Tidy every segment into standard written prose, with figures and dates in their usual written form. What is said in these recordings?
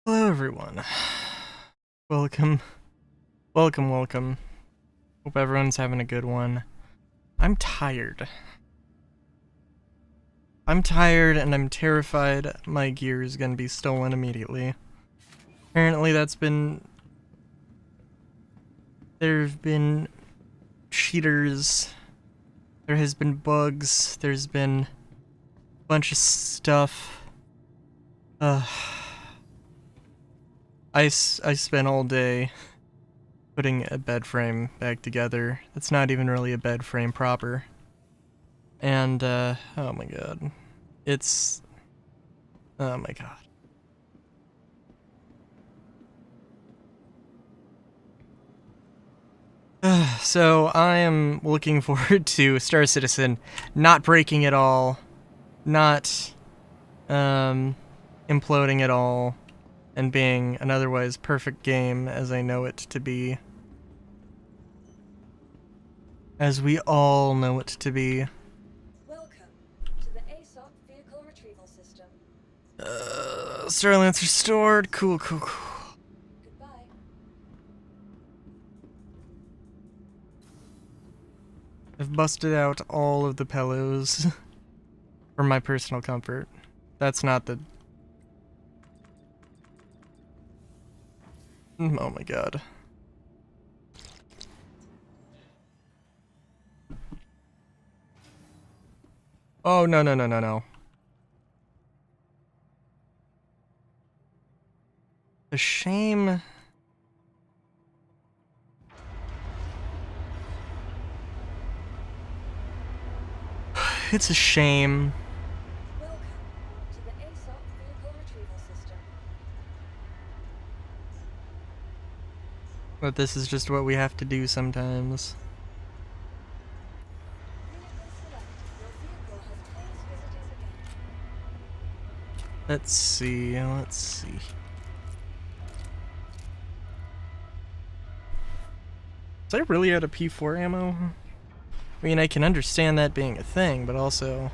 Hello everyone. Welcome. Welcome. Hope everyone's having a good one. I'm tired. And I'm terrified my gear is gonna be stolen immediately. Apparently there've been cheaters, there has been bugs, there's been a bunch of stuff. I spent all day putting a bed frame back together. It's not even really a bed frame proper. And, oh my god. Oh my god. So, I am looking forward to Star Citizen not breaking at all, not, imploding at all, and being an otherwise perfect game as I know it to be. As we all know it to be. Welcome to the ASOC Vehicle Retrieval System. Starlink's restored. Cool. Goodbye. I've busted out all of the pillows for my personal comfort. That's not the... Oh my god. Oh, no. A shame... It's a shame. Welcome to the ASOC Vehicle Retrieval System. But this is just what we have to do sometimes. Vehicle select. Your vehicle has close visitors again. Let's see. Is I really out of P4 ammo? I mean, I can understand that being a thing, but also...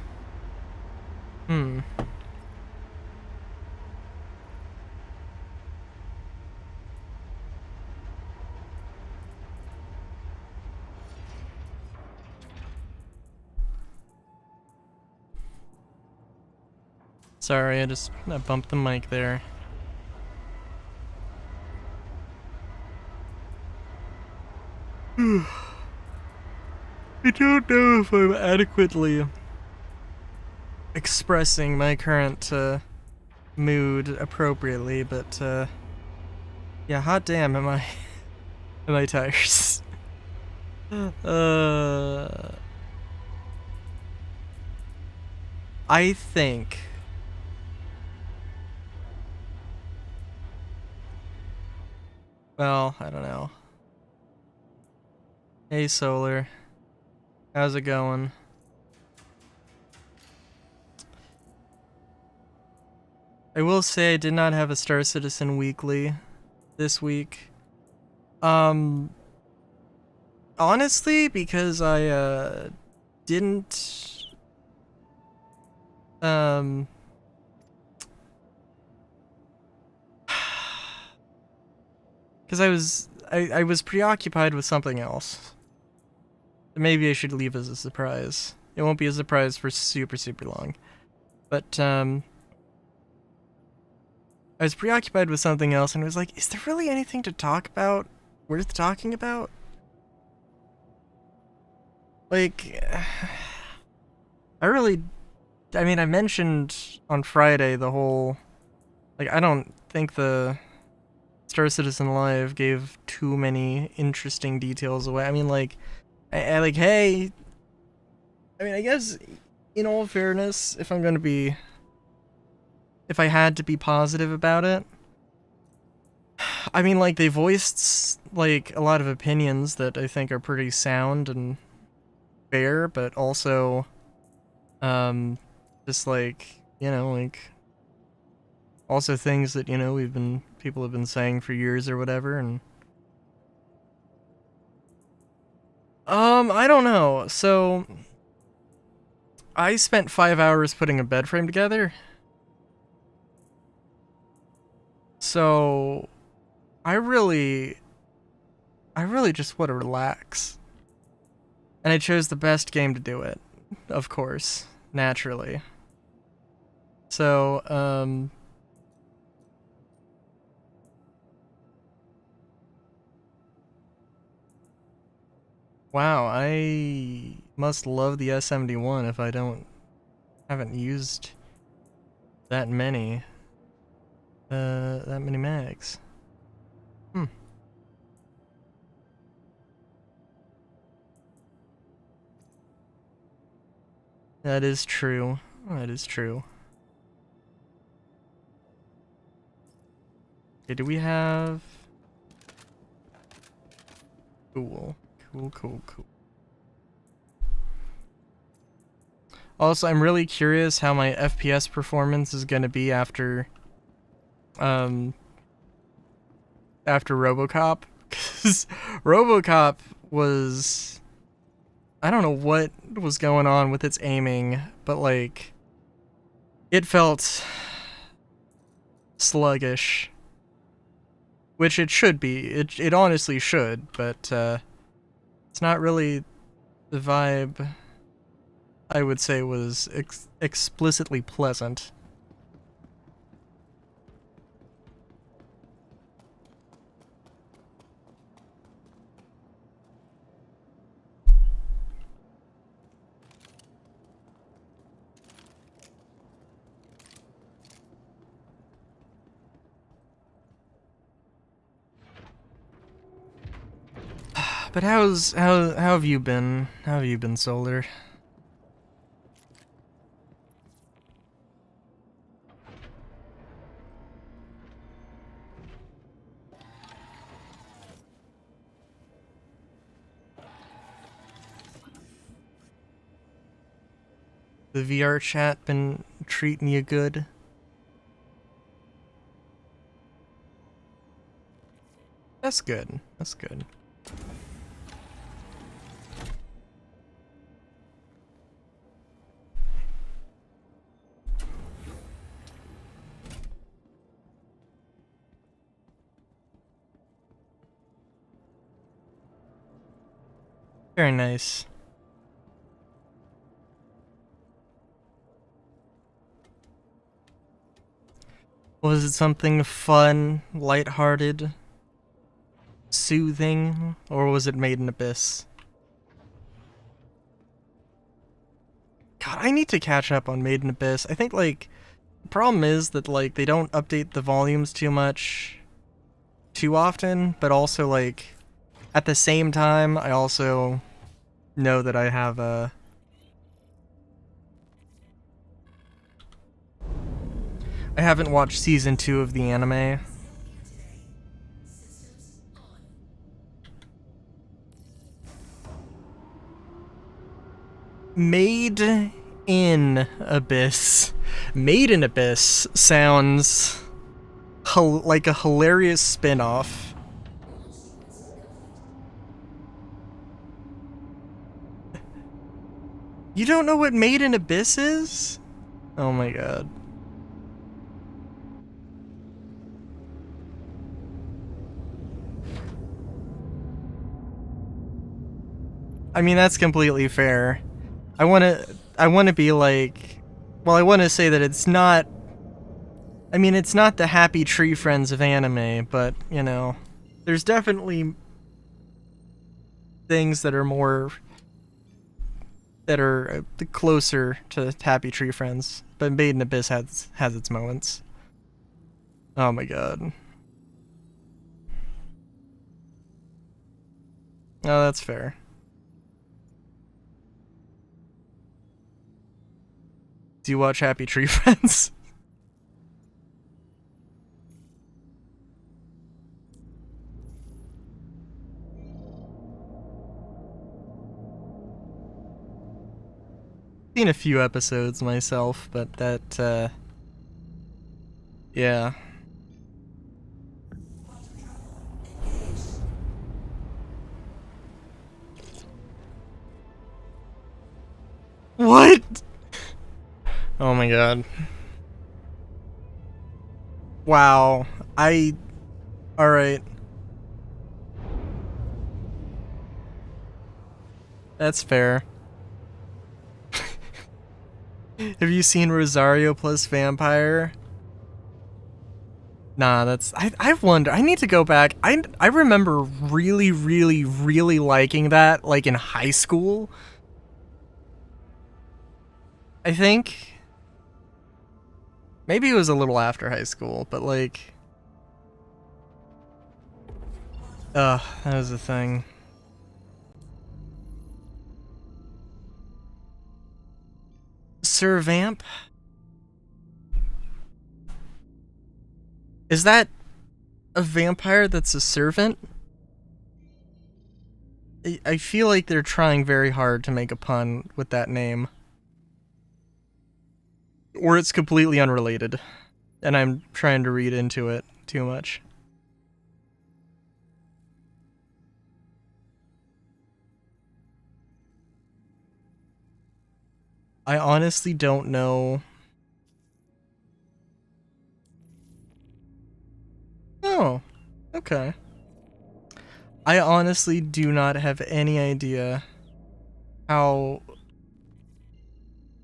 Sorry, I bumped the mic there. I don't know if I'm adequately expressing my current mood appropriately, but yeah, hot damn, am I tired? I think well, I don't know. Hey Solar. How's it going? I will say I did not have a Star Citizen weekly this week. Honestly, because I didn't because I was preoccupied with something else. Maybe I should leave as a surprise. It won't be a surprise for super long. But I was preoccupied with something else and was like, is there really anything to talk about? Worth talking about? Like, I mean, I mentioned on Friday the whole, like, I don't think the Star Citizen Live gave too many interesting details away. I mean, like, I hey, I mean, I guess, in all fairness, if I had to be positive about it, I mean, like, they voiced, like, a lot of opinions that I think are pretty sound and fair, but also, just, like, you know, like, also things that, you know, people have been saying for years or whatever, and I don't know. So I spent 5 hours putting a bed frame together. So I really just want to relax. And I chose the best game to do it, of course, naturally. So, wow, I must love the S71 if I haven't used that many mags. That is true. That is true. Okay, do we have... Cool. Cool. Also, I'm really curious how my FPS performance is gonna be after RoboCop, because RoboCop was... I don't know what was going on with its aiming, but like, it felt sluggish. Which it should be. It honestly should, but it's not really the vibe I would say was explicitly pleasant. But how have you been? How have you been, Solar? The VR chat been treating you good? That's good. That's good. Very nice. Was it something fun, lighthearted, soothing, or was it Made in Abyss? God, I need to catch up on Made in Abyss. I think, like, the problem is that, like, they don't update the volumes too much too often, but also, like, at the same time, I also know that I have a... I haven't watched season 2 of the anime. Made in Abyss. Made in Abyss sounds like a hilarious spin-off. You don't know what Made in Abyss is? Oh my god. I mean, that's completely fair. I wanna be like... Well, I wanna say that it's not... I mean, it's not the Happy Tree Friends of anime, but, you know... There's definitely... things that are more... that are closer to Happy Tree Friends. But Made in Abyss has its moments. Oh my god. Oh, that's fair. Do you watch Happy Tree Friends? Seen a few episodes myself, but that, yeah. What? Oh my god. Wow. Alright. That's fair. Have you seen Rosario plus Vampire? Nah, that's... I wonder... I need to go back. I remember really, really, really liking that, like, in high school. I think... Maybe it was a little after high school, but, like... Ugh, that was the thing. Sir Vamp? Is that a vampire that's a servant? I feel like they're trying very hard to make a pun with that name. Or it's completely unrelated, and I'm trying to read into it too much. I honestly don't know. Oh, okay. I honestly do not have any idea how...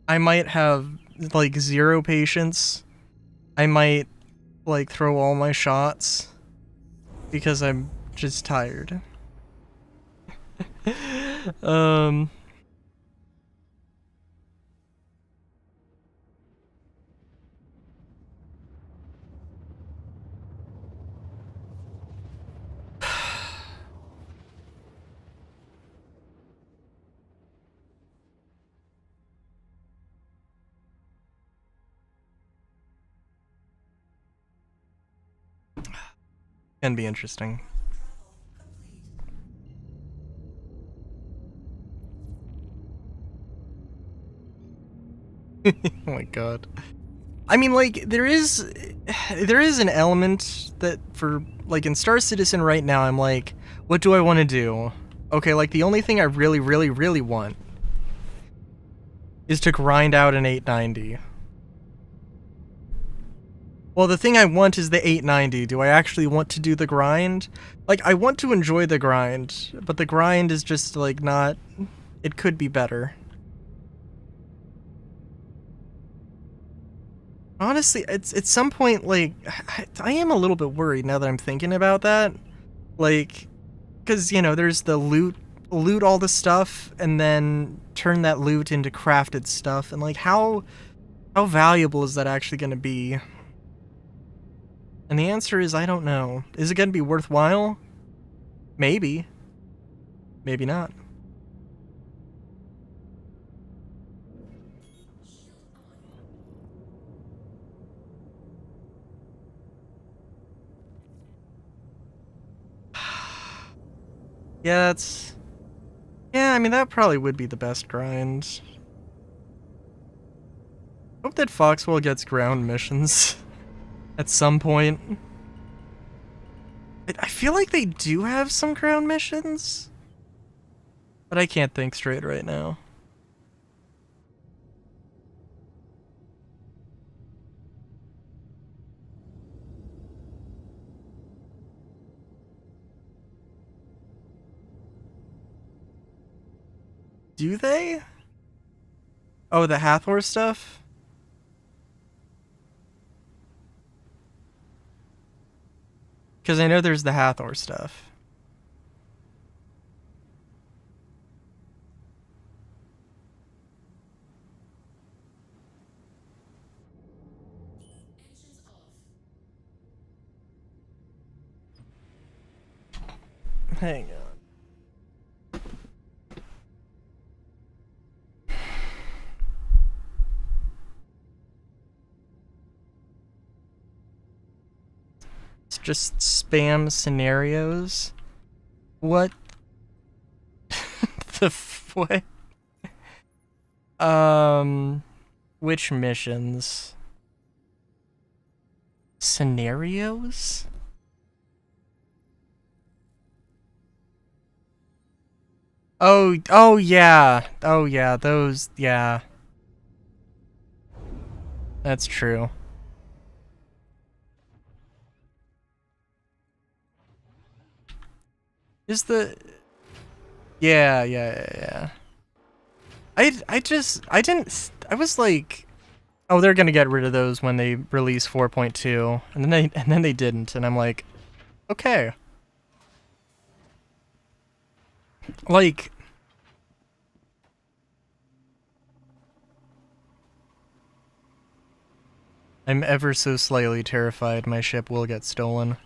I might have, like, 0 patience. I might, like, throw all my shots because I'm just tired. Can be interesting. Oh my god. I mean, like, there is an element that for, like, in Star Citizen right now, I'm like, what do I want to do? Okay, like, the only thing I really, really, really want is to grind out an 890. Well, the thing I want is the 890. Do I actually want to do the grind? Like, I want to enjoy the grind, but the grind is just, like, not... It could be better. Honestly, it's at some point, like, I am a little bit worried now that I'm thinking about that. Like, because, you know, there's the loot all the stuff, and then turn that loot into crafted stuff, and, like, how valuable is that actually going to be? And the answer is, I don't know. Is it going to be worthwhile? Maybe. Maybe not. Yeah, that's... Yeah, I mean, that probably would be the best grind. Hope that Foxwell gets ground missions at some point. I feel like they do have some ground missions, but I can't think straight right now. Do they? Oh, the Hathor stuff? Because I know there's the Hathor stuff. Hang on. It's just spam scenarios. What? The what? Which missions? Scenarios? Oh yeah. Oh yeah, those, yeah. That's true. Is the... Yeah. I was like, oh, they're gonna get rid of those when they release 4.2, and then they didn't, and I'm like, okay. Like, I'm ever so slightly terrified my ship will get stolen.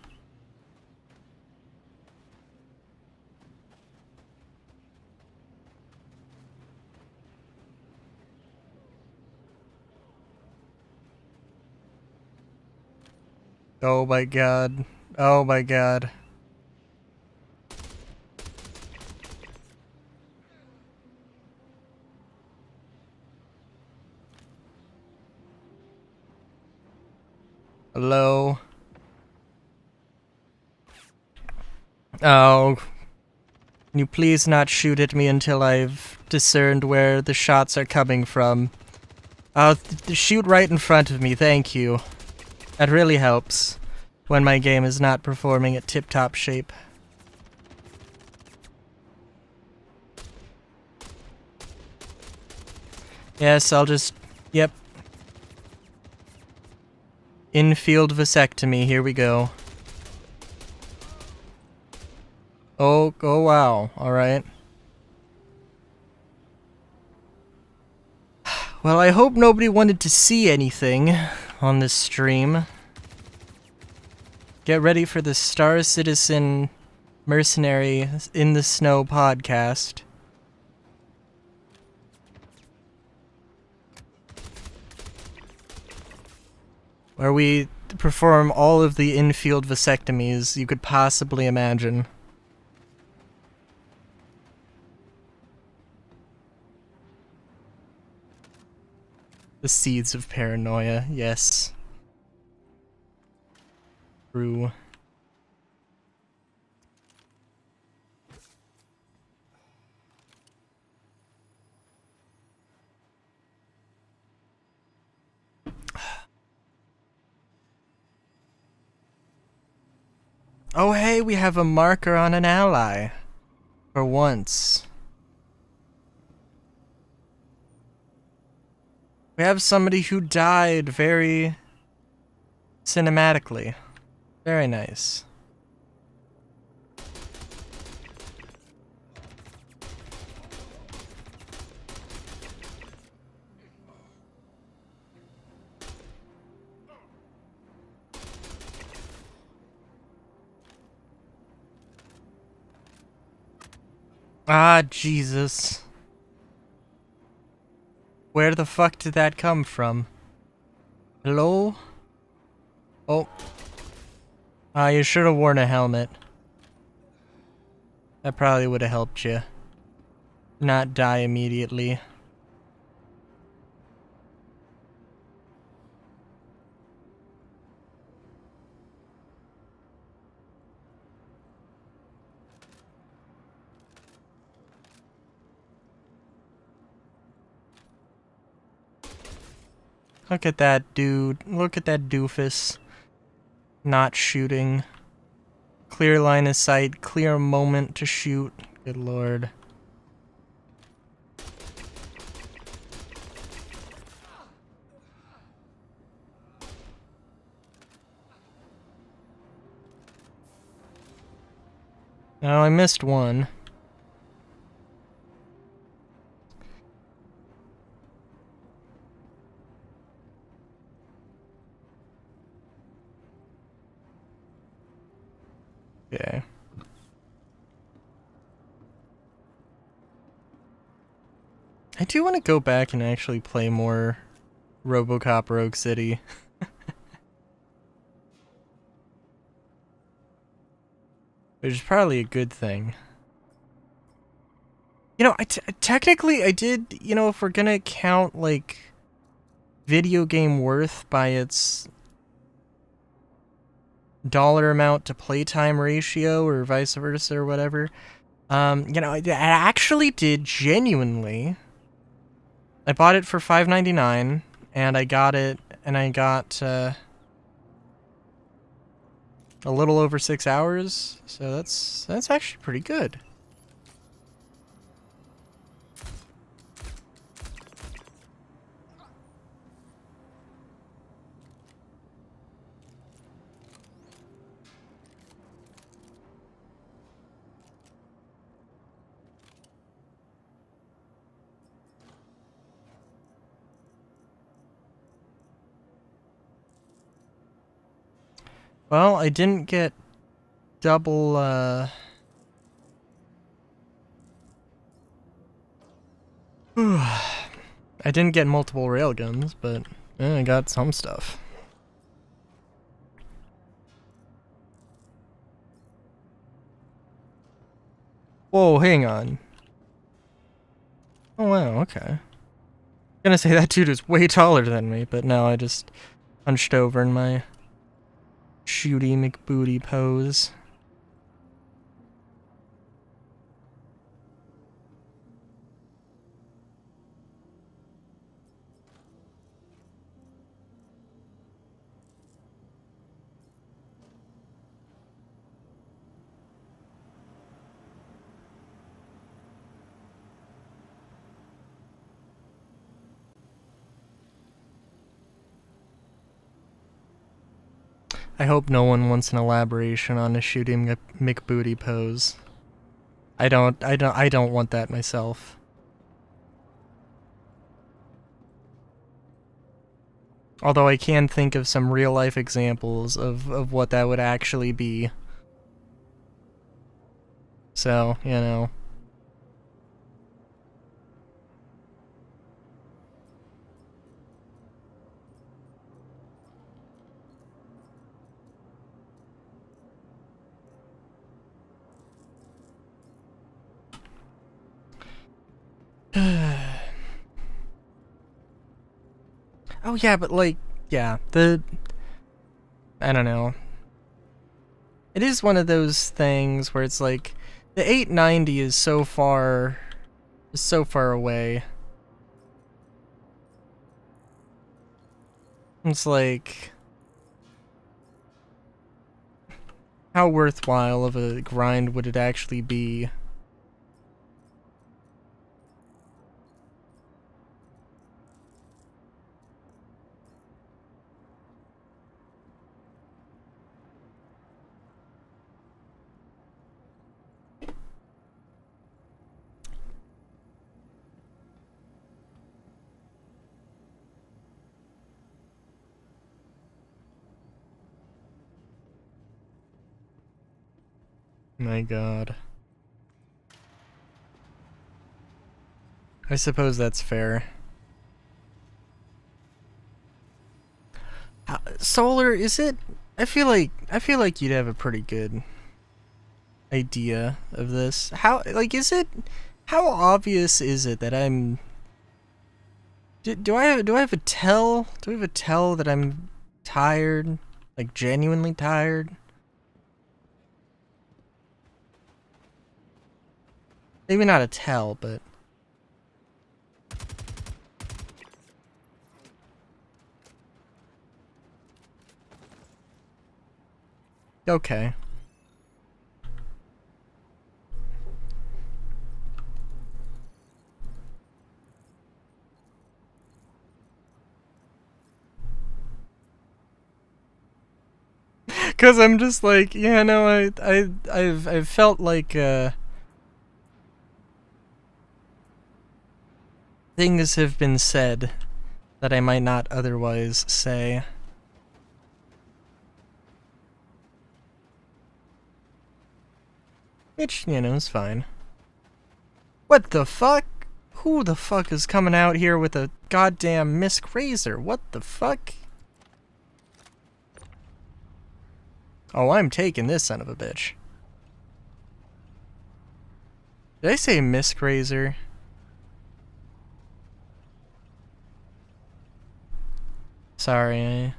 Oh my god. Oh my god. Hello? Oh. Can you please not shoot at me until I've discerned where the shots are coming from? Shoot right in front of me, thank you. That really helps when my game is not performing at tip-top shape. Yes, I'll just... Yep. Infield vasectomy, here we go. Oh wow, alright. Well, I hope nobody wanted to see anything on this stream. Get ready for the Star Citizen Mercenary in the Snow podcast. Where we perform all of the infield vasectomies you could possibly imagine. The seeds of paranoia, yes. True. Oh hey, we have a marker on an ally. For once. We have somebody who died very cinematically. Very nice. Ah, Jesus. Where the fuck did that come from? Hello? Oh. Ah, you should have worn a helmet. That probably would have helped you. Not die immediately. Look at that dude. Look at that doofus. Not shooting. Clear line of sight. Clear moment to shoot. Good lord. Oh, I missed one. Okay. I do want to go back and actually play more RoboCop Rogue City. Which is probably a good thing. You know, technically I did, you know, if we're gonna count, like, video game worth by its dollar amount to playtime ratio or vice versa or whatever, you know, I actually did genuinely. I bought it for $5.99 and I got it, and I got, a little over 6 hours, so that's actually pretty good. Well, I didn't get double, I didn't get multiple railguns, but I got some stuff. Whoa, hang on. Oh wow, okay. Gonna say that dude is way taller than me, but no, I just hunched over in my shooty McBooty pose. I hope no one wants an elaboration on a shooting McBooty pose. I don't want that myself. Although I can think of some real life examples of what that would actually be. So, you know. Oh yeah, but like, yeah, I don't know. It is one of those things where it's like, the 890 is so far away. It's like, how worthwhile of a grind would it actually be? My god. I suppose that's fair. Solar, is it? I feel like you'd have a pretty good idea of this. How, like, is it? How obvious is it that I'm? Do I have a tell? Do I have a tell that I'm tired? Like, genuinely tired? Maybe not a tell, but okay. Cause I'm just like, yeah, no, I've felt like things have been said that I might not otherwise say. Which, you know, is fine. What the fuck? Who the fuck is coming out here with a goddamn Misk Razor? What the fuck? Oh, I'm taking this son of a bitch. Did I say Misk Razor? Sorry, I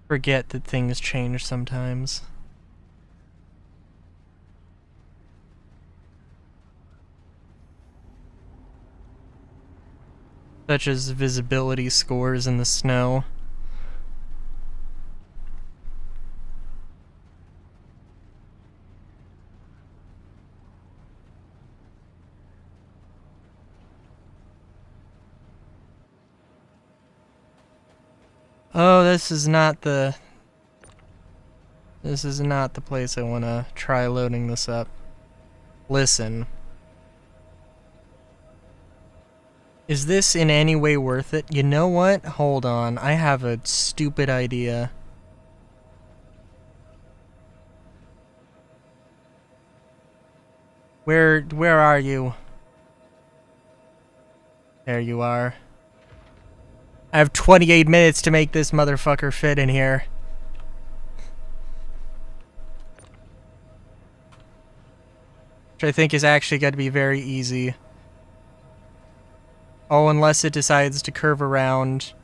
forget that things change sometimes. Such as visibility scores in the snow. Oh, this is not the place I want to try loading this up. Listen. Is this in any way worth it? You know what? Hold on. I have a stupid idea. Where are you? There you are. I have 28 minutes to make this motherfucker fit in here. Which I think is actually going to be very easy. Oh, unless it decides to curve around.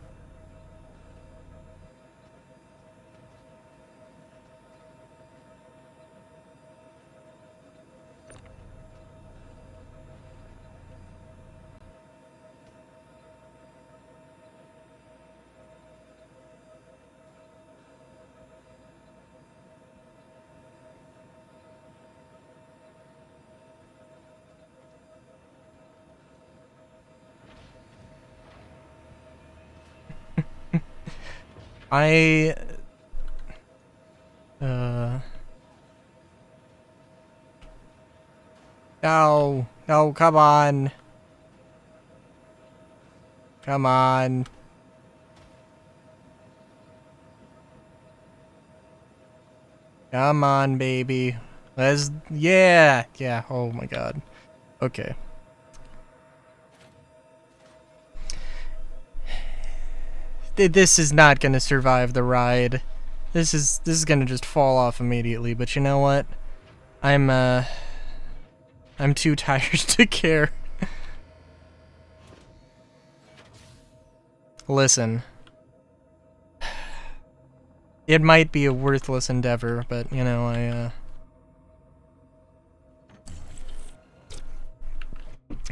No, come on. Come on. Come on, baby. Yeah, oh my god. Okay. This is not gonna survive the ride. This is gonna just fall off immediately, but you know what? I'm too tired to care. Listen. It might be a worthless endeavor, but, you know,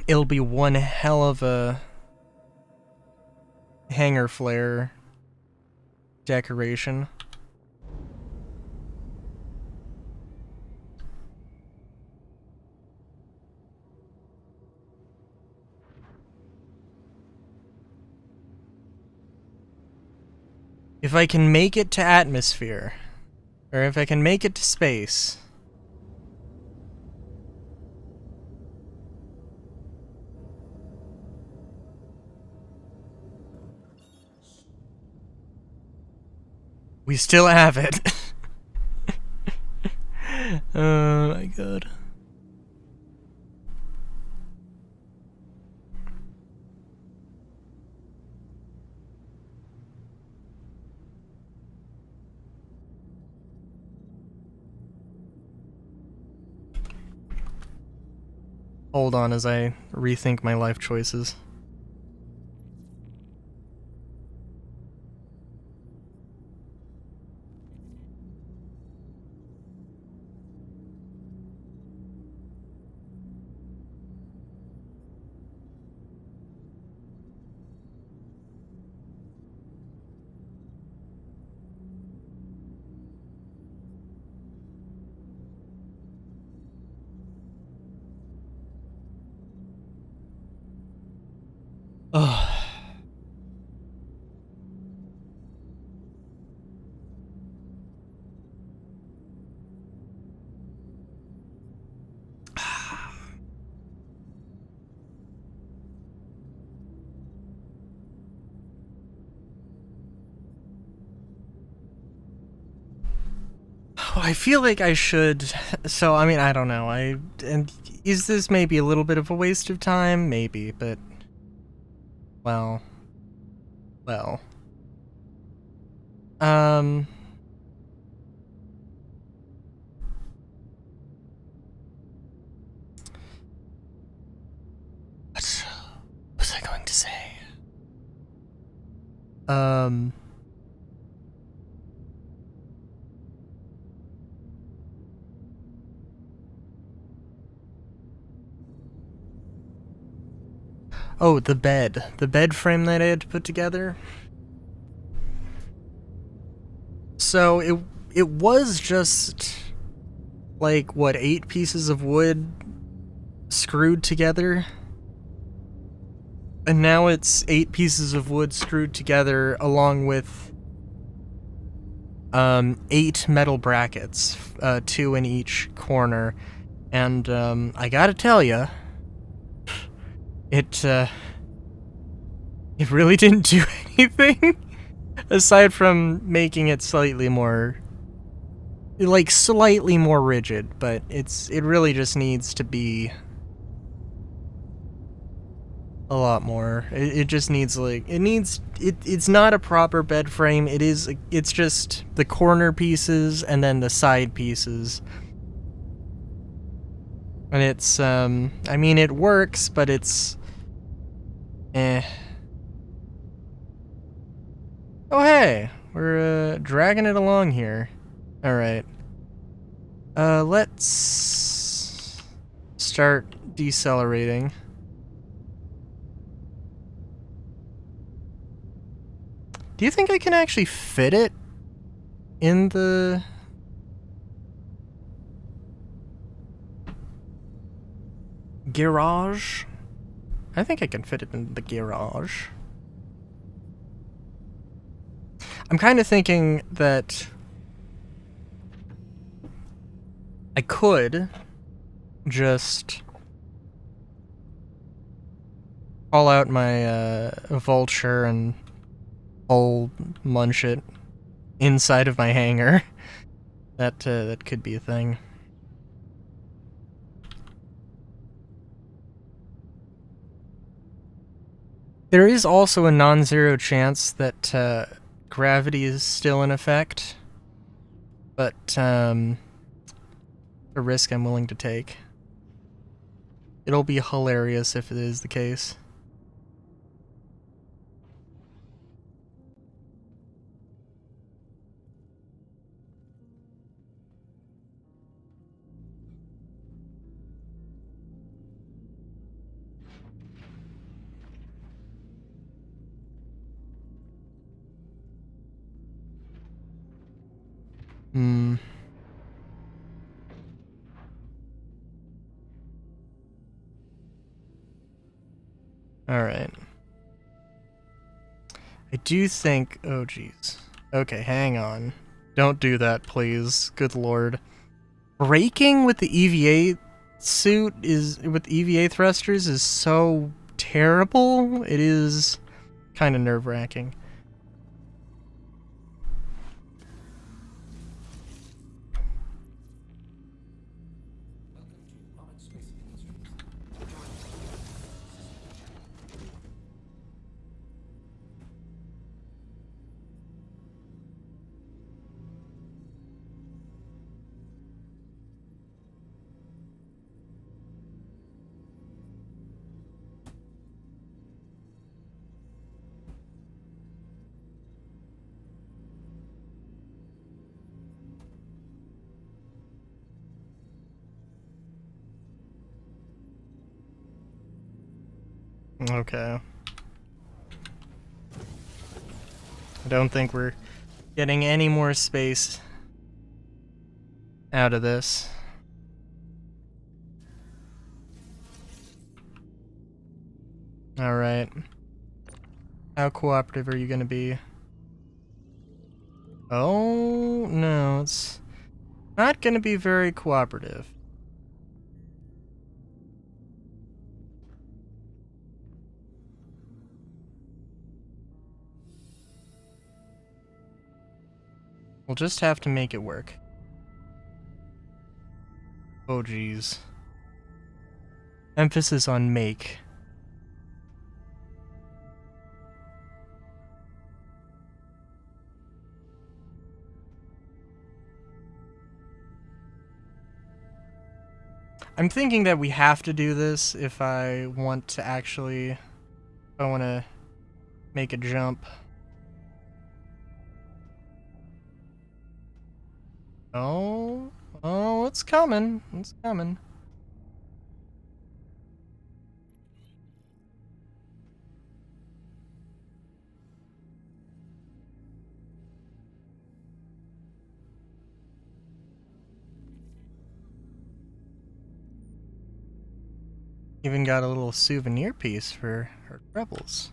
it'll be one hell of a hanger flare decoration. If I can make it to atmosphere, or if I can make it to space, we still have it. Oh my god. Hold on as I rethink my life choices. Ugh. I feel like I should. So, I mean, I don't know. And is this maybe a little bit of a waste of time? Maybe, but well. What was I going to say? Oh, the bed. The bed frame that I had to put together. So it was just like what, 8 pieces of wood screwed together? And now it's 8 pieces of wood screwed together along with 8 metal brackets, 2 in each corner, and I gotta tell you, it really didn't do anything aside from making it slightly more rigid, but it really just needs to be a lot more. It just needs it's not a proper bed frame. It's just the corner pieces and then the side pieces. And it's I mean, it works, but it's eh. Oh hey, we're dragging it along here. All right. Let's start decelerating. Do you think I can actually fit it in the... garage? I think I can fit it in the garage. I'm kind of thinking that I could just call out my vulture and whole munch it inside of my hangar. That could be a thing. There is also a non-zero chance that gravity is still in effect, but a risk I'm willing to take. It'll be hilarious if it is the case. Alright. I do think... oh, jeez. Okay, hang on. Don't do that, please. Good lord. Braking with the EVA suit with EVA thrusters is so terrible. It is kind of nerve-wracking. Okay. I don't think we're getting any more space out of this. Alright. How cooperative are you gonna be? Oh, no, it's not gonna be very cooperative. We'll just have to make it work. Oh, geez. Emphasis on make. I'm thinking that we have to do this if I want to actually... if I want to make a jump. Oh, it's coming. It's coming. Even got a little souvenir piece for our rebels.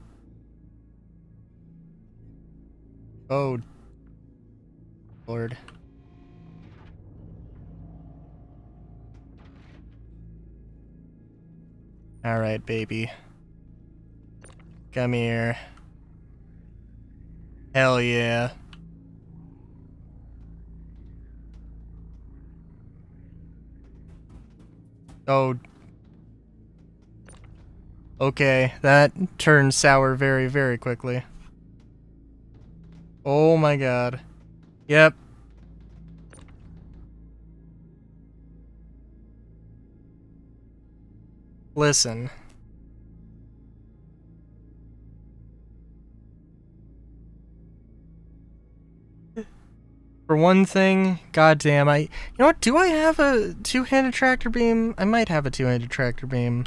Oh. Lord. Alright, baby. Come here. Hell yeah. Oh. Okay, that turned sour very, very quickly. Oh my god. Yep. Listen. For one thing, goddamn, you know what, do I have a two-handed tractor beam? I might have a two-handed tractor beam.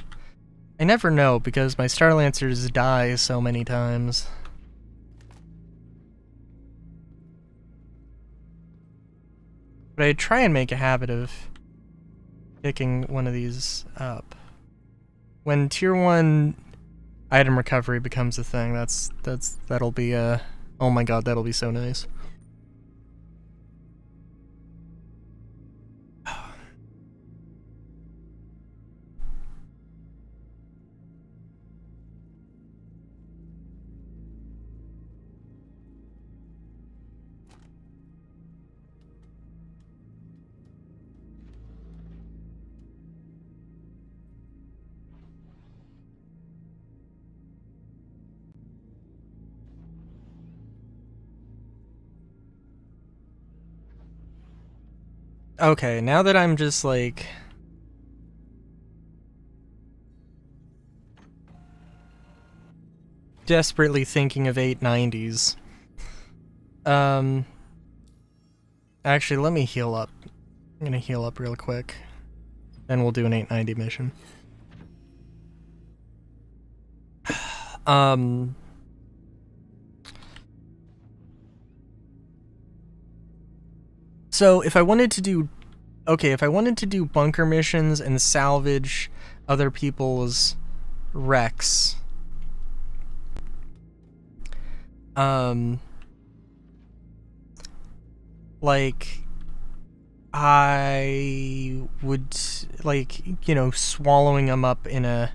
I never know, because my Star Lancers die so many times. But I try and make a habit of picking one of these up. When tier 1 item recovery becomes a thing, that'll be oh my god, that'll be so nice. Okay, now that I'm just like desperately thinking of 890s. Actually, let me heal up. I'm gonna heal up real quick. Then we'll do an 890 mission. So if I wanted to do, if I wanted to do bunker missions and salvage other people's wrecks, like, I would, like, you know, swallowing them up in a,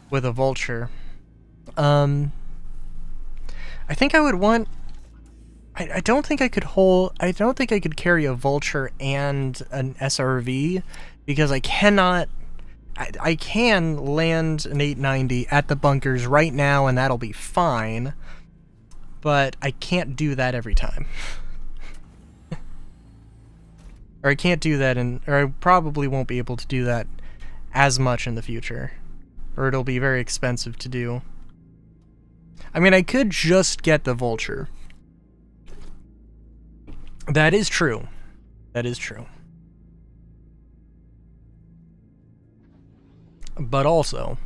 with a vulture. I think I would want, I don't think I could carry a vulture and an SRV, because I cannot, I can land an 890 at the bunkers right now and that'll be fine, but I can't do that every time. Or I can't do that or I probably won't be able to do that as much in the future. Or it'll be very expensive to do. I mean, I could just get the vulture. That is true. That is true. But also,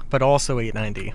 but also 890.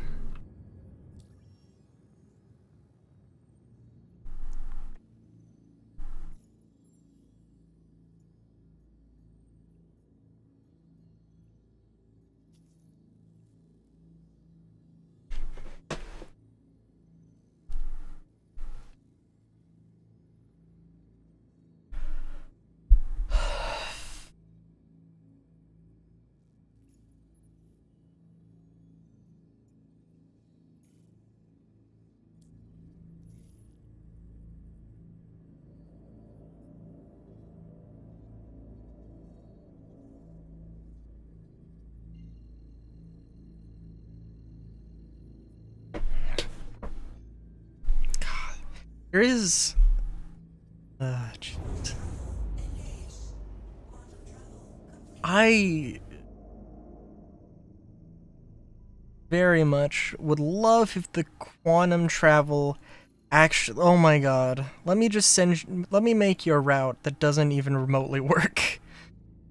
There is... I very much would love if the quantum travel actually... Oh my god. Let me make you a route that doesn't even remotely work.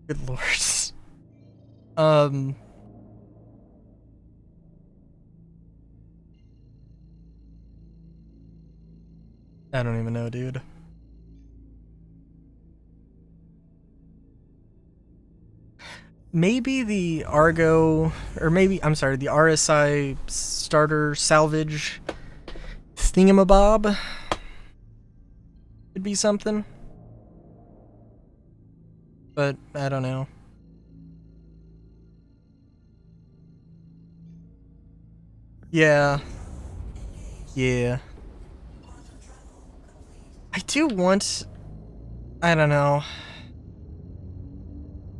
Good lord. I don't even know, dude. Maybe the Argo, or maybe, I'm sorry, the RSI starter salvage thingamabob could be something. But I don't know. Yeah. Yeah. I do want... I don't know.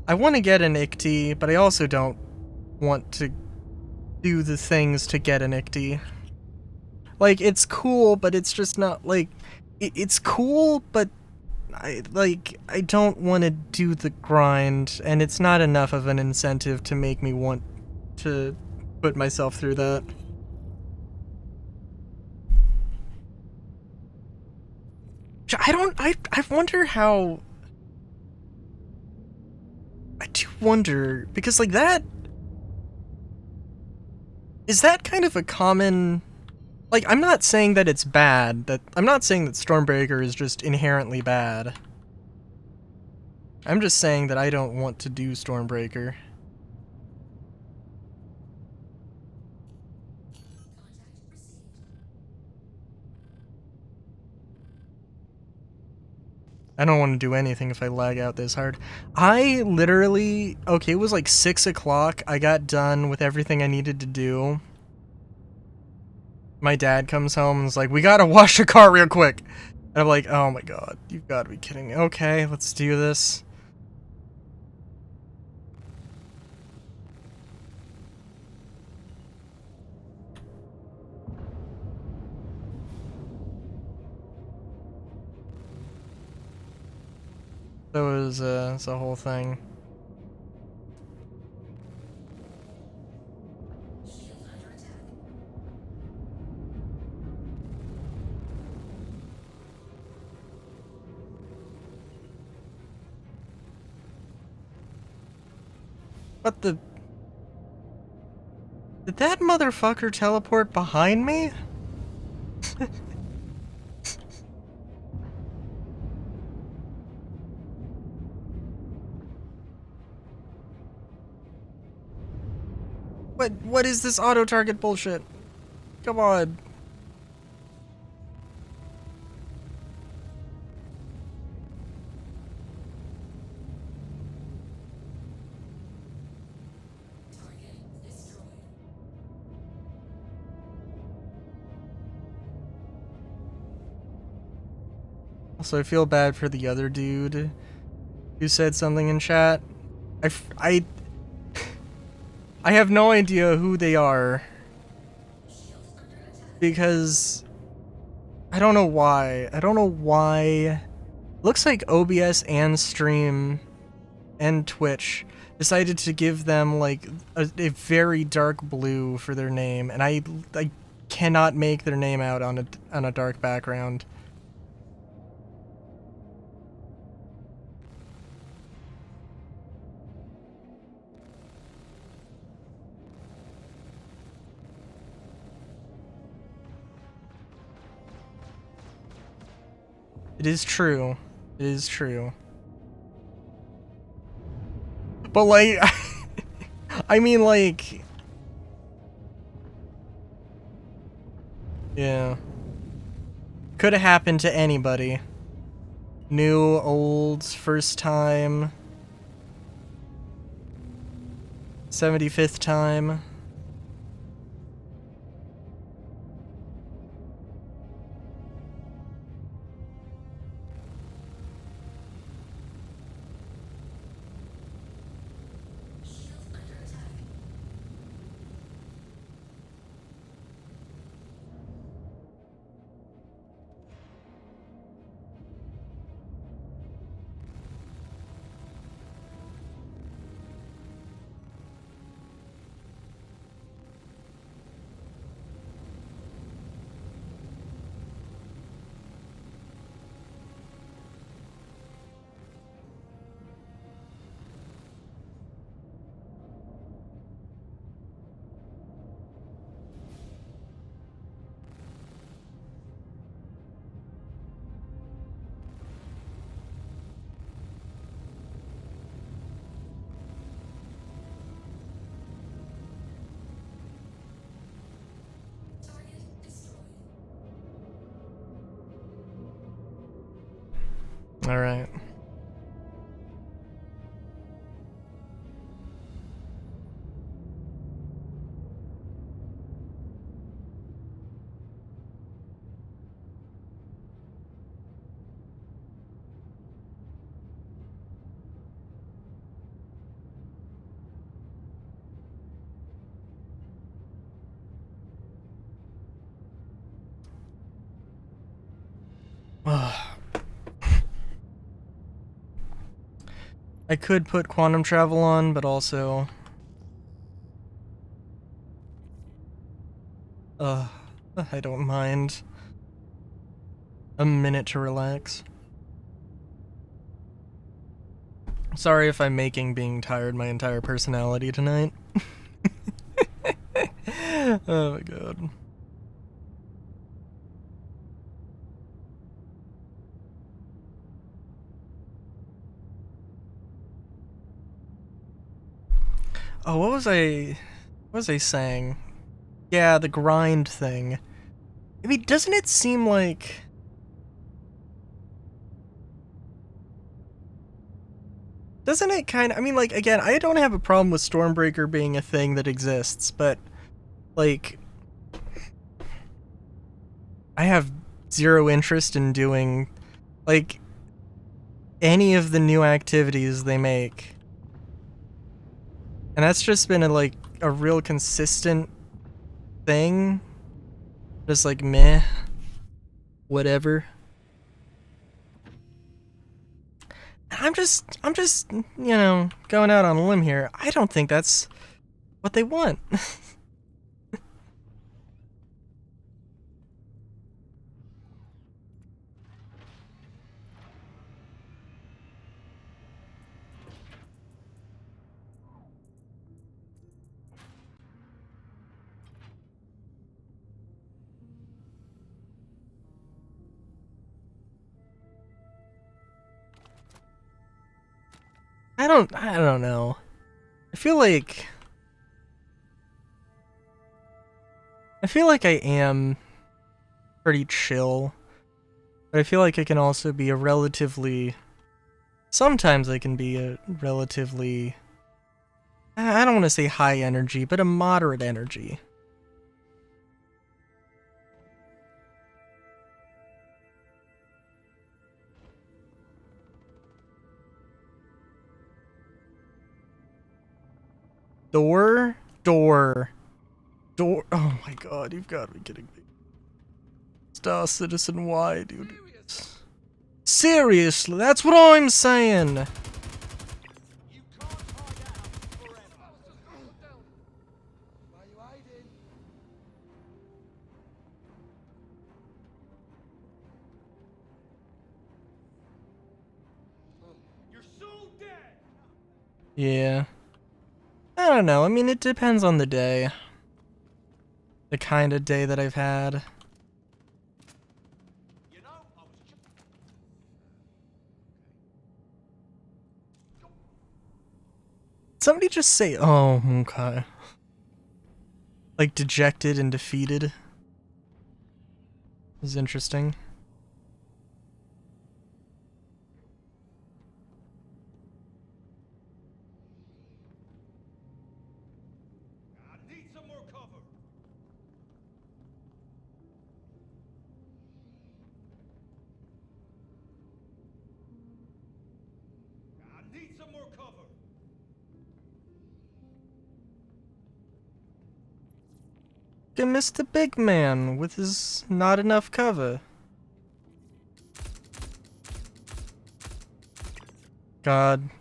I want to get an ICTY, but I also don't want to do the things to get an ICTY. Like, it's cool, but it's just not, like... It's cool, but I don't want to do the grind, and it's not enough of an incentive to make me want to put myself through that. I wonder how... I do wonder, because, like, that... Is that kind of a common... Like, I'm not saying that it's bad, I'm not saying that Stormbreaker is just inherently bad. I'm just saying that I don't want to do Stormbreaker. I don't want to do anything if I lag out this hard. I literally... Okay, it was like 6 o'clock. I got done with everything I needed to do. My dad comes home and is like, we gotta wash the car real quick. And I'm like, oh my god, you've got to be kidding me. Okay, let's do this. That was it's a whole thing. What the... Did that motherfucker teleport behind me? What is this auto-target bullshit? Come on. Also, I feel bad for the other dude who said something in chat. I have no idea who they are. Because I don't know why. I don't know why. Looks like OBS and Stream and Twitch decided to give them like a very dark blue for their name, and I cannot make their name out on a dark background. It is true. It is true. But like, I mean like, yeah. Could have happened to anybody. New, old, first time. 75th time. All right. I could put quantum travel on, but also... I don't mind. A minute to relax. Sorry if I'm making being tired my entire personality tonight. Oh my god. Oh, what was I saying? Yeah, the grind thing. I mean, doesn't it seem like... Doesn't it kind of... I mean, like, again, I don't have a problem with Stormbreaker being a thing that exists, but, like... I have zero interest in doing, like, any of the new activities they make. And that's just been a real consistent thing. Just like, meh. Whatever. I'm just, you know, going out on a limb here. I don't think that's what they want. I don't know. I feel like I am pretty chill, but I feel like I can also be a relatively... Sometimes I can be a relatively... I don't want to say high energy, but a moderate energy. Door. Oh my god, you've got to be kidding me. Star Citizen Y, dude. Seriously, that's what I'm saying. You can't hide out forever. Why are you hiding? You're so dead. Yeah. I don't know. I mean, it depends on the day. The kind of day that I've had. You know, I was just... Somebody just say, oh, okay. Like, dejected and defeated. Is interesting. I need some more cover. I need some more cover. Look at Mr. Big Man with his not enough cover. God.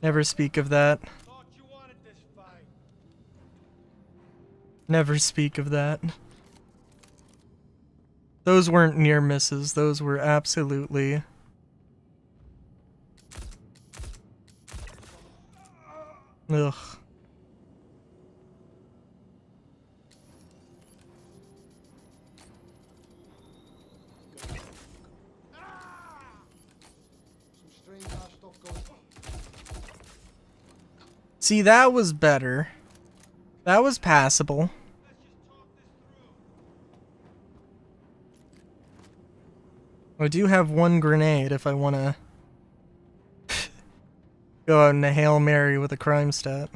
Never speak of that. Thought you wanted this fight. Never speak of that. Those weren't near misses. Those were absolutely... Ugh. Some strange ass stuff going. See, that was better. That was passable. Let's just talk this through. I do have one grenade if I want to go out in a Hail Mary with a crime stat.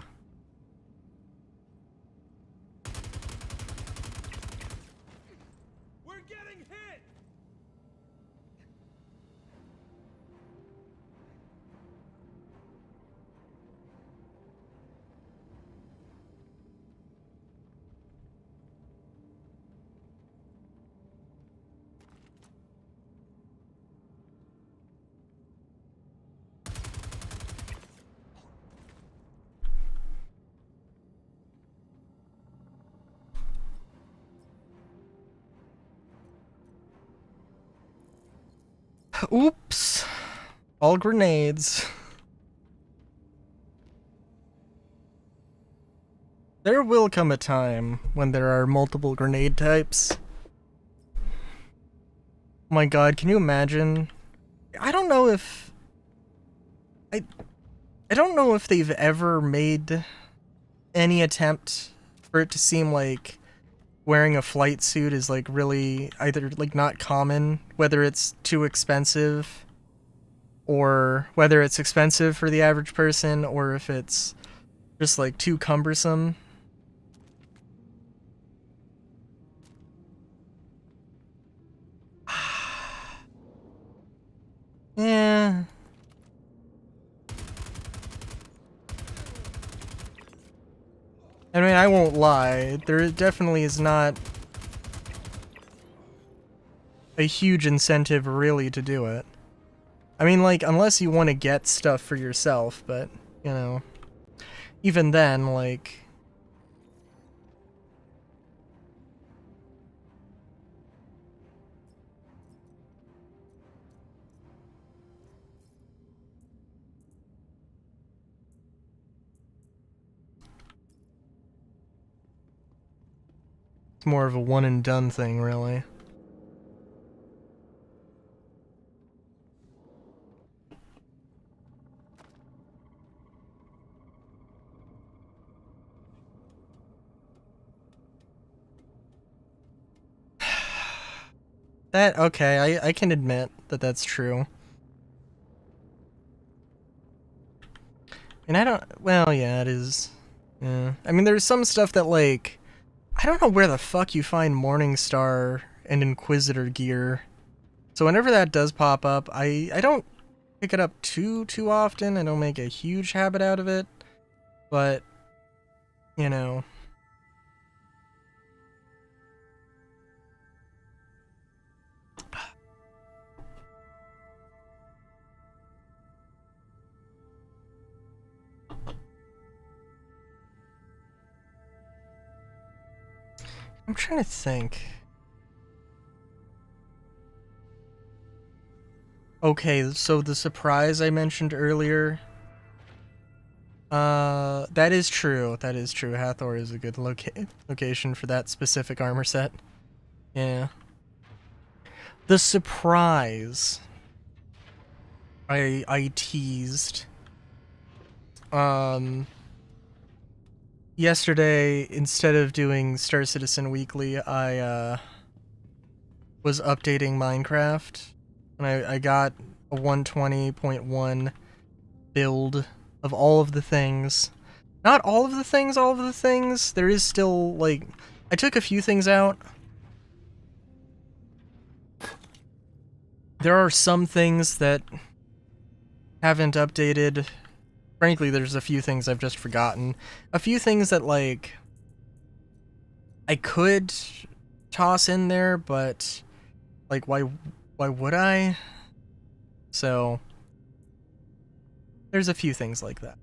We're getting hit! Oops. All grenades. There will come a time when there are multiple grenade types. Oh my god, can you imagine? I don't know if... I don't know if they've ever made any attempt for it to seem like wearing a flight suit is like really either like not common, whether it's too expensive or whether it's expensive for the average person or if it's just like too cumbersome. Yeah. I mean, I won't lie. There definitely is not a huge incentive really to do it. I mean, like, unless you want to get stuff for yourself, but, you know, even then, like... It's more of a one and done thing, really. That, okay, I can admit that that's true. And I don't, well, yeah, it is. Yeah. I mean, there's some stuff that, like, I don't know where the fuck you find Morningstar and Inquisitor gear. So whenever that does pop up, I don't pick it up too often. I don't make a huge habit out of it. But, you know. I'm trying to think. Okay, so the surprise I mentioned earlier. That is true. That is true. Hathor is a good location for that specific armor set. Yeah. The surprise I teased. Yesterday, instead of doing Star Citizen Weekly, I was updating Minecraft, and I got a 120.1 build of all of the things. Not all of the things, there is still, like, I took a few things out. There are some things that haven't updated. Frankly, there's a few things I've just forgotten. A few things that, like, I could toss in there, but, like, why would I? So, there's a few things like that.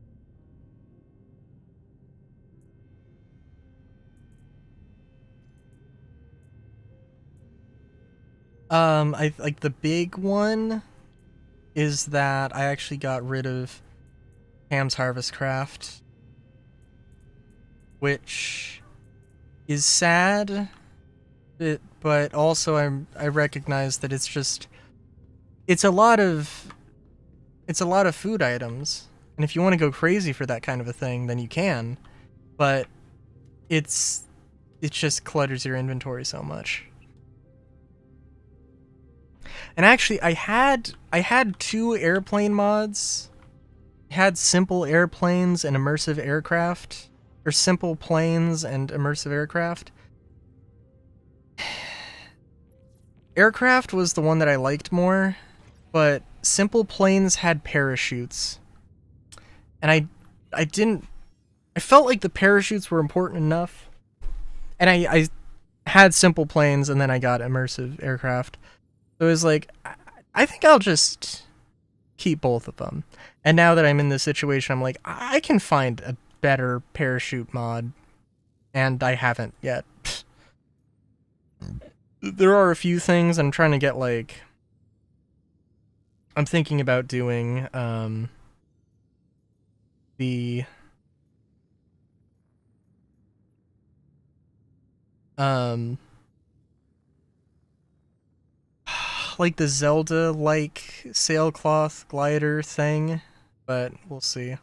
I like the big one is that I actually got rid of Ham's Harvest Craft, which is sad, but also I recognize that it's a lot of food items, and if you want to go crazy for that kind of a thing, then you can, but it just clutters your inventory so much. And actually, I had two airplane mods. I had simple airplanes and immersive aircraft, or simple planes and immersive aircraft. Aircraft was the one that I liked more, but simple planes had parachutes. And I didn't I felt like the parachutes were important enough. And I had simple planes and then I got immersive aircraft. So it was like I think I'll just keep both of them. And now that I'm in this situation, I'm like, I can find a better parachute mod. And I haven't yet. There are a few things I'm trying to get, like, I'm thinking about doing the like the Zelda-like sailcloth glider thing, but we'll see.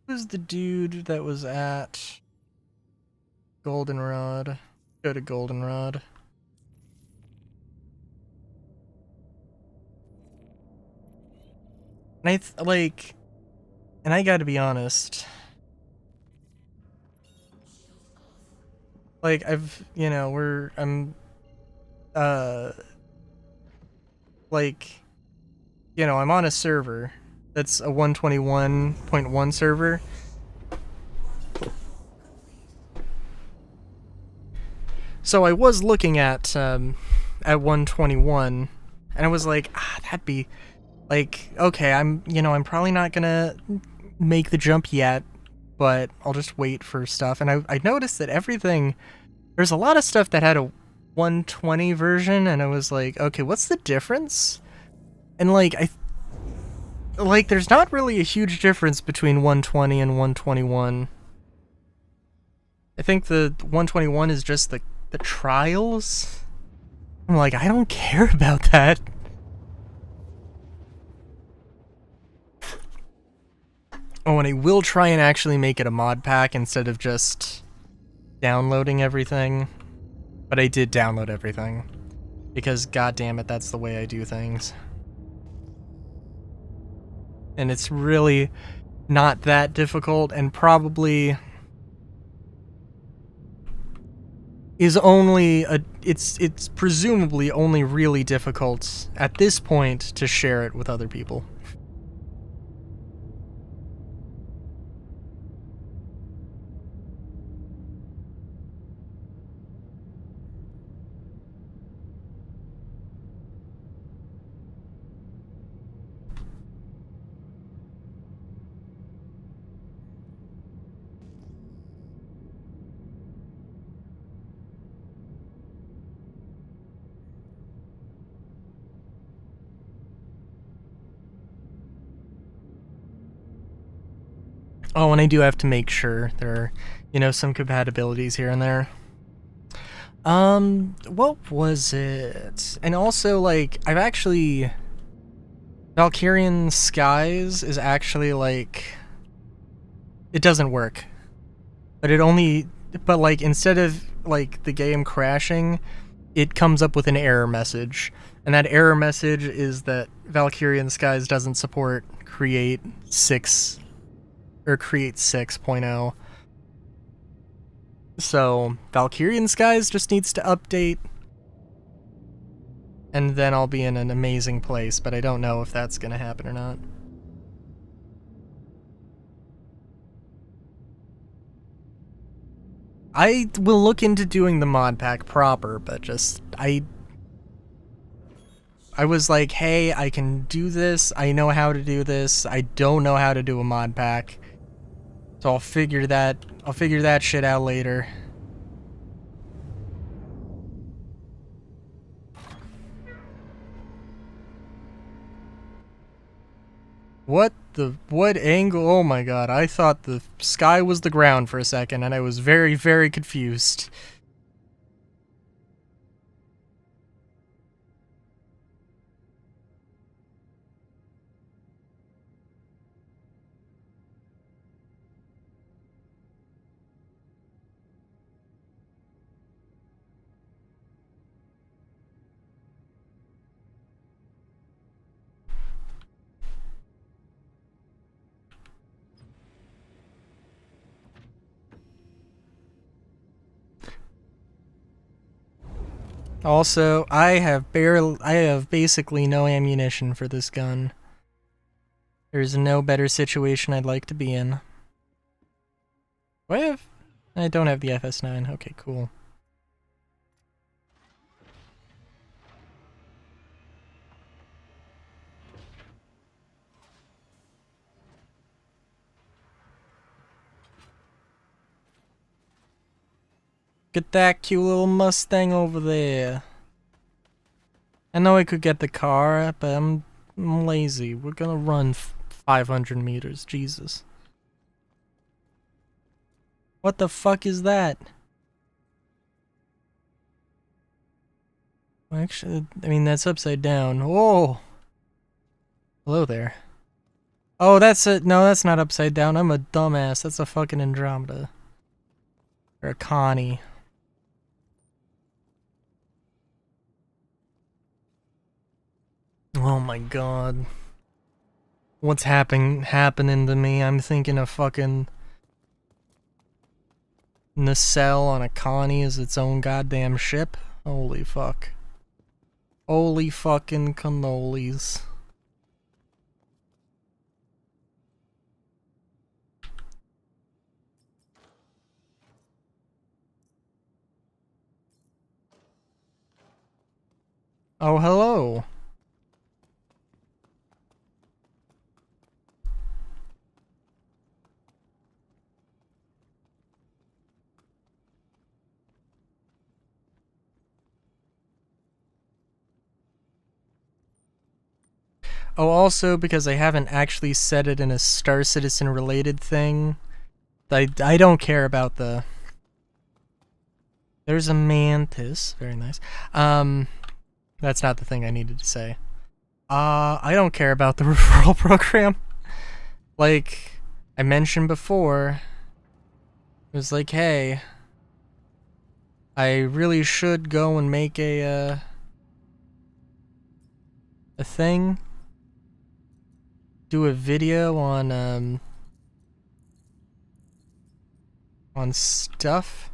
Who's the dude that was at Goldenrod? Go to Goldenrod. And and I gotta be honest. Like, I'm, I'm on a server that's a 121.1 server. So I was looking at 121, and I was like, that'd be, like, okay, I'm probably not gonna make the jump yet, but I'll just wait for stuff. And I noticed that there's a lot of stuff that had a 120 version, and I was like, okay, what's the difference? And there's not really a huge difference between 120 and 121. I think the 121 is just the trials. I'm like, I don't care about that. Oh, and I will try and actually make it a mod pack instead of just downloading everything. But I did download everything. Because, goddammit, that's the way I do things. And it's really not that difficult, and probably is only it's presumably only really difficult at this point to share it with other people. Oh, and I do have to make sure there are, some compatibilities here and there. What was it? And also, like, I've actually... Valkyrian Skies is actually, like... It doesn't work. But instead of, like, the game crashing, it comes up with an error message. And that error message is that Valkyrian Skies doesn't support Create 6... or Create 6.0. So, Valkyrian Skies just needs to update, and then I'll be in an amazing place, but I don't know if that's gonna happen or not. I will look into doing the mod pack proper, but just, I was like, hey, I can do this, I know how to do this, I don't know how to do a mod pack. So I'll figure that shit out later. What angle? Oh my god, I thought the sky was the ground for a second and I was very, very confused. Also, I have basically no ammunition for this gun. There's no better situation I'd like to be in. Do I don't have the FS9. Okay, cool. Get that cute little Mustang over there. I know I could get the car, but I'm lazy. We're gonna run 500 meters. Jesus. What the fuck is that? Actually, I mean, that's upside down. Whoa. Hello there. Oh, that's it. No, that's not upside down. I'm a dumbass. That's a fucking Andromeda. Or a Connie. Oh my god. What's happening to me? I'm thinking of fucking nacelle on a Connie is its own goddamn ship. Holy fuck. Holy fucking cannolis. Oh, hello. Oh, also, because I haven't actually said it in a Star Citizen related thing, I don't care about the... There's a mantis. Very nice. That's not the thing I needed to say. I don't care about the referral program. Like I mentioned before, it was like, hey, I really should go and make a thing. Do a video on stuff.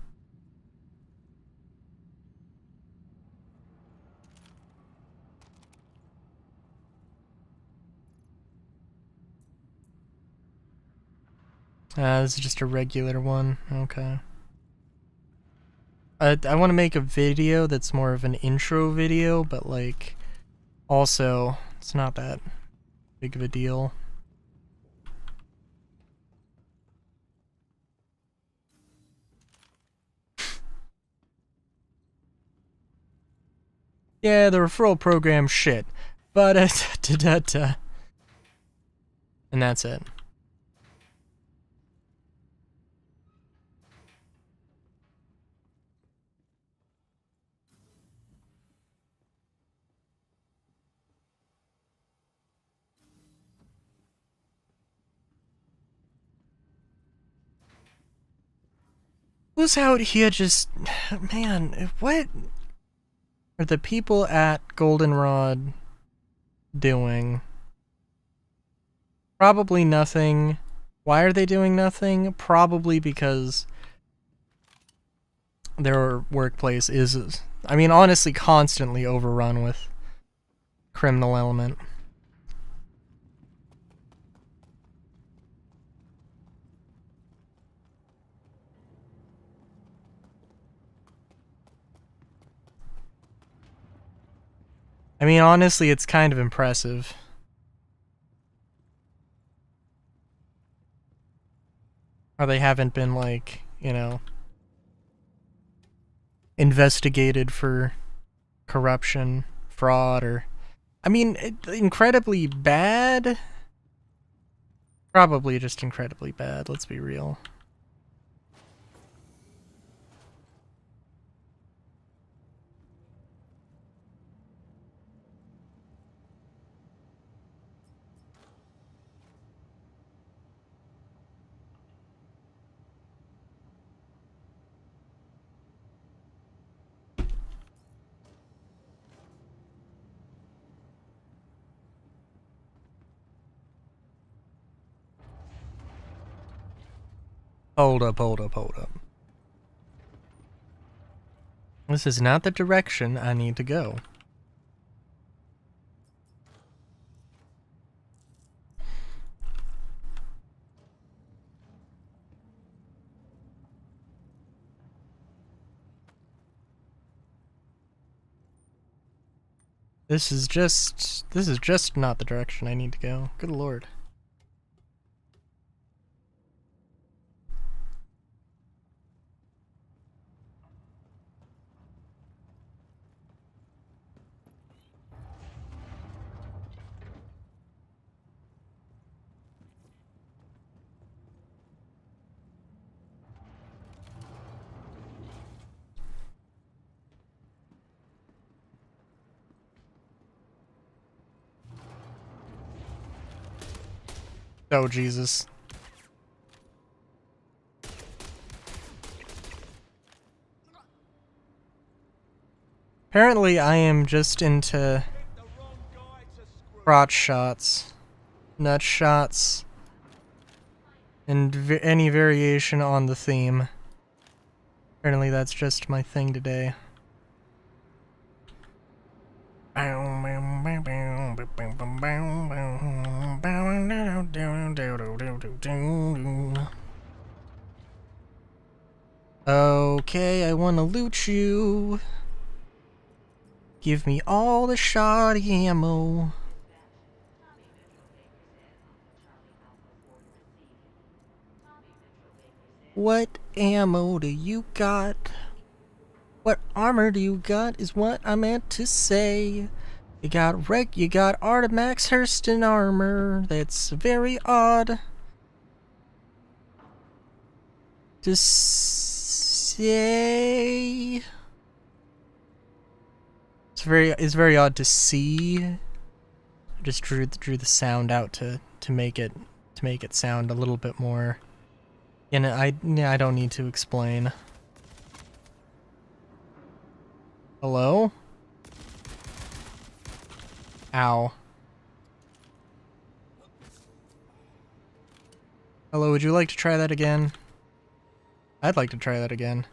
This is just a regular one. Okay. I want to make a video that's more of an intro video, but like, also, it's not that big of a deal. Yeah, the referral program shit. But and that's it. Who's out here just... Man, what are the people at Goldenrod doing? Probably nothing. Why are they doing nothing? Probably because their workplace is, I mean, honestly, constantly overrun with criminal element. I mean, honestly, it's kind of impressive. Or they haven't been, like, you know, investigated for corruption, fraud, or... I mean, incredibly bad Probably just incredibly bad, let's be real. Hold up, hold up, hold up. This is not the direction I need to go. This is just not the direction I need to go. Good lord. Oh, Jesus. Apparently, I am just into crotch shots, nut shots, and any variation on the theme. Apparently, that's just my thing today. Okay, I wanna loot you. Give me all the shoddy ammo. What ammo do you got? What armor do you got is what I meant to say. You got Artemax Hurston armor. That's very odd to say. It's very odd to see. I just drew the sound out to make it sound a little bit more. And I don't need to explain. Hello? Ow. Hello, would you like to try that again? I'd like to try that again.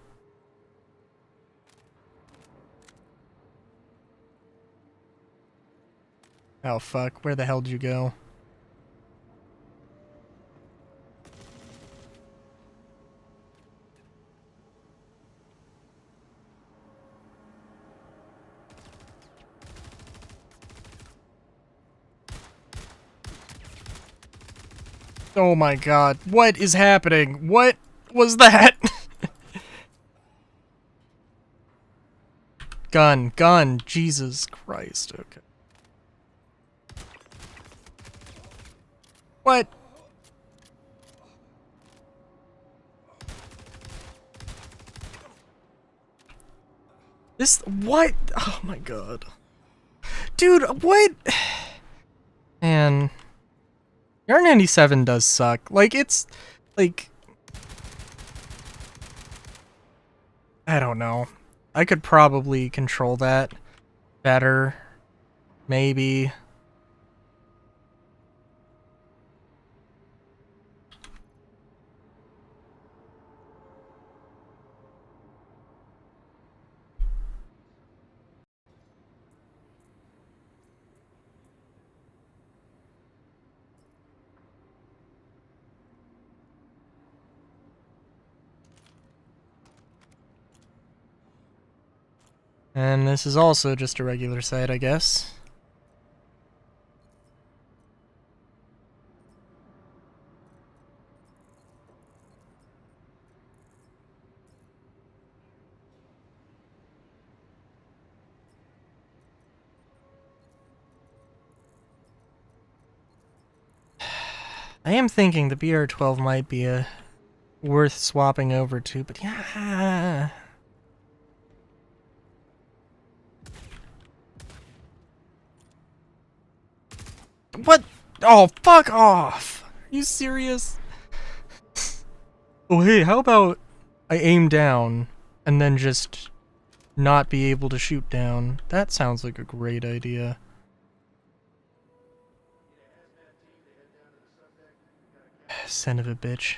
Oh fuck, where the hell did you go? Oh my god, what is happening? What was that? Gun, Jesus Christ, okay. What? What? Oh my god. Dude, what? Man. The R97 does suck. Like, it's, like... I don't know. I could probably control that better. Maybe. And this is also just a regular site, I guess. I am thinking the BR-12 might be worth swapping over to, but yeah. What? Oh, fuck off! Are you serious? Oh, hey, how about I aim down and then just not be able to shoot down? That sounds like a great idea. Son of a bitch.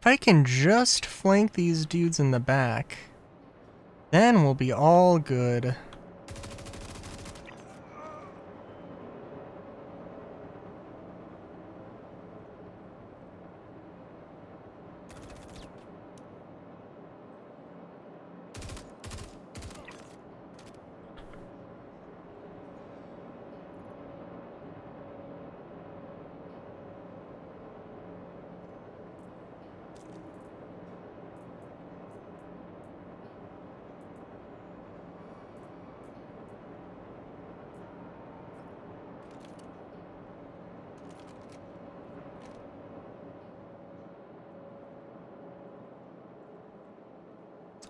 If I can just flank these dudes in the back, then we'll be all good.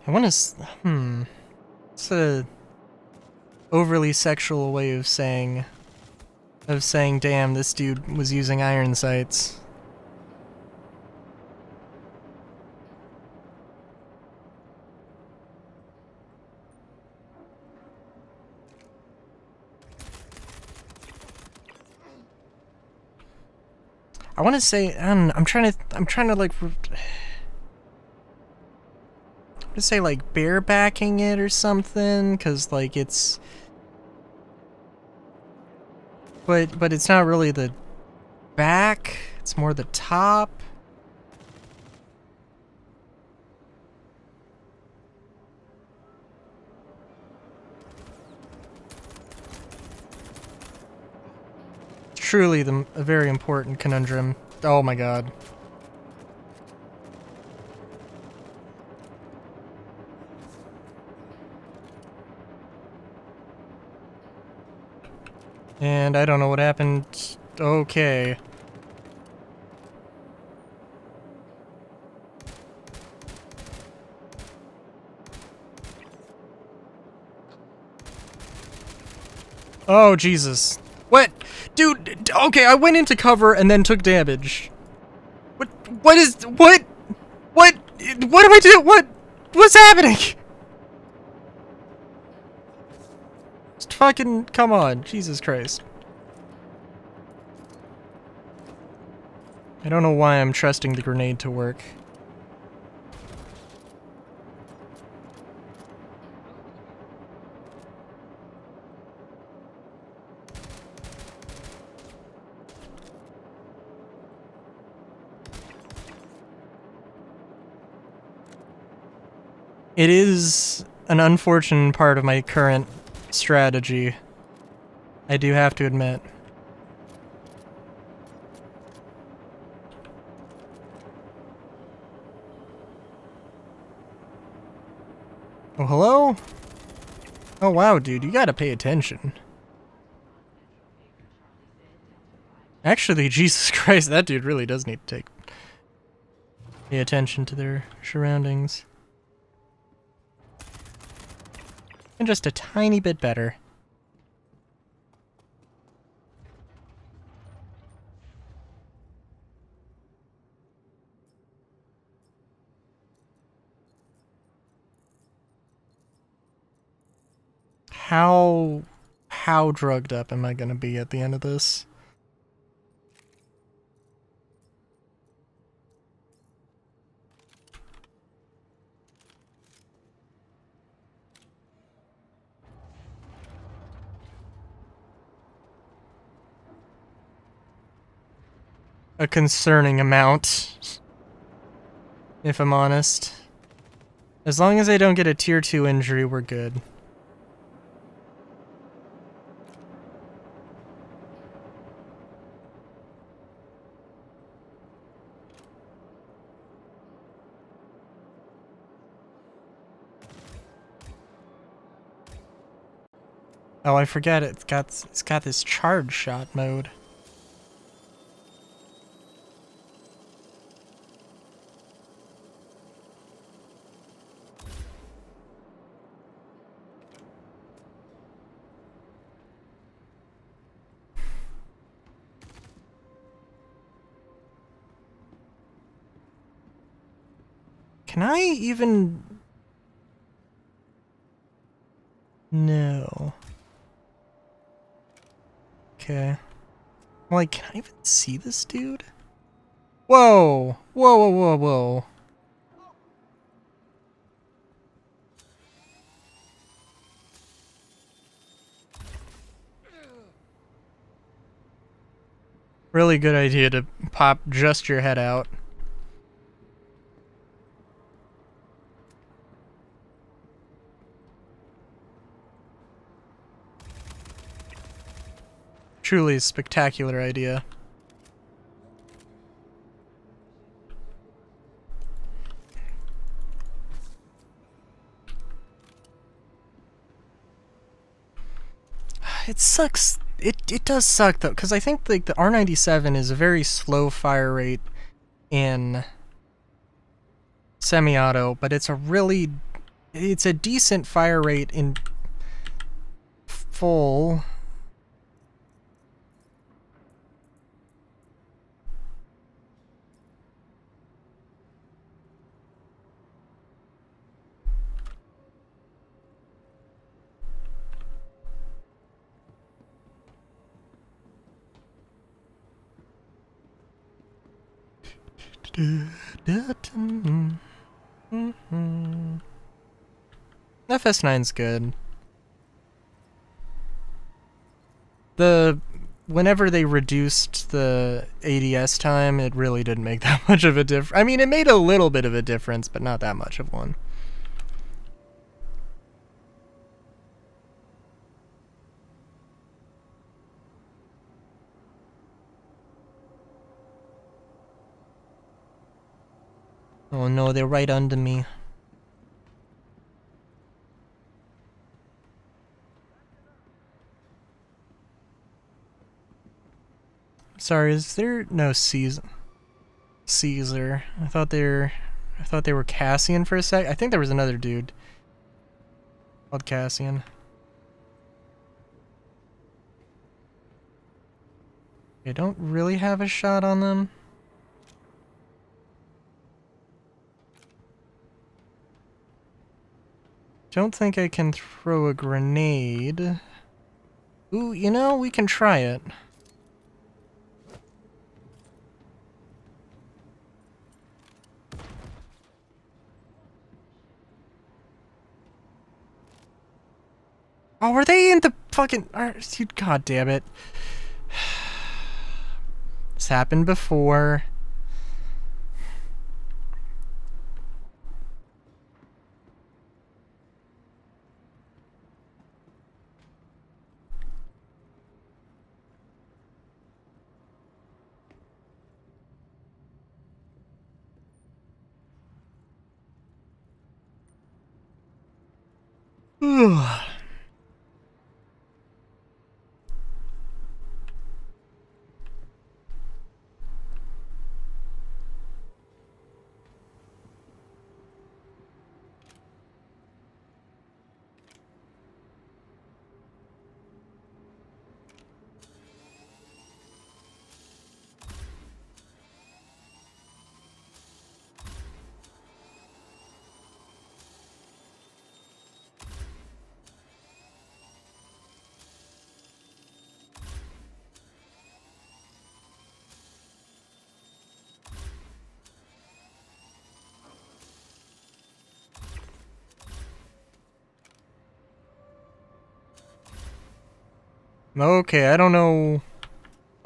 I want to. It's a overly sexual way of saying, damn, this dude was using iron sights. I want to say, I'm trying to like. To say like barebacking it or something, cause like it's, but it's not really the back, it's more the top. It's truly a very important conundrum. Oh my god. And I don't know what happened. Okay. Oh, Jesus. What? Dude, okay, I went into cover and then took damage. What am I doing? What's happening? Just fucking, come on, Jesus Christ. I don't know why I'm trusting the grenade to work. It is an unfortunate part of my current strategy, I do have to admit. Oh, hello? Oh, wow, dude, you gotta pay attention. Actually, Jesus Christ, that dude really does need to pay attention to their surroundings. And just a tiny bit better. how drugged up am I gonna be at the end of this? A concerning amount, if I'm honest. As long as I don't get a tier 2 injury, we're good. Oh, I forget it's got this charge shot mode. Can I even... No. Okay. Like, can I even see this dude? Whoa! Whoa, whoa, whoa, whoa. Really good idea to pop just your head out. Truly a spectacular idea. It sucks. It does suck though, because I think like the R97 is a very slow fire rate in semi-auto, but it's a decent fire rate in full. FS9's good. Whenever they reduced the ADS time, it really didn't make that much of a difference. I mean, it made a little bit of a difference, but not that much of one. Oh no, they're right under me. Sorry, is there no Caesar? I thought they were Cassian for a sec. I think there was another dude called Cassian. I don't really have a shot on them. Don't think I can throw a grenade. Ooh, you know, we can try it. Oh, were they in the fucking... God damn it. This happened before. Okay, I don't know.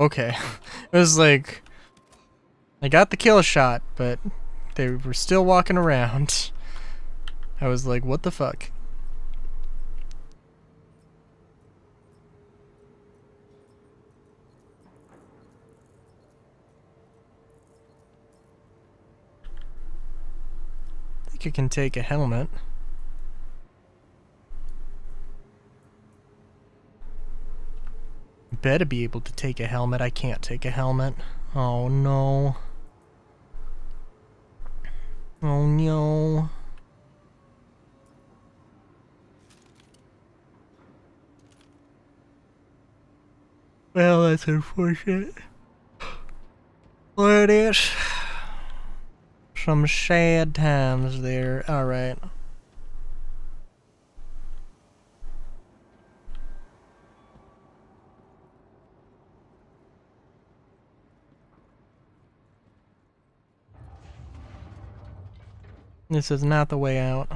Okay. It was like, I got the kill shot, but they were still walking around. I was like, what the fuck? I think you can take a helmet. Better be able to take a helmet. I can't take a helmet. Oh no. Oh no. Well, that's unfortunate. Well, it is. Some sad times there. Alright. This is not the way out.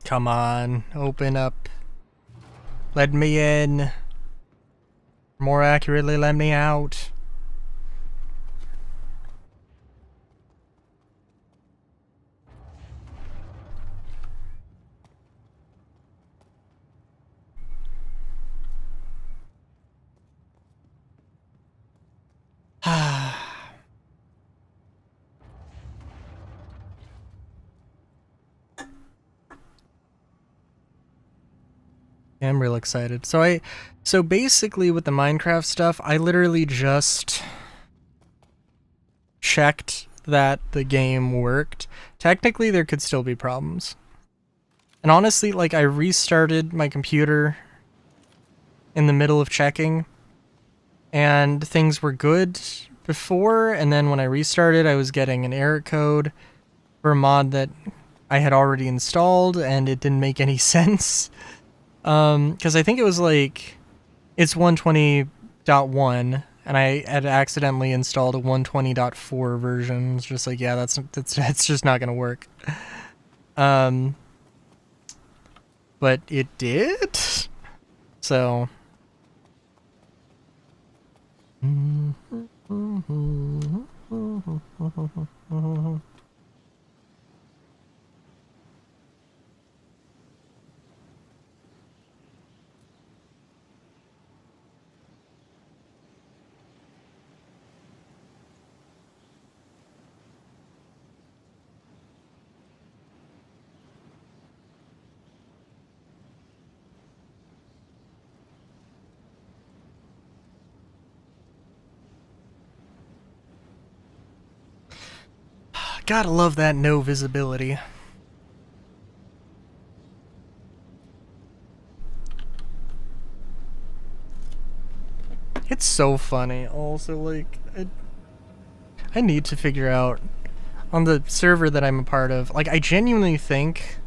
Come on, open up. Let me in. More accurately, let me out. I'm real excited. So basically with the Minecraft stuff, I literally just checked that the game worked. Technically, there could still be problems. And honestly, like, I restarted my computer in the middle of checking, and things were good before, and then when I restarted, I was getting an error code for a mod that I had already installed, and it didn't make any sense. Because I think it was like, it's 120.1, and I had accidentally installed a 120.4 version. It's just like, yeah, that's just not gonna work. But it did? So... Gotta love that no visibility. It's so funny. Also, like, I need to figure out on the server that I'm a part of. Like, I genuinely think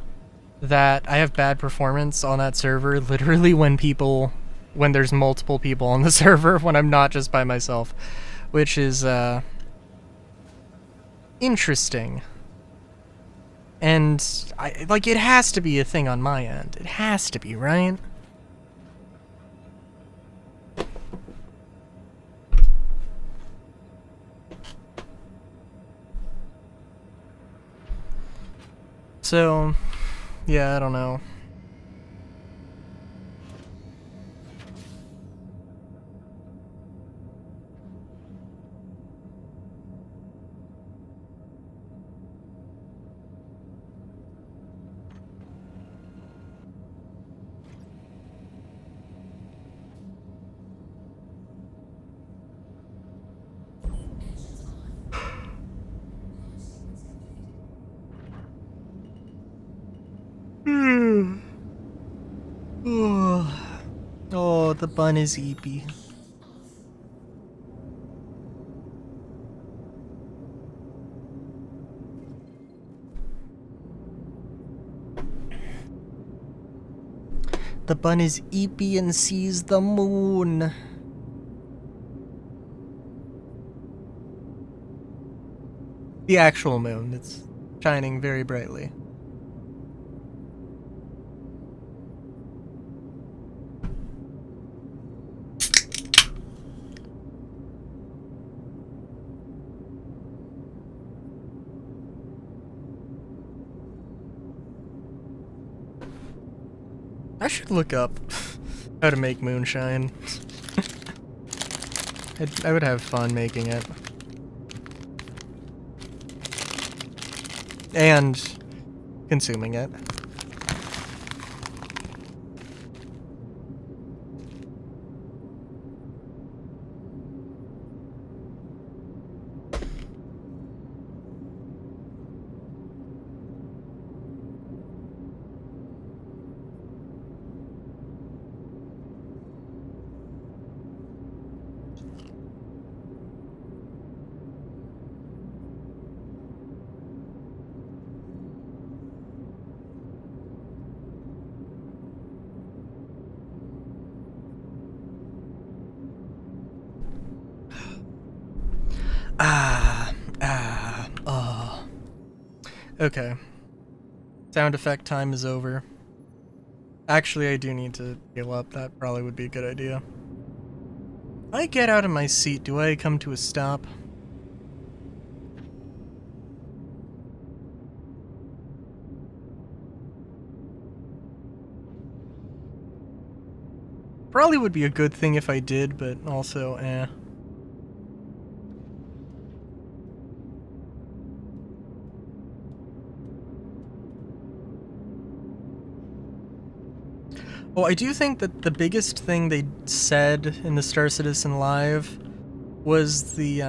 that I have bad performance on that server literally when there's multiple people on the server, when I'm not just by myself, which is interesting. And it has to be a thing on my end. It has to be, right? So, yeah, I don't know. The bun is eepy. The bun is eepy and sees the moon. The actual moon. It's shining very brightly. I should look up how to make moonshine. I would have fun making it. And consuming it. Okay. Sound effect time is over. Actually, I do need to heal up. That probably would be a good idea. I get out of my seat. Do I come to a stop? Probably would be a good thing if I did, but also, eh. Oh, I do think that the biggest thing they said in the Star Citizen Live was the,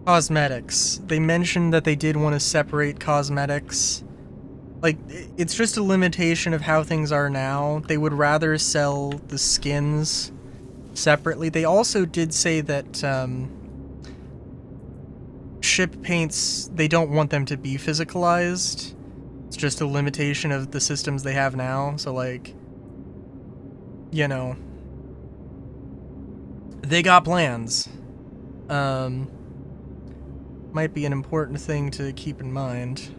cosmetics. They mentioned that they did want to separate cosmetics. Like, it's just a limitation of how things are now. They would rather sell the skins separately. They also did say that, ship paints, they don't want them to be physicalized. It's just a limitation of the systems they have now, so like, you know, they got plans. Might be an important thing to keep in mind.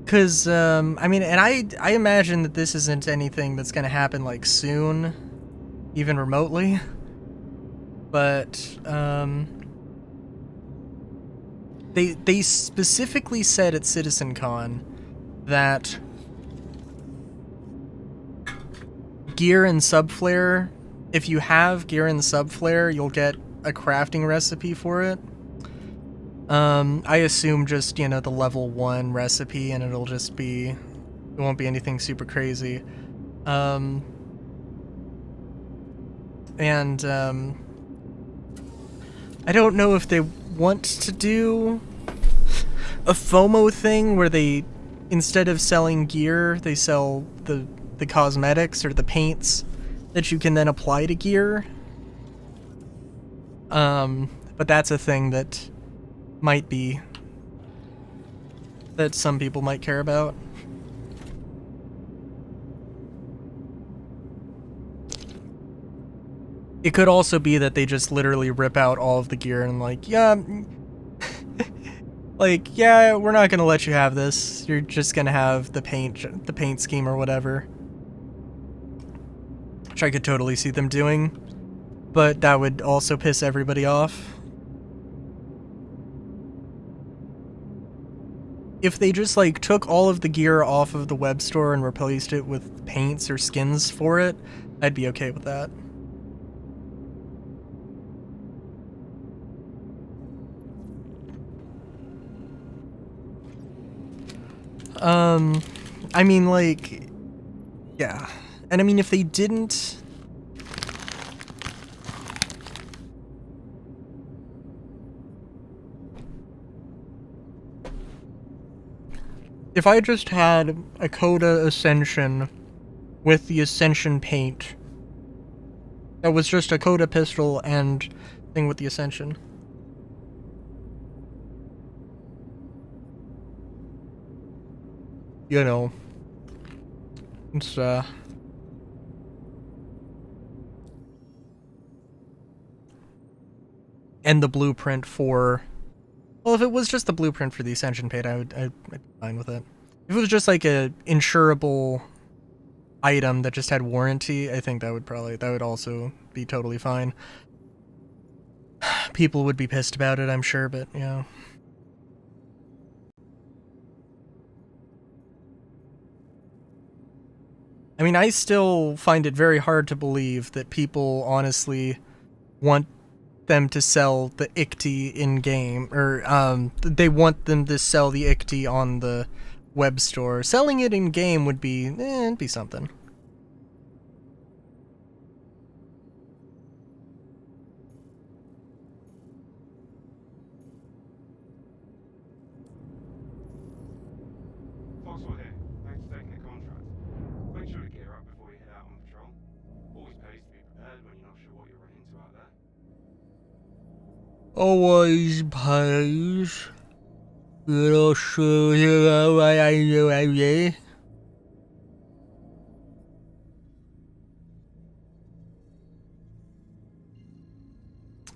Because, I mean, and I imagine that this isn't anything that's going to happen, like, soon, even remotely, but, they specifically said at CitizenCon that gear and subflare, if you have gear and subflare, you'll get a crafting recipe for it. I assume just, you know, the level 1 recipe, and it'll just be, it won't be anything super crazy. I don't know if they want to do a FOMO thing where they, instead of selling gear, they sell the cosmetics or the paints that you can then apply to gear. But that's a thing that might be, that some people might care about. It could also be that they just literally rip out all of the gear and like, yeah, like, yeah, we're not gonna let you have this. You're just gonna have the paint scheme or whatever. Which I could totally see them doing, but that would also piss everybody off. If they just, like, took all of the gear off of the web store and replaced it with paints or skins for it, I'd be okay with that. I mean, like, yeah. And I mean, if they didn't... If I just had a Coda Ascension with the Ascension paint, that was just a Coda pistol and thing with the Ascension. You know, it's and the blueprint for, well, if it was just the blueprint for the Ascension paint, I'd be fine with it. If it was just like a insurable item that just had warranty, I think that would also be totally fine. People would be pissed about it, I'm sure, but yeah. I mean, I still find it very hard to believe that people honestly want them to sell the ICTY in-game, or they want them to sell the ICTY on the web store. Selling it in-game would be, it'd be something. Foxwell here. Thanks for taking the contract. Make sure to gear up before you head out on patrol. Always pays to be prepared when you're not sure what you're running into out there. Always pays. You're not sure what I do out there.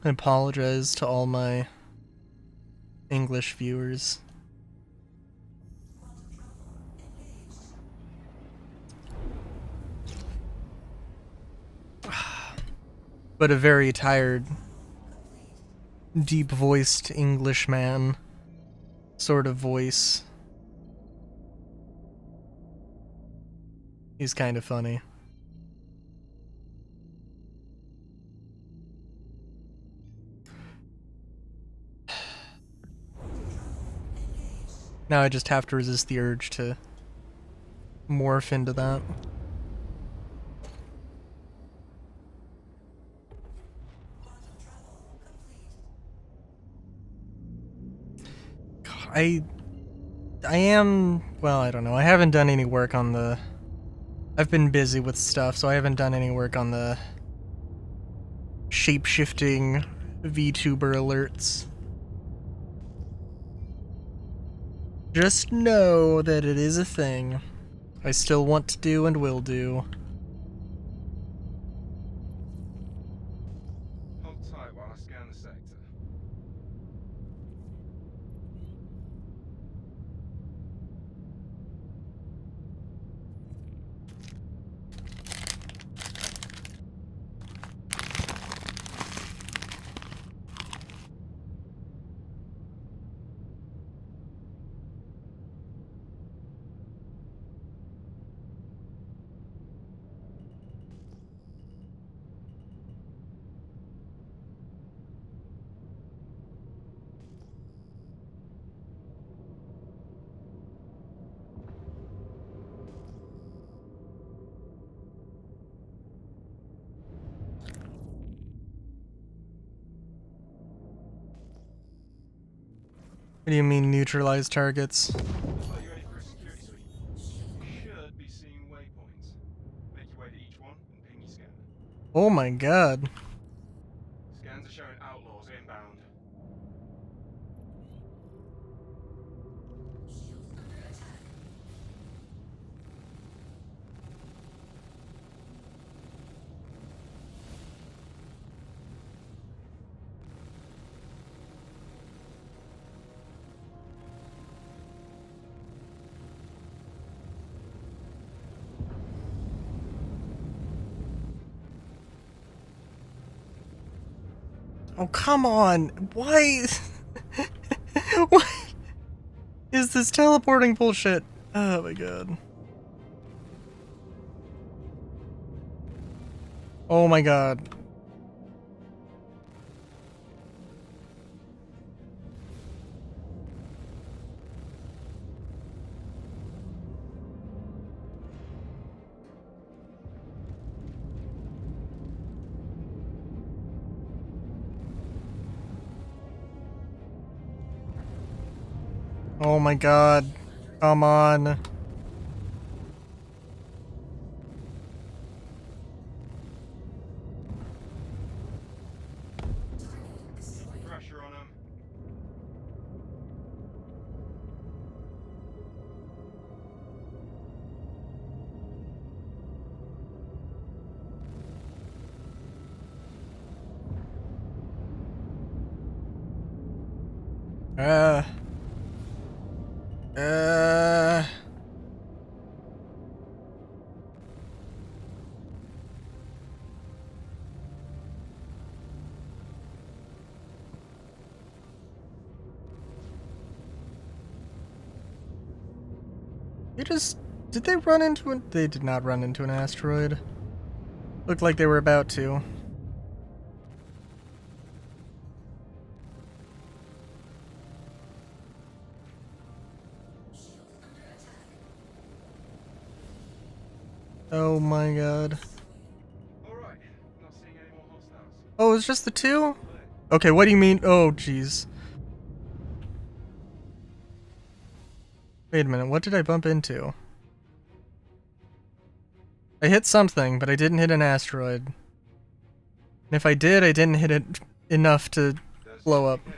I apologize to all my English viewers. But a very tired, deep-voiced Englishman sort of voice. He's kind of funny. Now I just have to resist the urge to morph into that. I am, well, I don't know. I haven't done any work on the, I've been busy with stuff, so I haven't done any work on the shape-shifting VTuber alerts. Just know that it is a thing I still want to do and will do. Hold tight while I scan the sector. What do you mean neutralize targets? Looks like you're ready for a security sweep. You should be seeing waypoints. Make your way to each one and ping your scanner. Oh my god. Scans are showing outlaws inbound. Oh, come on. Why? What is this teleporting bullshit? Oh my god. Oh my god. Oh my god. Come on. Pressure on them. Uh. Did they run into an? They did not run into an asteroid. Looked like they were about to. Oh my god. Alright, not seeing any more hostiles. Oh, it's just the two? Clear. Okay, what do you mean? Oh, jeez. Wait a minute, what did I bump into? I hit something, but I didn't hit an asteroid. And if I did, I didn't hit it enough to There's blow up. here.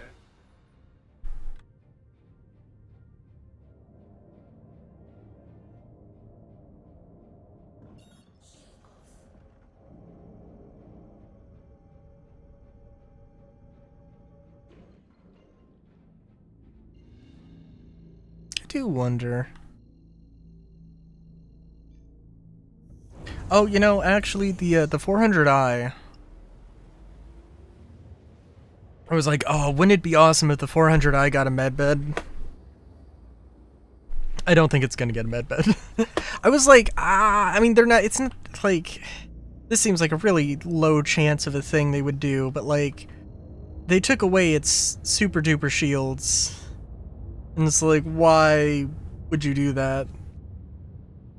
I do wonder. Oh, you know, actually, the 400i. I was like, oh, wouldn't it be awesome if the 400i got a medbed? I don't think it's gonna get a medbed. I was like, I mean, they're not. It's not like this seems like a really low chance of a thing they would do, but like they took away its super duper shields, and it's like, why would you do that?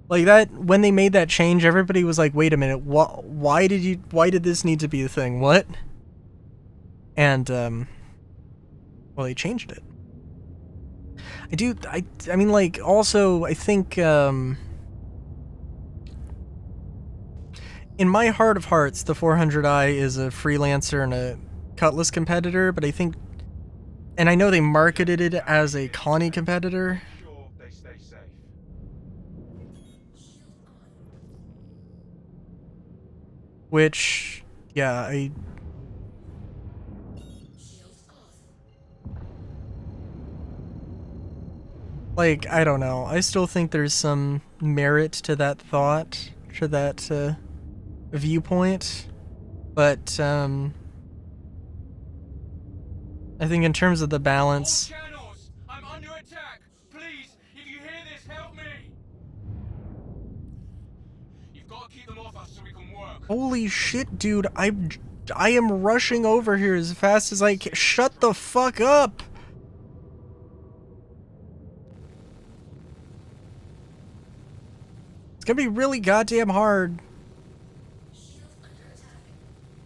Like that, when they made that change, everybody was like, wait a minute, why did this need to be a thing? What? And, well, they changed it. I mean, like, also, I think, in my heart of hearts, the 400i is a freelancer and a Cutlass competitor, but I think, and I know they marketed it as a Connie competitor. Sure they stay safe. Which, yeah, like, I don't know. I still think there's some merit to that thought, to that viewpoint, but I think in terms of the balance, All channels, I'm under attack. Please, if you hear this, help me. You've got to keep them off us so we can work. holy shit, dude, I am rushing over here as fast as I can. Shut the fuck up! It's gonna be really goddamn hard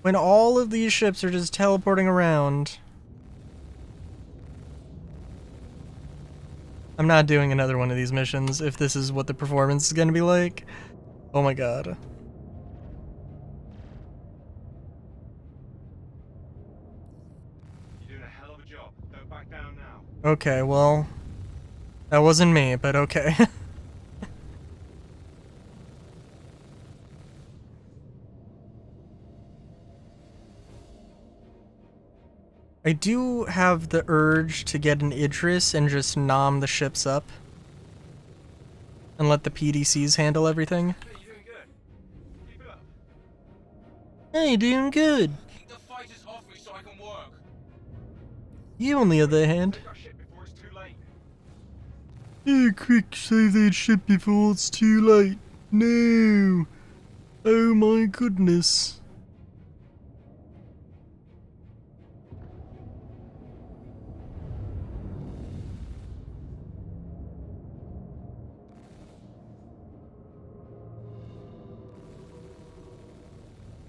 when all of these ships are just teleporting around. I'm not doing another one of these missions if this is what the performance is gonna be like. Oh my god. You're doing a hell of a job. Don't back down now. Okay, well, that wasn't me, but okay. I do have the urge to get an Idris and just nom the ships up. And let the PDCs handle everything. Hey, you're doing good. Keep it up. Hey, doing good. Keep the fighters off me so I can work. You, on the other hand. Save that shit before it's too late. Oh, quick, save that ship before it's too late. No. Oh my goodness.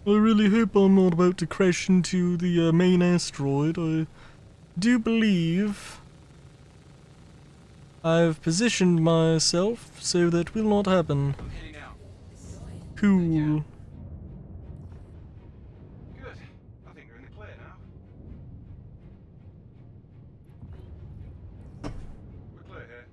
I really hope I'm not about to crash into the main asteroid. I do believe I've positioned myself so that will not happen. I'm heading out. Cool. Good. I think we're in the clear now. We're clear here.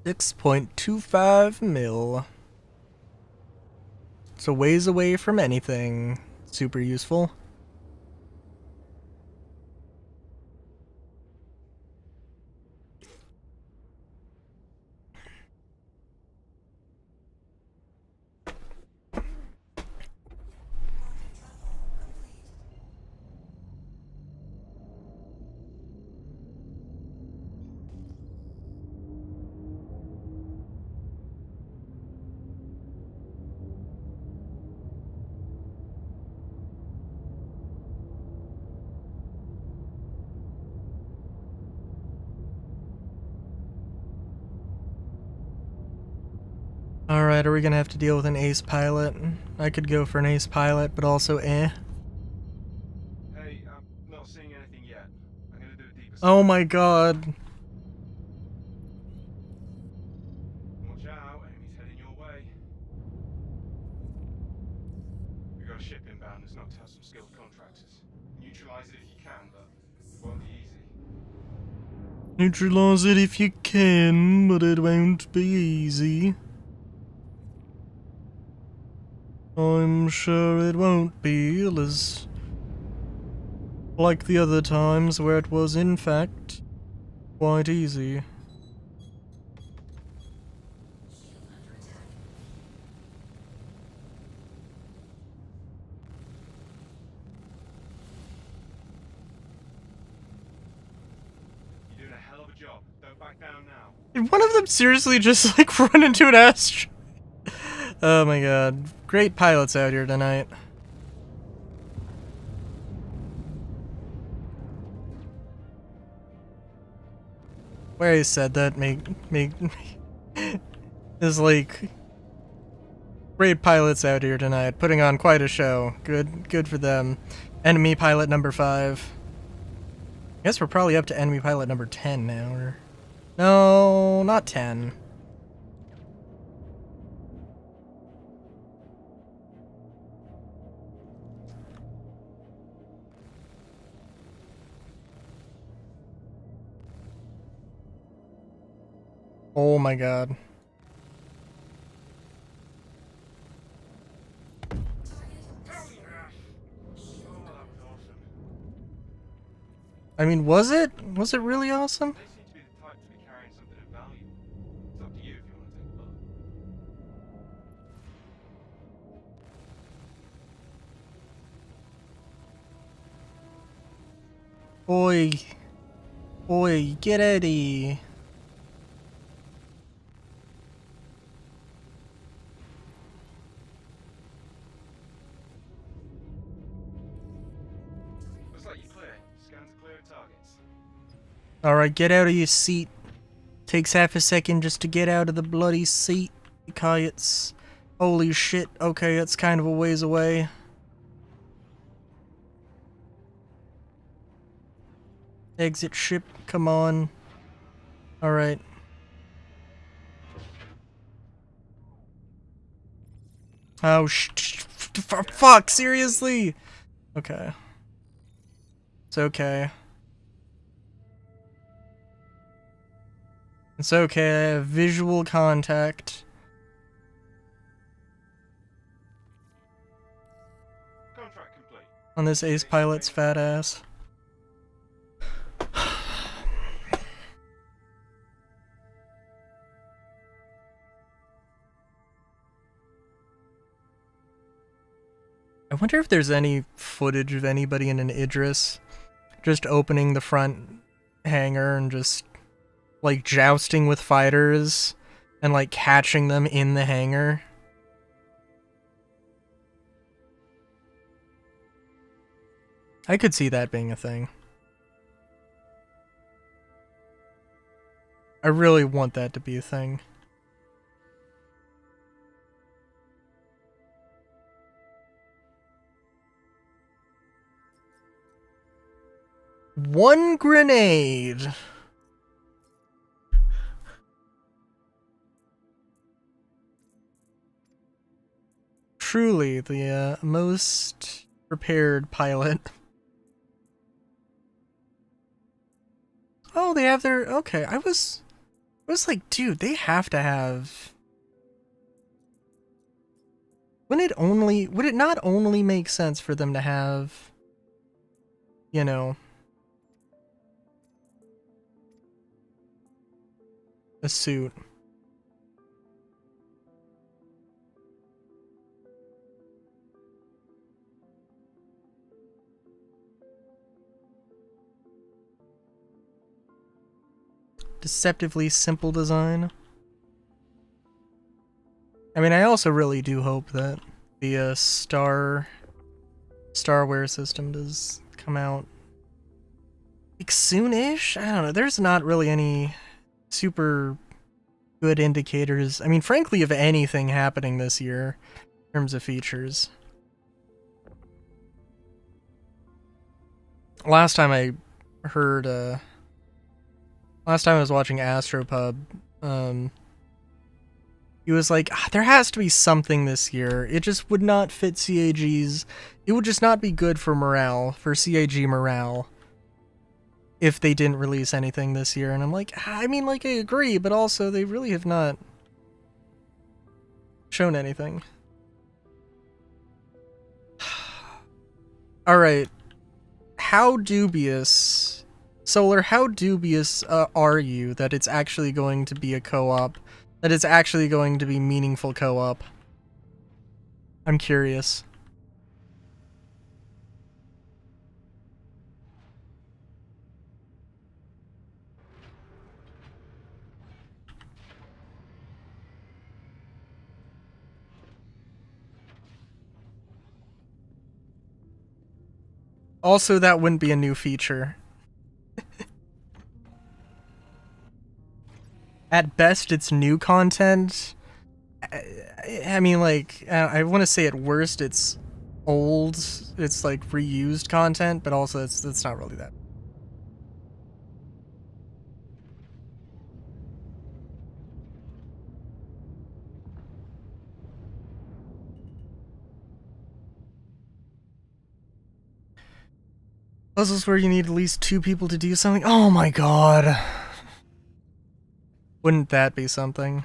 $6.25 mil. So ways away from anything super useful. Alright, are we gonna have to deal with an ace pilot? I could go for an ace pilot, but also Hey, I'm not seeing anything yet. I'm gonna do a deeper Oh scan. my god. Watch out, enemies heading your way. We've got a ship inbound that's knocked out some skilled contractors. Neutralize it if you can, but it won't be easy. Neutralize it if you can, but it won't be easy. I'm sure it won't be, as like the other times where it was in fact quite easy. You're doing a hell of a job. Don't back down now. Did one of them seriously just like run into an asteroid? Oh my god. Great pilots out here tonight. Where he said that make is like great pilots out here tonight, putting on quite a show. Good for them. Enemy pilot number 5. I guess we're probably up to enemy pilot number 10 now, or no, not 10. Oh my god. I mean, was it? Was it really awesome? They seem to be the type to be carrying something of value. It's up to you if you want to take a look. Oi. Oi, get Eddie. Looks like you're clear. Scans are clear of targets. Alright, get out of your seat. Takes half a second just to get out of the bloody seat. Okay, it's... Holy shit, okay, it's kind of a ways away. Exit ship, come on. Alright. Oh, fuck, seriously? Okay. It's okay. It's okay, I have visual contact. Contract complete. On this ace pilot's fat ass. I wonder if there's any footage of anybody in an Idris just opening the front hangar and just, like, jousting with fighters and, like, catching them in the hangar. I could see that being a thing. I really want that to be a thing. One grenade. Truly the most prepared pilot. Oh, they have their... Okay, I was like, dude, they have to have... Would it not only make sense for them to have, you know, a suit? Deceptively simple design. I mean, I also really do hope that the Starware system does come out like soon-ish. I don't know. There's not really any super good indicators. I mean, frankly, of anything happening this year in terms of features. Last time I was watching Astropub, he was like, there has to be something this year. It just would not fit CAG's... It would just not be good for morale, for CAG morale, if they didn't release anything this year. And I'm like, I mean, like, I agree, but also they really have not shown anything. Alright. How dubious... Solar, how dubious are you that it's actually going to be a co-op? That it's actually going to be meaningful co-op? I'm curious. Also, that wouldn't be a new feature. At best, it's new content. I mean, like, I want to say at worst, it's old. It's like reused content, but also it's not really that. Puzzles where you need at least 2 people to do something. Oh my god. Wouldn't that be something?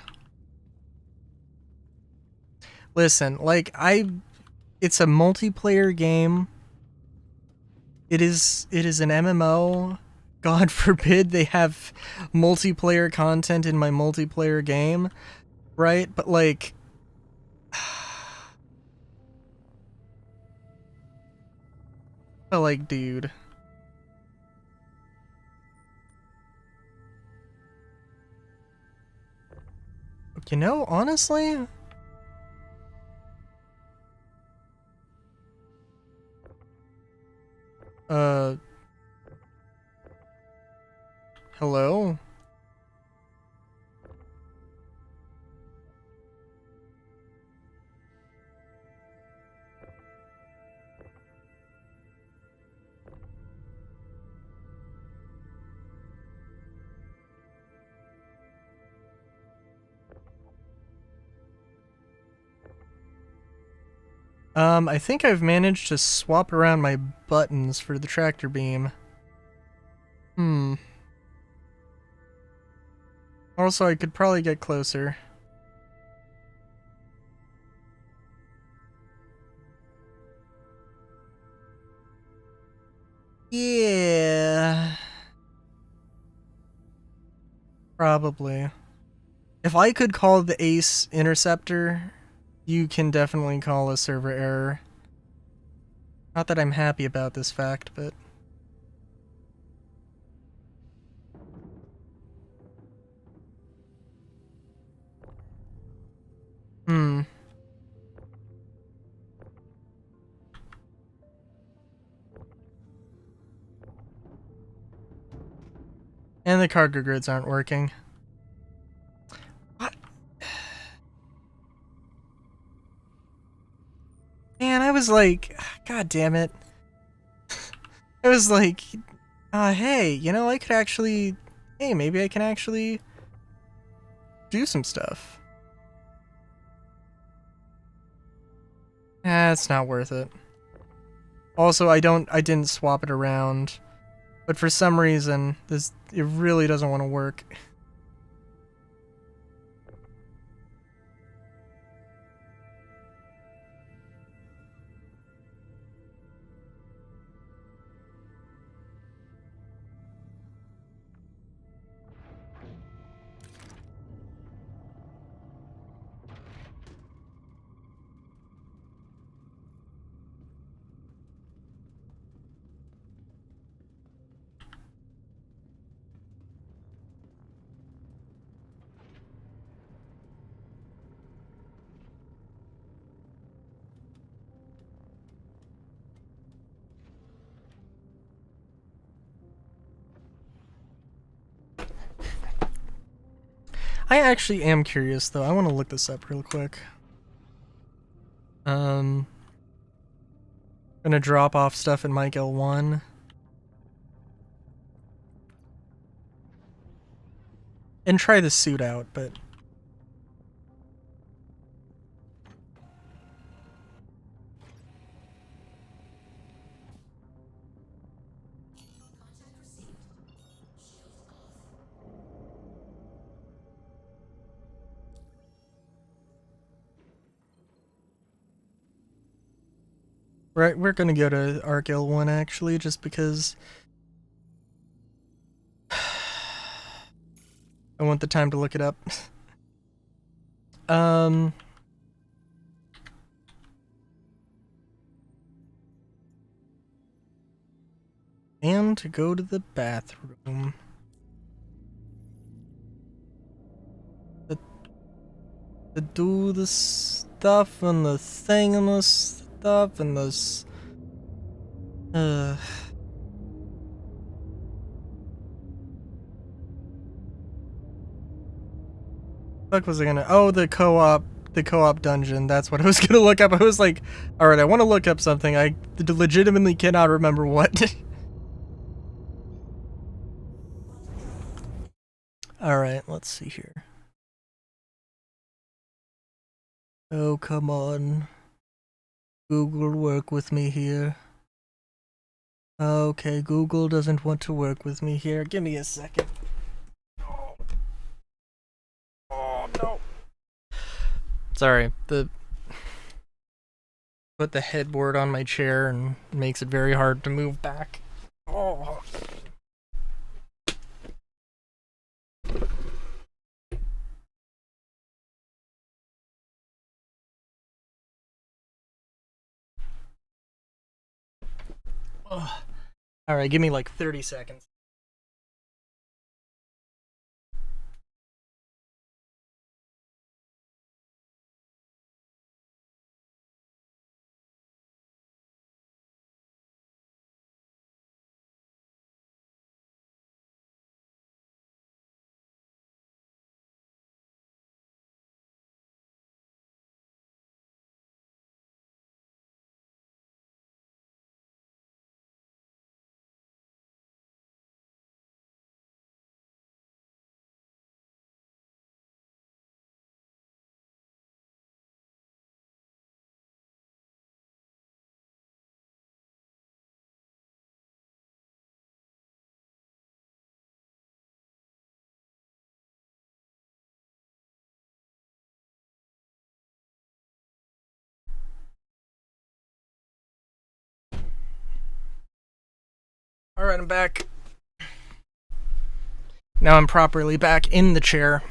Listen, like, it's a multiplayer game. It is an MMO. God forbid they have multiplayer content in my multiplayer game, right? But like, but like, dude. You know, honestly, hello? I think I've managed to swap around my buttons for the tractor beam. Also, I could probably get closer. Yeah. Probably. If I could call the Ace Interceptor, you can definitely call a server error. Not that I'm happy about this fact, but... Hmm. And the cargo grids aren't working. What? Man, I was like, God damn it. I was like, hey, you know, I could actually, hey, maybe I can actually do some stuff. It's not worth it. Also, I didn't swap it around, but for some reason, it really doesn't want to work. I actually am curious, though. I want to look this up real quick. Gonna drop off stuff at Mike L1. And try the suit out, but... Right, we're gonna go to Arc L1 actually, just because I want the time to look it up. And to go to the bathroom. To do the stuff and the thing and the stuff and the fuck was I gonna... Oh, the co-op dungeon. That's what I was gonna look up. I was like, alright, I want to look up something. I legitimately cannot remember what. Alright, let's see here. Oh, come on. Google, work with me here. Okay, Google doesn't want to work with me here. Give me a second. Oh no. Sorry, put the headboard on my chair and makes it very hard to move back. Oh. Alright, give me like 30 seconds. Alright, I'm back. Now I'm properly back in the chair.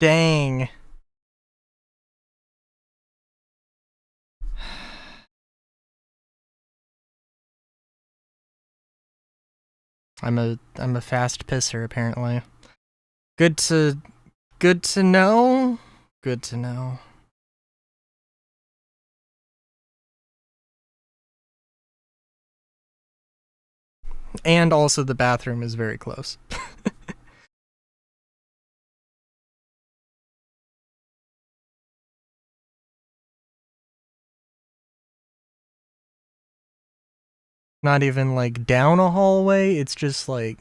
Dang. I'm a fast pisser apparently. Good to know. Good to know. And also the bathroom is very close. Not even like down a hallway, it's just like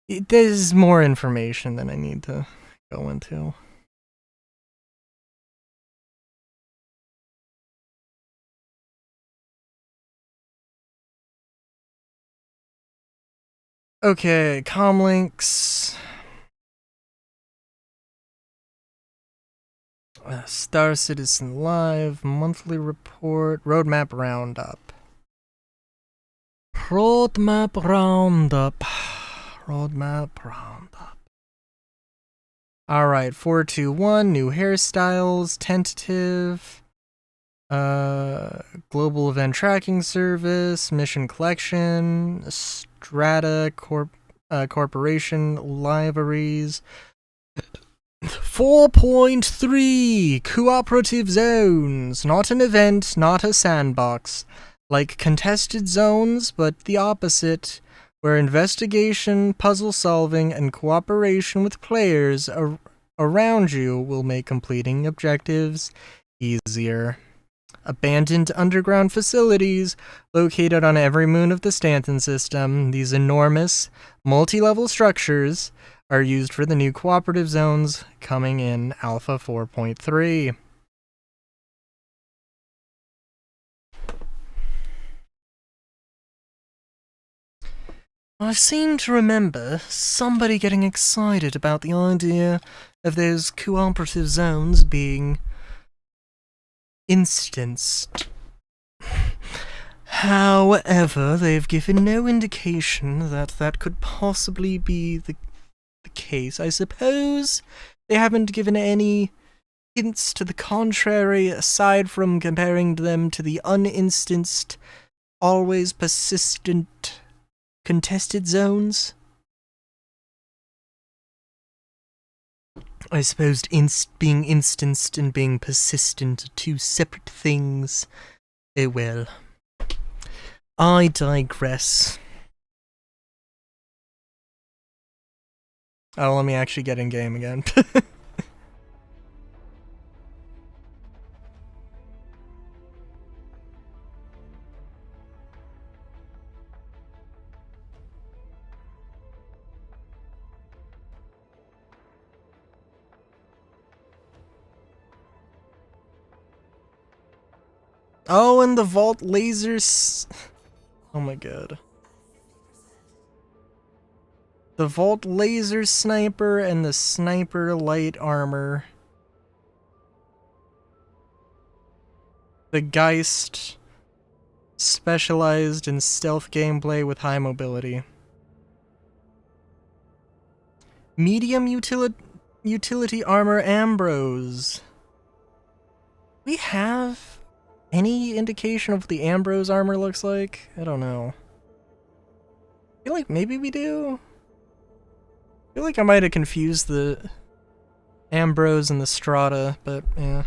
there's more information than I need to go into. Okay, comlinks. Star Citizen Live, monthly report, roadmap roundup. Roadmap roundup. Alright, 421, new hairstyles, tentative. Global event tracking service, mission collection, Strata Corporation libraries. 4.3 cooperative zones, not an event, not a sandbox. Like contested zones, but the opposite, where investigation, puzzle solving, and cooperation with players around you will make completing objectives easier. Abandoned underground facilities located on every moon of the Stanton system. These enormous, multi-level structures are used for the new cooperative zones coming in Alpha 4.3. I seem to remember somebody getting excited about the idea of those cooperative zones being instanced. However, they've given no indication that that could possibly be the case. I suppose they haven't given any hints to the contrary, aside from comparing them to the uninstanced, always persistent contested zones. I suppose being instanced and being persistent are two separate things. Oh well. I digress. Oh, let me actually get in game again. Oh, and the vault lasers. Oh my god. The vault laser sniper and the sniper light armor. The Geist specialized in stealth gameplay with high mobility. Medium utility armor Ambrose. We have any indication of what the Ambrose armor looks like? I don't know. I feel like maybe we do. I feel like I might have confused the Ambrose and the Strata, but yeah.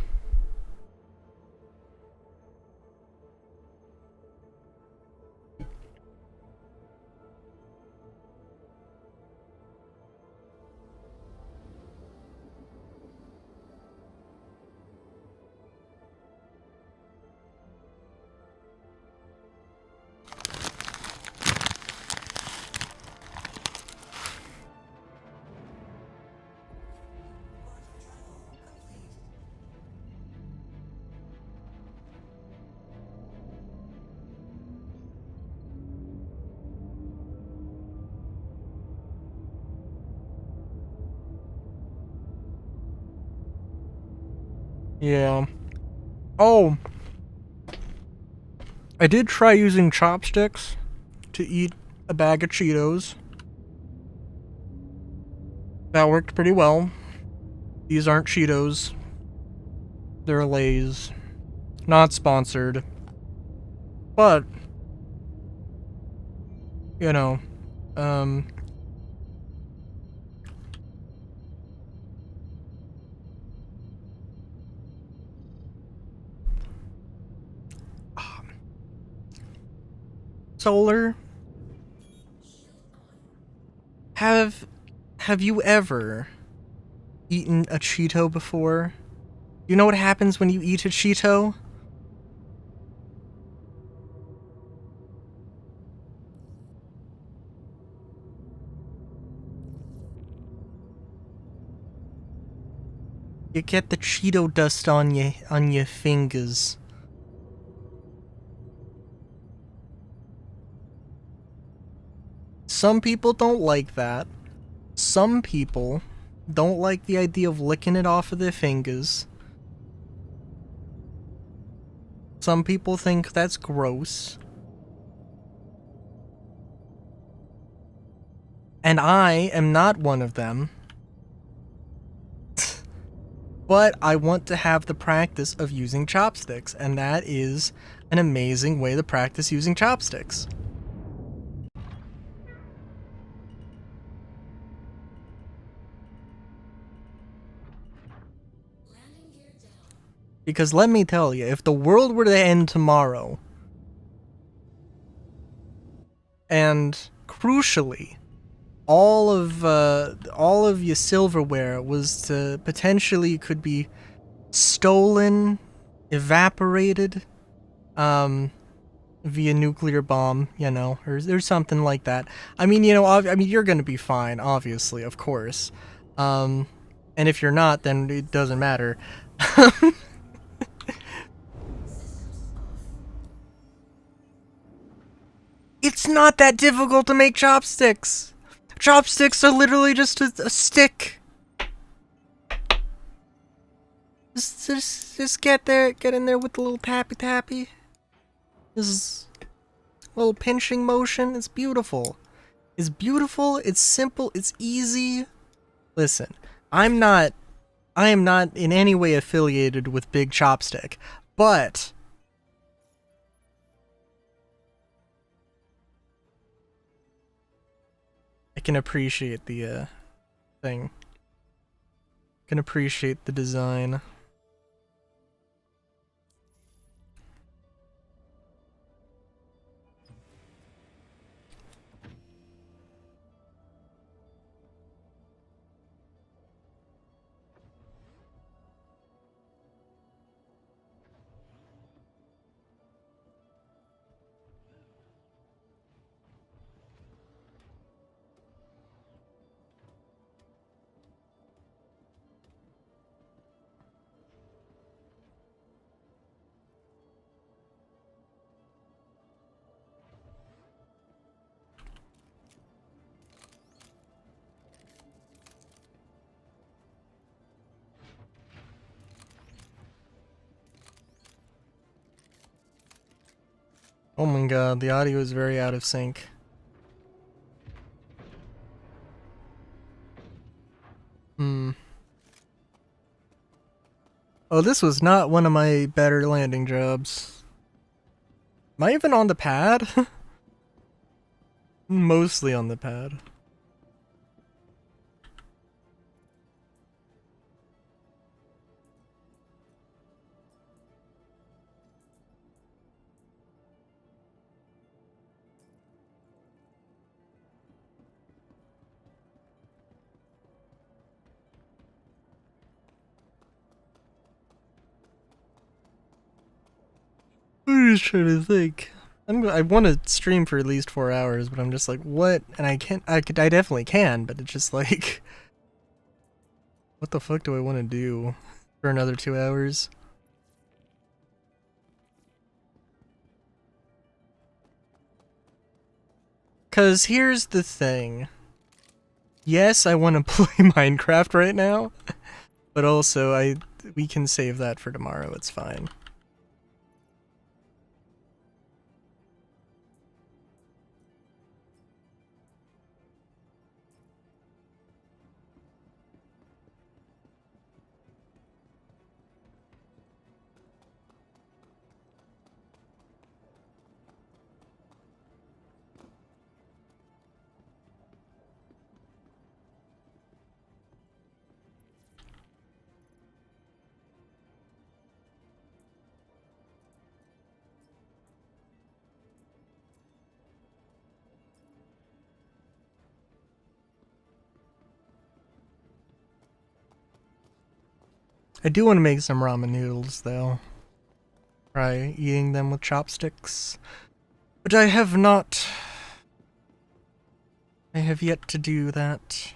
Yeah. Oh. I did try using chopsticks to eat a bag of Cheetos. That worked pretty well. These aren't Cheetos. They're Lay's. Not sponsored. But, you know, Um, Solar, have you ever eaten a Cheeto before? You know what happens when you eat a Cheeto? You get the Cheeto dust on your fingers. Some people don't like that. Some people don't like the idea of licking it off of their fingers. Some people think that's gross. And I am not one of them. But I want to have the practice of using chopsticks, and that is an amazing way to practice using chopsticks. Because let me tell you, if the world were to end tomorrow, and crucially, all of your silverware was to potentially could be stolen, evaporated, via nuclear bomb, you know, or there's something like that. I mean, you know, I mean, you're gonna be fine, obviously, of course. And if you're not, then it doesn't matter. It's not that difficult to make chopsticks. Chopsticks are literally just a stick. Just get in there with the little tappy. This little pinching motion. It's beautiful. It's beautiful. It's simple. It's easy. Listen, I am not in any way affiliated with Big Chopstick, but I can appreciate the thing. Can appreciate the design. Oh my god, the audio is very out of sync. Oh, this was not one of my better landing jobs. Am I even on the pad? Mostly on the pad. I'm just trying to think. I want to stream for at least 4 hours, but I'm just like, what? And I can't. I definitely can, but it's just like, what the fuck do I want to do for another 2 hours? Cause here's the thing. Yes, I want to play Minecraft right now, but also we can save that for tomorrow. It's fine. I do want to make some ramen noodles, though. Try eating them with chopsticks. But I have not. I have yet to do that.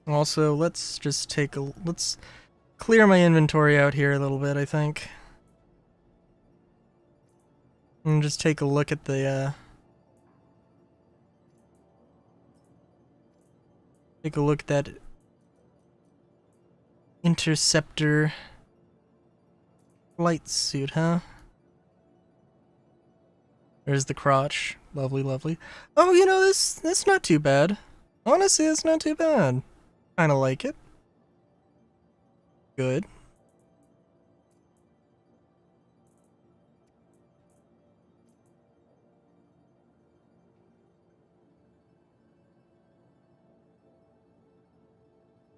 Also, let's just let's clear my inventory out here a little bit, I think. And just take a look at the, take a look at that interceptor flight suit, huh? There's the crotch. Lovely, lovely. Oh, you know, that's not too bad. Honestly, it's not too bad. Kinda like it. Good.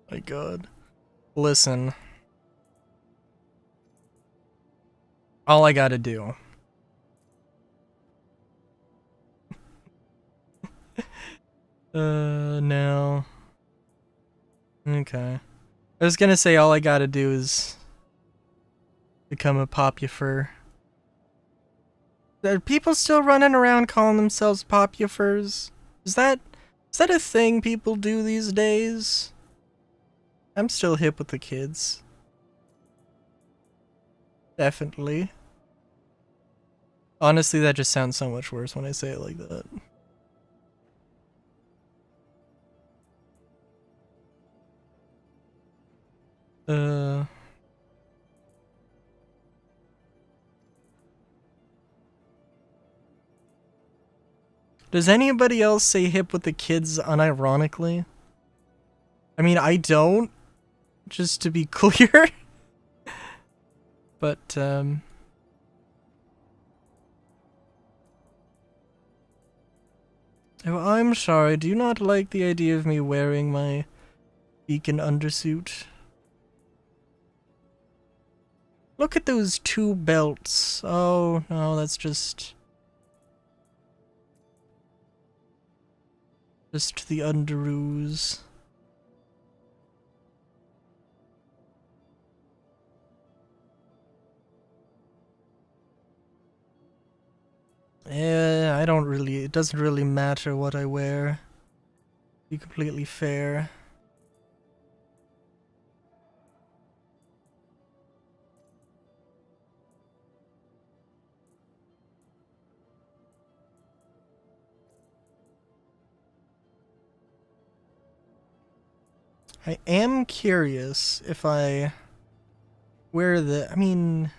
My god. Listen. All I gotta do. No. Okay. I was gonna say all I gotta do is become a popufur. Are people still running around calling themselves popufurs? Is that a thing people do these days? I'm still hip with the kids. Definitely. Honestly, that just sounds so much worse when I say it like that. Does anybody else say hip with the kids unironically? I mean, I don't, just to be clear. But, oh, I'm sorry, do you not like the idea of me wearing my beacon undersuit? Look at those two belts. Oh, no, that's just the underoos. I don't really, it doesn't really matter what I wear. To be completely fair. I am curious if I wear I mean,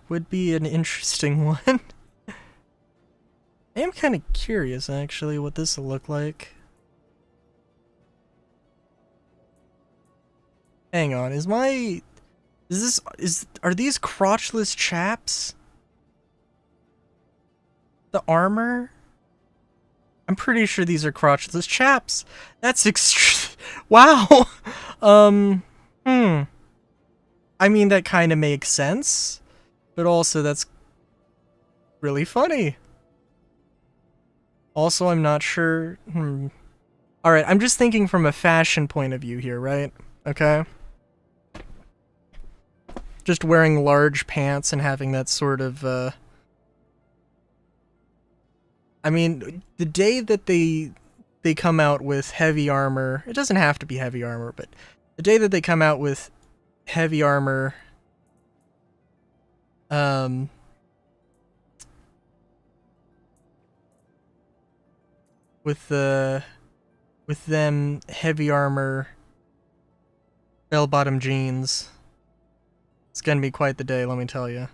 would be an interesting one. I am kind of curious, actually, what this will look like. Hang on, are these crotchless chaps? The armor? I'm pretty sure these are crotchless chaps. That's wow. I mean, that kind of makes sense, but also that's really funny. Also, I'm not sure. Alright, I'm just thinking from a fashion point of view here, right? Okay? Just wearing large pants and having that sort of, I mean, the day that they come out with heavy armor, it doesn't have to be heavy armor, but the day that they come out with heavy armor, with them heavy armor bell-bottom jeans, it's gonna be quite the day, let me tell you.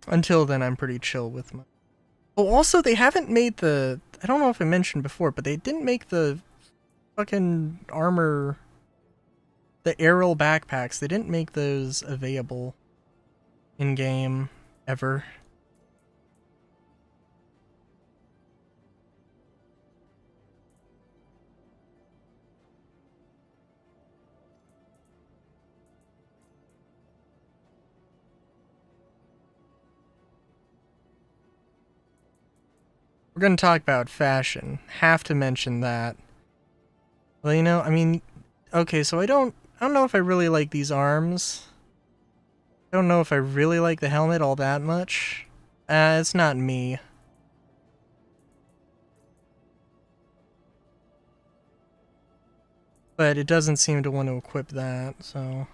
Until then, I'm pretty chill with my... Oh, also, they haven't made the... I don't know if I mentioned before, but they didn't make the fucking armor... The Aerial backpacks. They didn't make those available in-game ever. We're gonna talk about fashion. Have to mention that. Well, you know, I mean, okay, so I don't know if I really like these arms. I don't know if I really like the helmet all that much. It's not me. But it doesn't seem to want to equip that, so...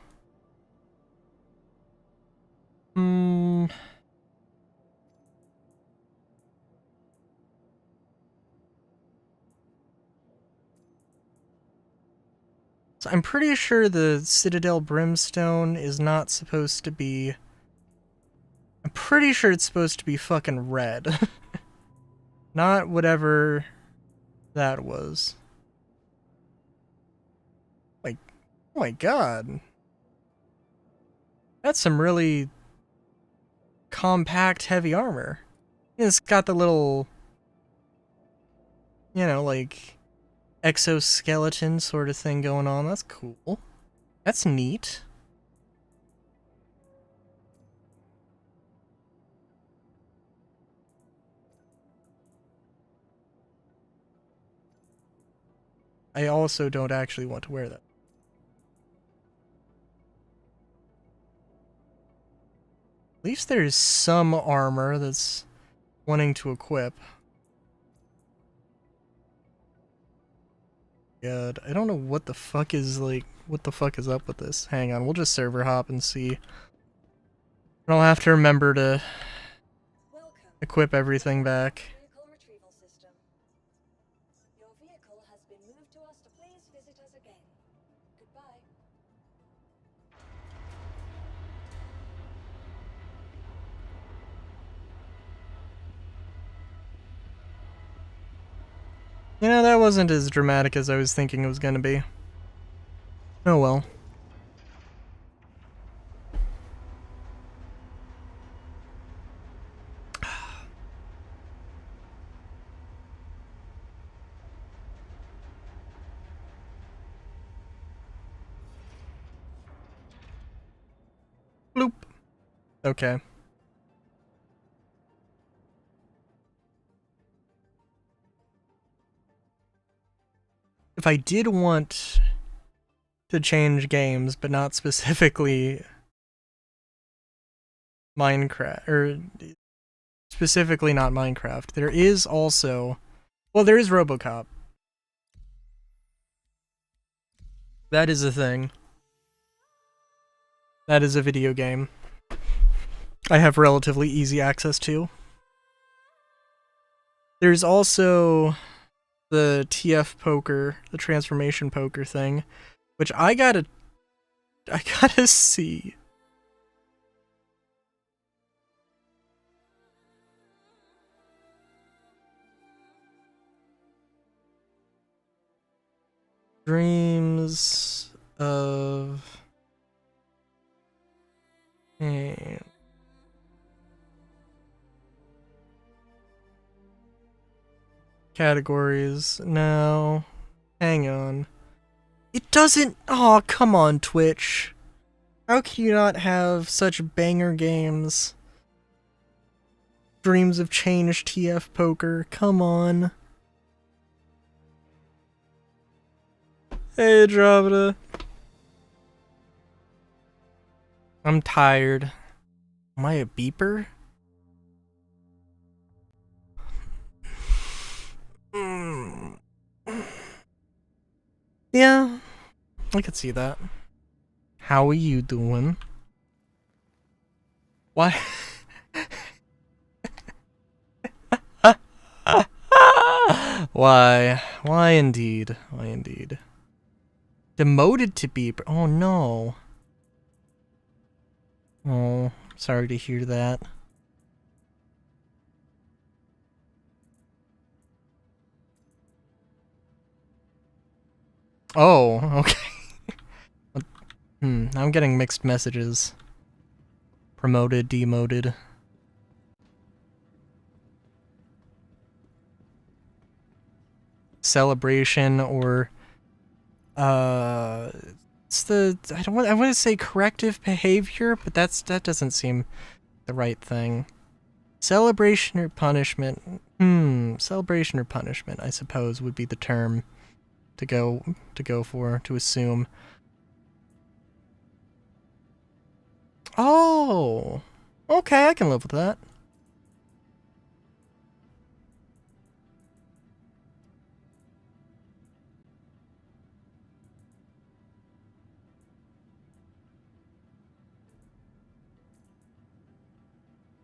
So I'm pretty sure the Citadel Brimstone is not supposed to be... I'm pretty sure it's supposed to be fucking red. Not whatever that was. Like, oh my god. That's some really compact, heavy armor. It's got the little, you know, like, exoskeleton sort of thing going on. That's cool. That's neat. I also don't actually want to wear that. At least there's some armor that's wanting to equip. God, I don't know what the fuck is, like, what the fuck is up with this. Hang on, we'll just server hop and see. And I'll have to remember to Welcome. equip everything back. Vehicle retrieval system. Your vehicle has been moved to us to please visit us again. Goodbye. You know, that wasn't as dramatic as I was thinking it was gonna be. Oh well. Bloop. Okay. If I did want to change games, but not specifically Minecraft, or specifically not Minecraft, there is also, well, there is RoboCop. That is a thing. That is a video game I have relatively easy access to. There's also the TF poker, the transformation poker thing, which I gotta see. Dreams of... Hey. Categories. No. Hang on. It doesn't... Oh, come on, Twitch. How can you not have such banger games? Dreams of Change, TF Poker. Come on. Hey, Dravida. I'm tired. Am I a beeper? Yeah, I could see that. How are you doing? Why? Why? Why indeed? Why indeed? Demoted to beeper. Oh no. Oh, sorry to hear that. Oh, okay. I'm getting mixed messages. Promoted, demoted. Celebration or it's the I want to say corrective behavior, but that doesn't seem the right thing. Celebration or punishment? Celebration or punishment, I suppose, would be the term to go for, to assume. Oh, okay, I can live with that.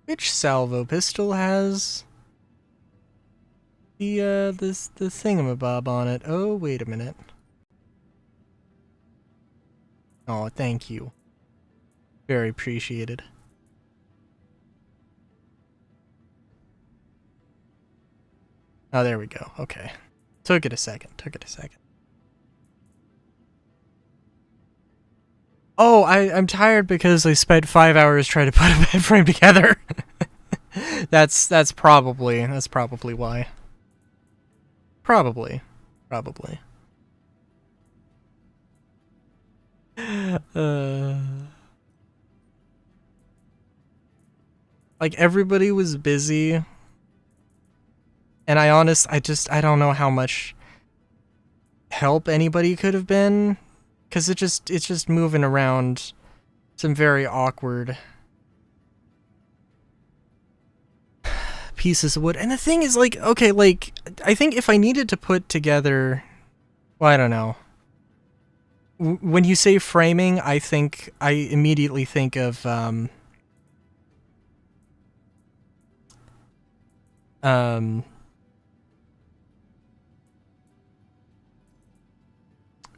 Which salvo pistol has the the thingamabob on it? Oh, wait a minute. Oh, thank you. Very appreciated. Oh, there we go. Okay. Took it a second. Oh, I'm tired because I spent 5 hours trying to put a bed frame together. that's probably why. Probably. Like everybody was busy, and I don't know how much help anybody could have been, because it's just moving around some very awkward pieces of wood. And the thing is, like, okay, like, I think if I needed to put together, well, I don't know. When you say framing, I immediately think of,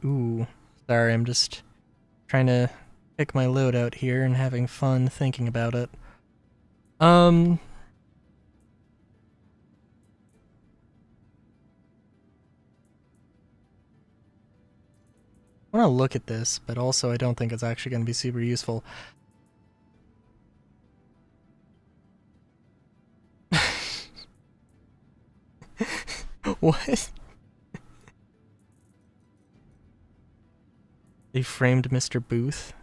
ooh, sorry, I'm just trying to pick my load out here and having fun thinking about it. I want to look at this, but also I don't think it's actually going to be super useful. What? They framed Mr. Booth?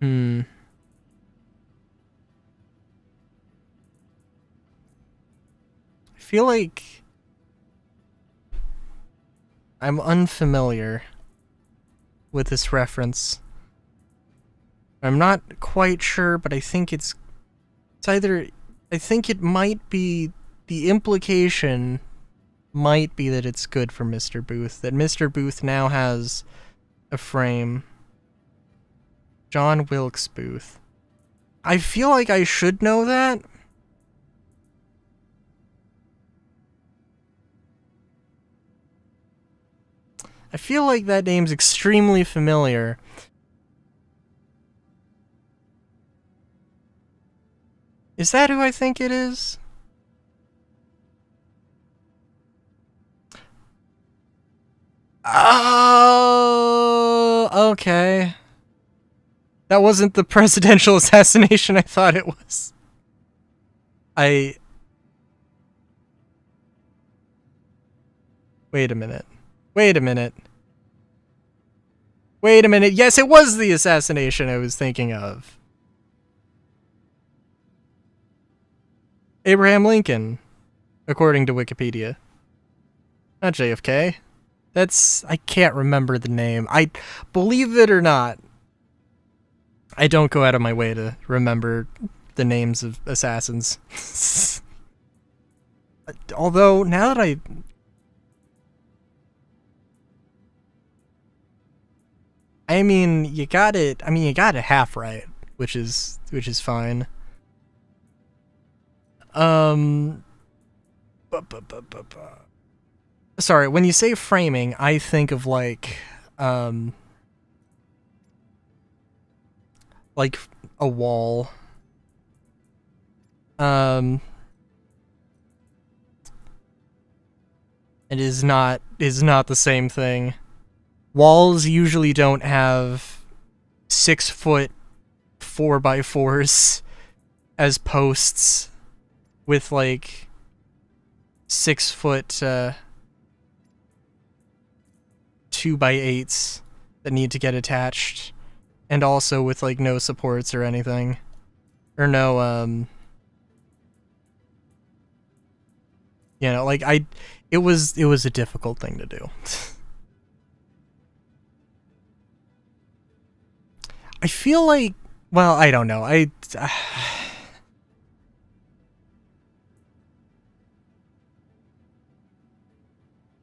I feel like I'm unfamiliar with this reference. I'm not quite sure, but I think it's either, I think it might be, the implication might be that it's good for Mr. Booth, that Mr. Booth now has a frame. John Wilkes Booth. I feel like I should know that. I feel like that name's extremely familiar. Is that who I think it is? Oh, okay. That wasn't the presidential assassination I thought it was. Wait a minute. Yes, it was the assassination I was thinking of. Abraham Lincoln, according to Wikipedia. Not JFK. I can't remember the name. Believe it or not, I don't go out of my way to remember the names of assassins. Although, now that I mean, you got it half right, which is fine. Sorry, when you say framing, I think of like a wall. It is not the same thing. Walls usually don't have 6-foot 4x4s as posts with like 6-foot 2x8s that need to get attached, and also with like no supports or anything, or no you know, like it was a difficult thing to do. I feel like, well, I don't know.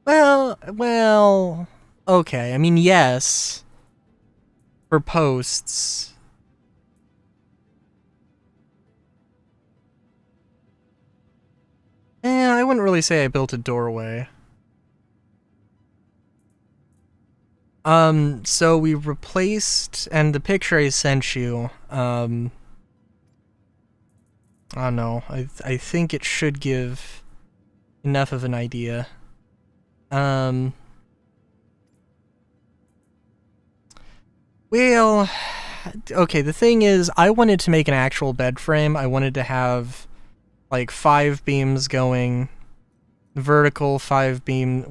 Well, okay. I mean, yes, for posts. I wouldn't really say I built a doorway. So we replaced, and the picture I sent you, I don't know, I think it should give enough of an idea. Well, okay, the thing is, I wanted to make an actual bed frame. I wanted to have, like, 5 beams going vertical, 5 beams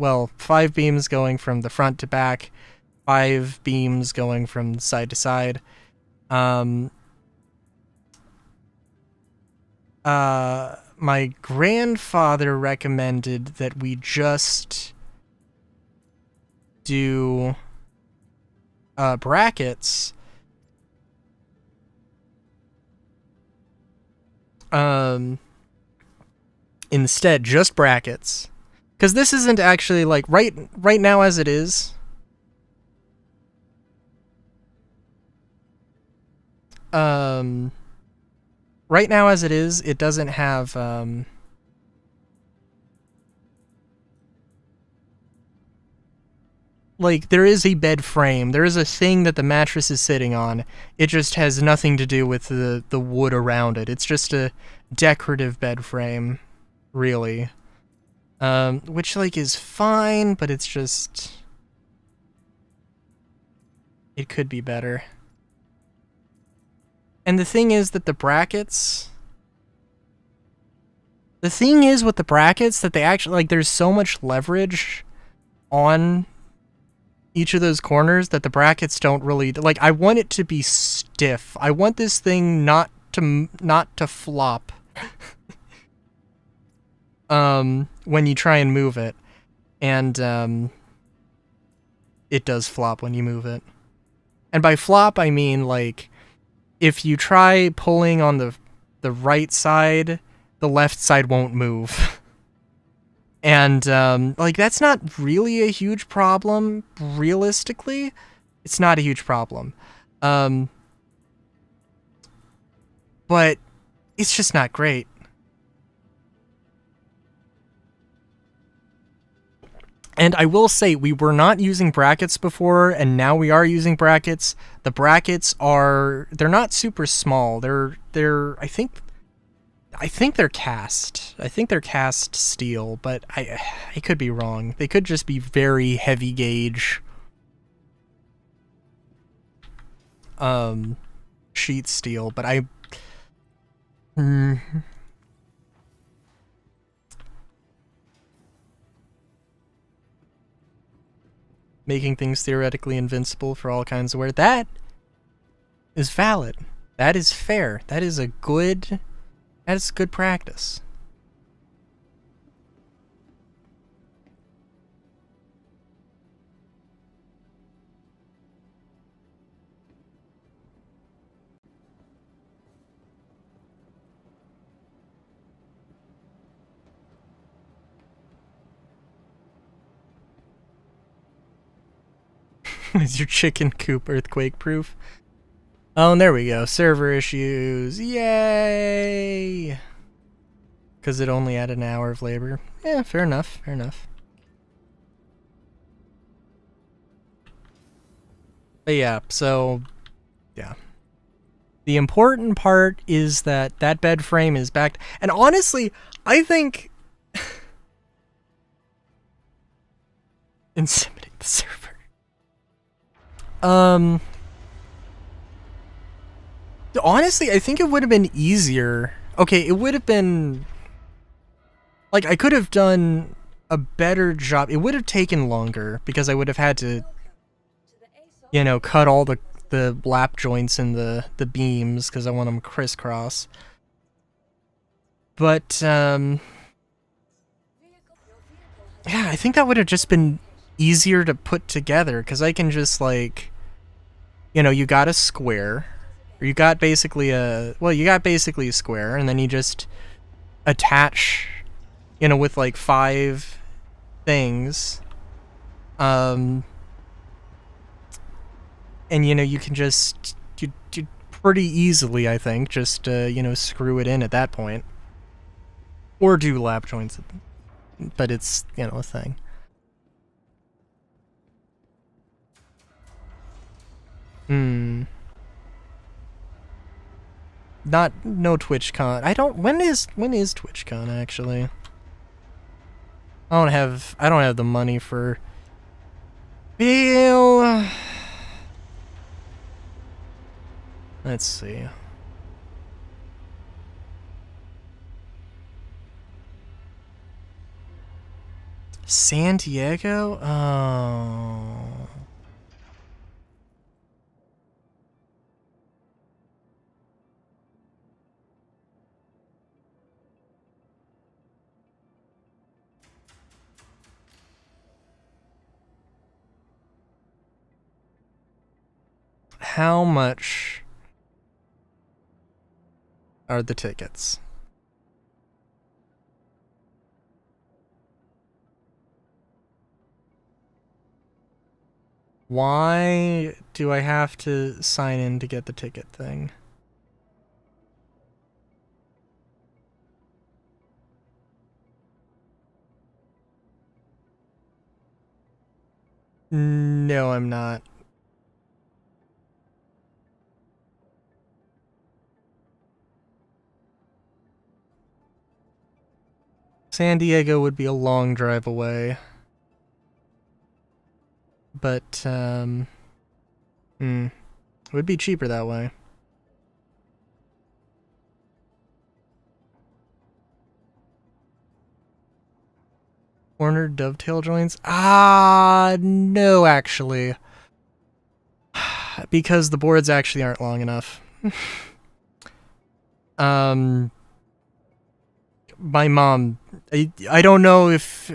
going from the front to back, 5 beams going from side to side. My grandfather recommended that we just do brackets. Instead, just brackets. Because this isn't actually, like, right now as it is. Right now as it is, it doesn't have, like, there is a bed frame. There is a thing that the mattress is sitting on. It just has nothing to do with the wood around it. It's just a decorative bed frame, really. Which, like, is fine, but it's just... it could be better. And the thing is that the brackets... the thing is with the brackets that they actually, like, there's so much leverage on each of those corners that the brackets don't really, like, I want it to be stiff. I want this thing not to flop when you try and move it. And it does flop when you move it. And by flop I mean, like, if you try pulling on the right side, the left side won't move. And, like, that's not really a huge problem, realistically. It's not a huge problem. But it's just not great. And I will say, we were not using brackets before, and now we are using brackets. The brackets they're not super small. They're I think they're cast. I think they're cast steel, but I could be wrong. They could just be very heavy gauge sheet steel, but making things theoretically invincible for all kinds of wear. That is valid. That is fair. That is good practice. Is your chicken coop earthquake proof? Oh, and there we go. Server issues. Yay! Because it only had an hour of labor. Yeah, fair enough. Fair enough. But yeah, so... yeah. The important part is that bed frame is backed. And honestly, I think... Inseminate the server. Honestly, I think it would have been easier. Okay, it would have been... Like, I could have done a better job. It would have taken longer, because I would have had to, you know, cut all the lap joints and the beams, because I want them crisscross. But, yeah, I think that would have just been easier to put together, because I can just, like, you know, you got a square, or you got basically a square, and then you just attach, you know, with like 5 things, and you know, you can just you pretty easily, I think, just you know, screw it in at that point, or do lap joints, but it's, you know, a thing. No TwitchCon. I don't. When is TwitchCon actually? I don't have the money for. Bill. Let's see. San Diego? Oh. How much are the tickets? Why do I have to sign in to get the ticket thing? No, I'm not. San Diego would be a long drive away. But, it would be cheaper that way. Corner dovetail joints? No, actually. Because the boards actually aren't long enough. My mom, I don't know if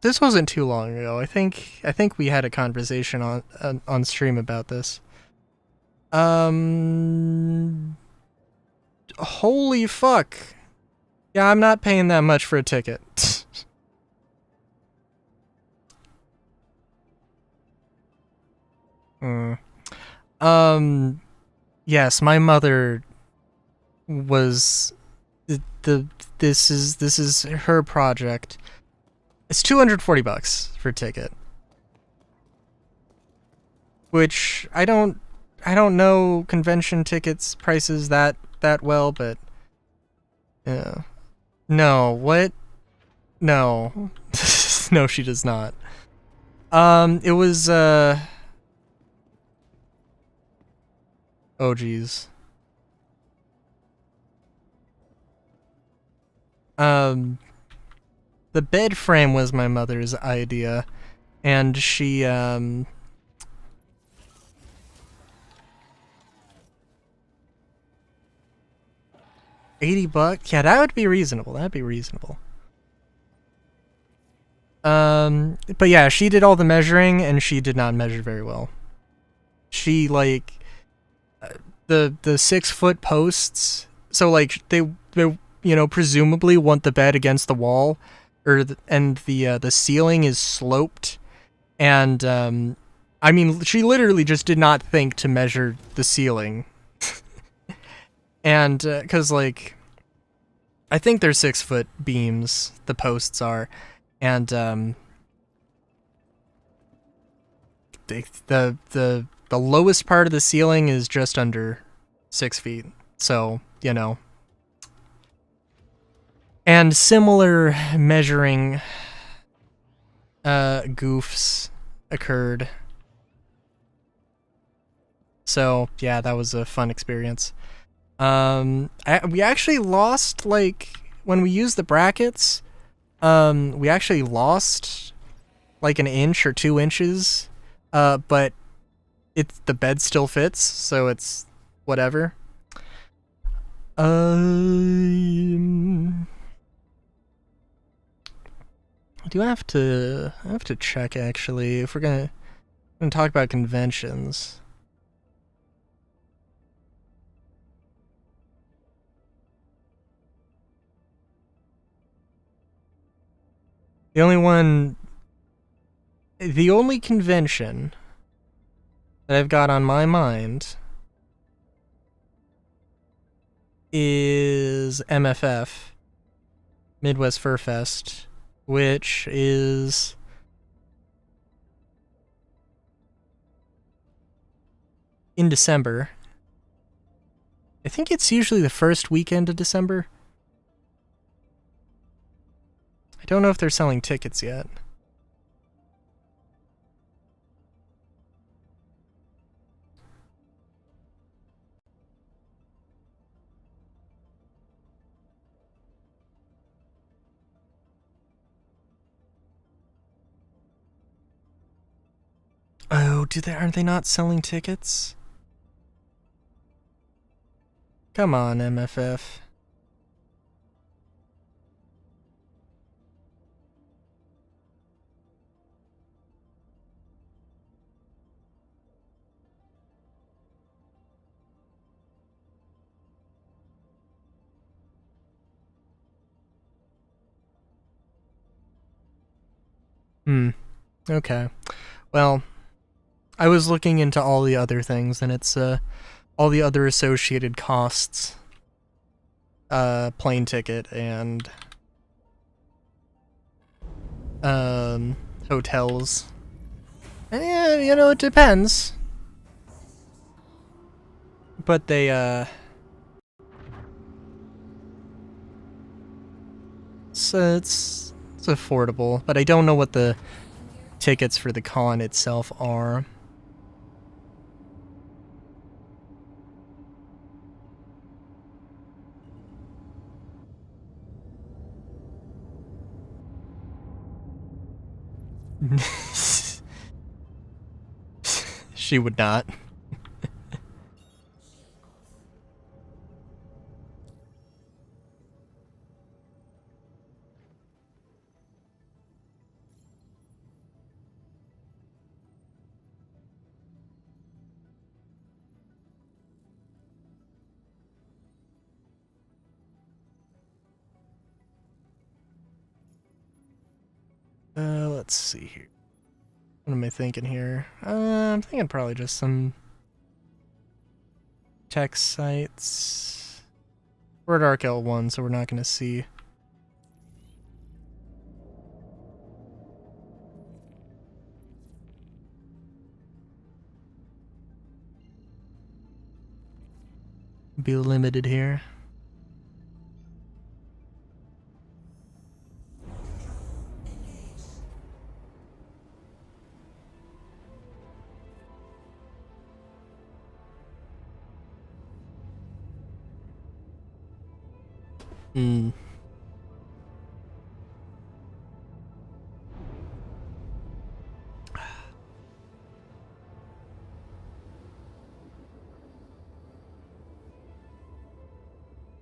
this wasn't too long ago. I think we had a conversation on stream about this. Holy fuck. Yeah, I'm not paying that much for a ticket. Yes, my mother was this is her project. It's $240 for a ticket. Which I don't know convention tickets prices that well, but yeah. No, what? No. No, she does not. It was oh geez. The bed frame was my mother's idea, and she $80? Yeah, that would be reasonable. That'd be reasonable. But yeah, she did all the measuring, and she did not measure very well. She, like, the 6-foot posts, so, like, they you know, presumably want the bed against the wall, and the ceiling is sloped, and, I mean, she literally just did not think to measure the ceiling. And, cause, like, I think they're 6-foot beams, the posts are, and, the lowest part of the ceiling is just under 6 feet, so, you know. And similar measuring goofs occurred. So yeah, that was a fun experience. We actually lost, like, when we used the brackets, we actually lost like an inch or 2 inches, but the bed still fits, so it's whatever. I have to check, actually, if we're gonna talk about conventions. The only convention that I've got on my mind is MFF, Midwest Fur Fest, which is in December. I think it's usually the first weekend of December. I don't know if they're selling tickets yet. Oh, aren't they not selling tickets? Come on, MFF. Okay. Well, I was looking into all the other things, and it's all the other associated costs. Plane ticket and hotels. Yeah, you know, it depends. But they so it's affordable, but I don't know what the tickets for the con itself are. She would not. Let's see here. What am I thinking here? I'm thinking probably just some tech sites. We're at Arc L1, so we're not going to see. Be limited here.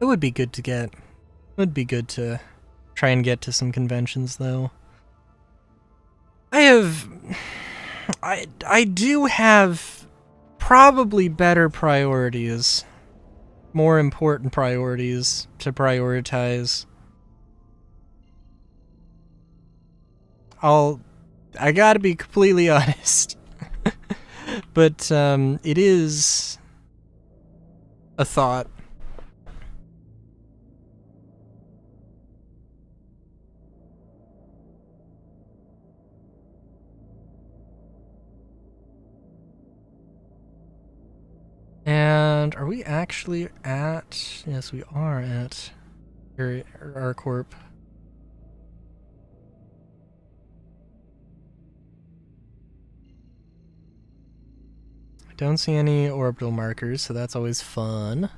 It would be good to get. It would be good to try and get to some conventions, though. I do have probably better priorities, more important priorities to prioritize. I gotta be completely honest. But it is a thought. And are we actually at... Yes, we are at ArcCorp. don't see any orbital markers, so that's always fun.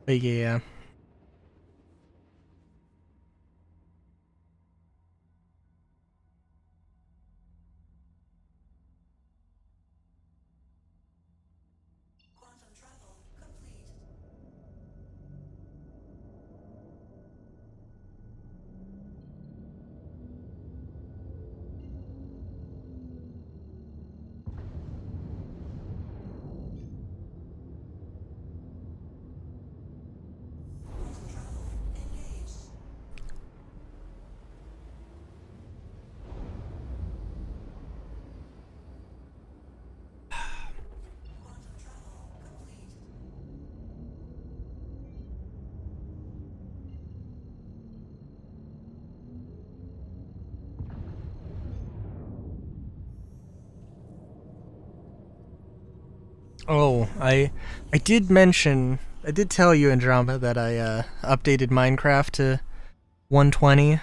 But yeah. Oh, I did mention, I did tell you, Andromeda, that I updated Minecraft to 120.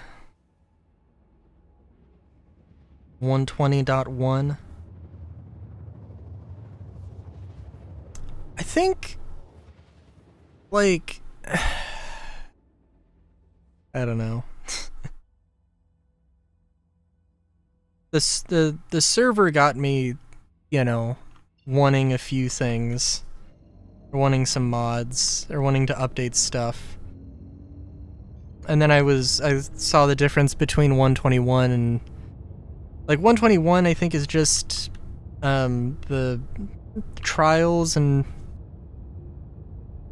120.1. I think, like, I don't know. The server got me, you know, wanting a few things, or wanting some mods, or wanting to update stuff. And then I saw the difference between 121 and, like, 121 I think is just the trails and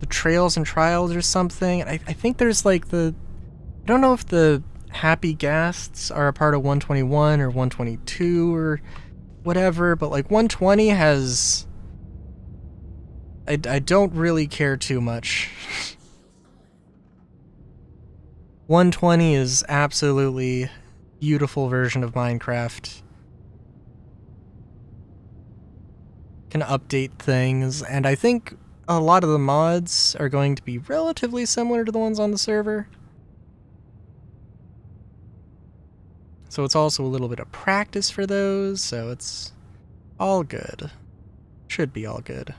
trials or something. I think there's like I don't know if the happy ghasts are a part of 121 or 122 or whatever, but like 120 has, I don't really care too much. 120 is absolutely beautiful version of Minecraft. Can update things, and I think a lot of the mods are going to be relatively similar to the ones on the server. So it's also a little bit of practice for those, so it's all good. Should be all good.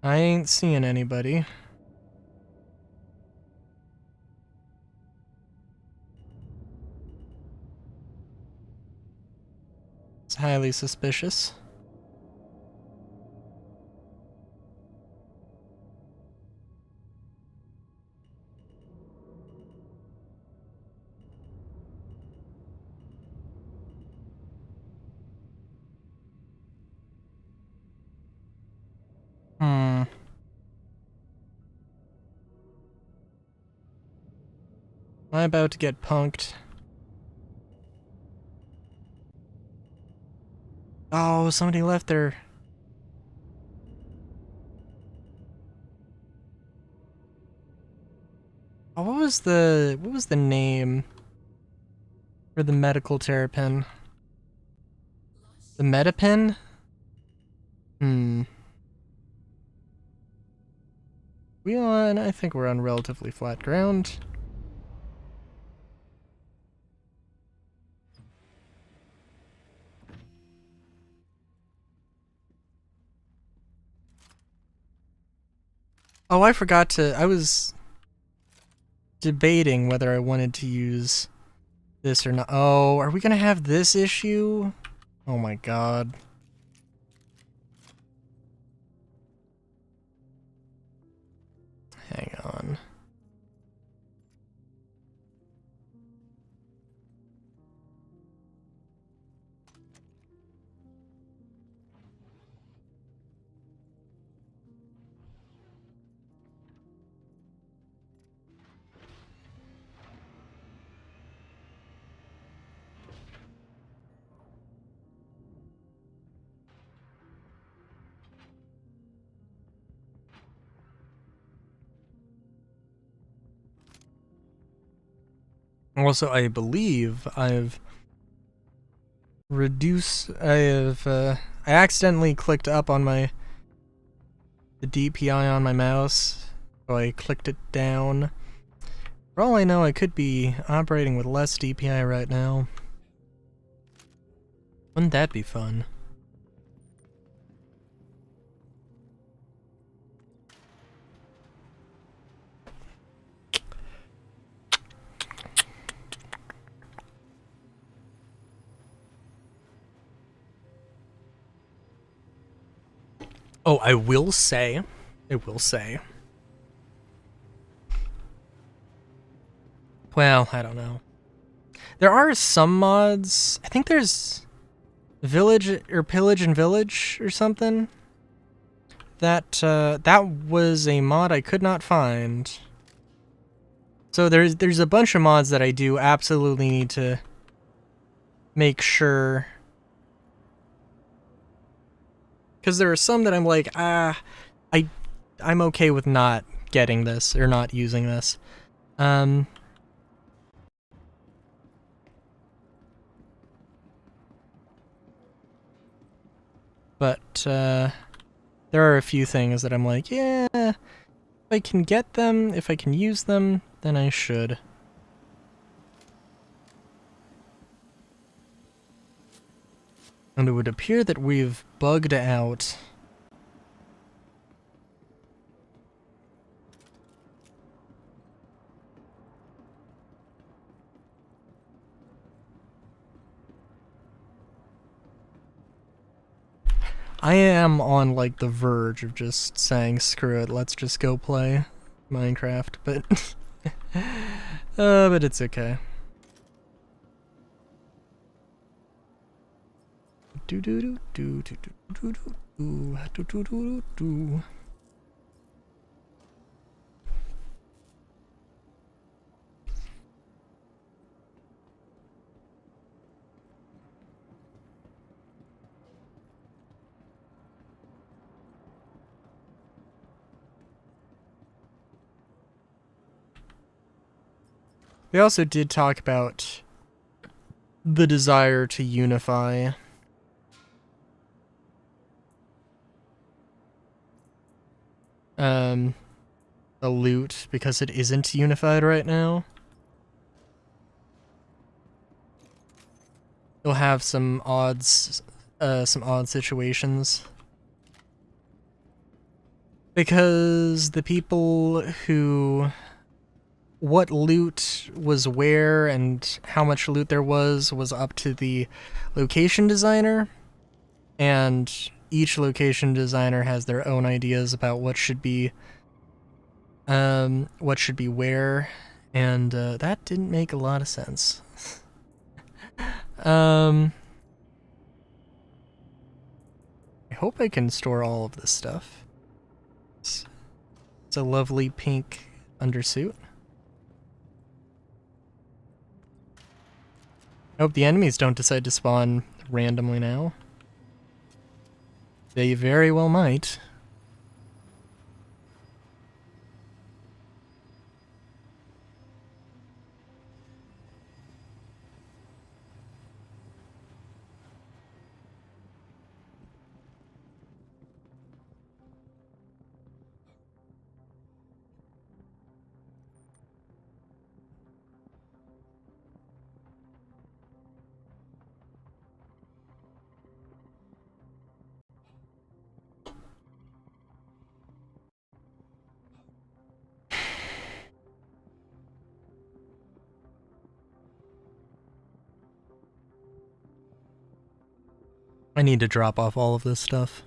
I ain't seeing anybody. It's highly suspicious. Am I about to get punked? Oh, somebody left their... Oh, what was the name for the medical terrapin? The Metapin? I think we're on relatively flat ground. Oh, I forgot to... I was debating whether I wanted to use this or not. Oh, are we gonna have this issue? Oh my god. Also, I believe I accidentally clicked up on the DPI on my mouse, so I clicked it down. For all I know, I could be operating with less DPI right now. Wouldn't that be fun? Oh, I will say. Well, I don't know. There are some mods. I think there's Village or Pillage and Village or something. That was a mod I could not find. So there's a bunch of mods that I do absolutely need to make sure. Because there are some that I'm like, I'm okay with not getting this or not using this. But there are a few things that I'm like, yeah, if I can get them, if I can use them, then I should. And it would appear that we've bugged out. I am on, like, the verge of just saying, screw it, let's just go play Minecraft, but... but it's okay. Do do do do do do do do do do do do. They also did talk about the desire to unify. The loot, because it isn't unified right now. You'll have some odd situations. Because the people who... what loot was where and how much loot there was up to the location designer. And each location designer has their own ideas about what should be where, and that didn't make a lot of sense. I hope I can store all of this stuff. It's a lovely pink undersuit. I hope the enemies don't decide to spawn randomly now. They very well might. I need to drop off all of this stuff.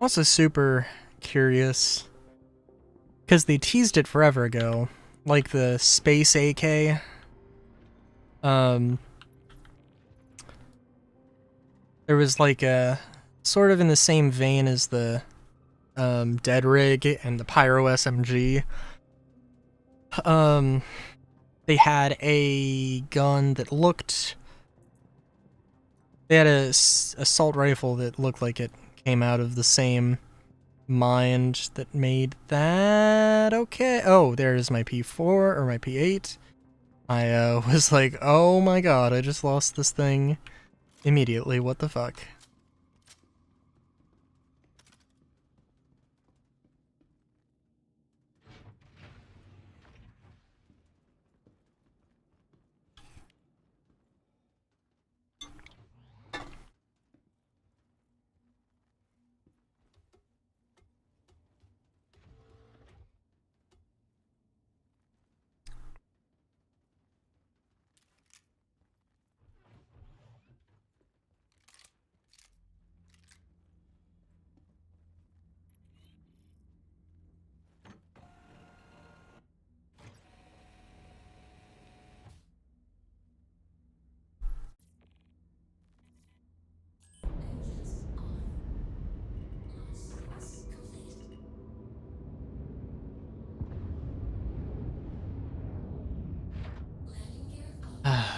Also super curious, because they teased it forever ago, like the Space AK. There was like a... sort of in the same vein as the Dead Rig and the Pyro SMG. They had a gun that looked They had a assault rifle that looked like it came out of the same mind that made that. Okay. Oh, there's my P4 or my P8. I was like, oh my god, I just lost this thing immediately. What the fuck?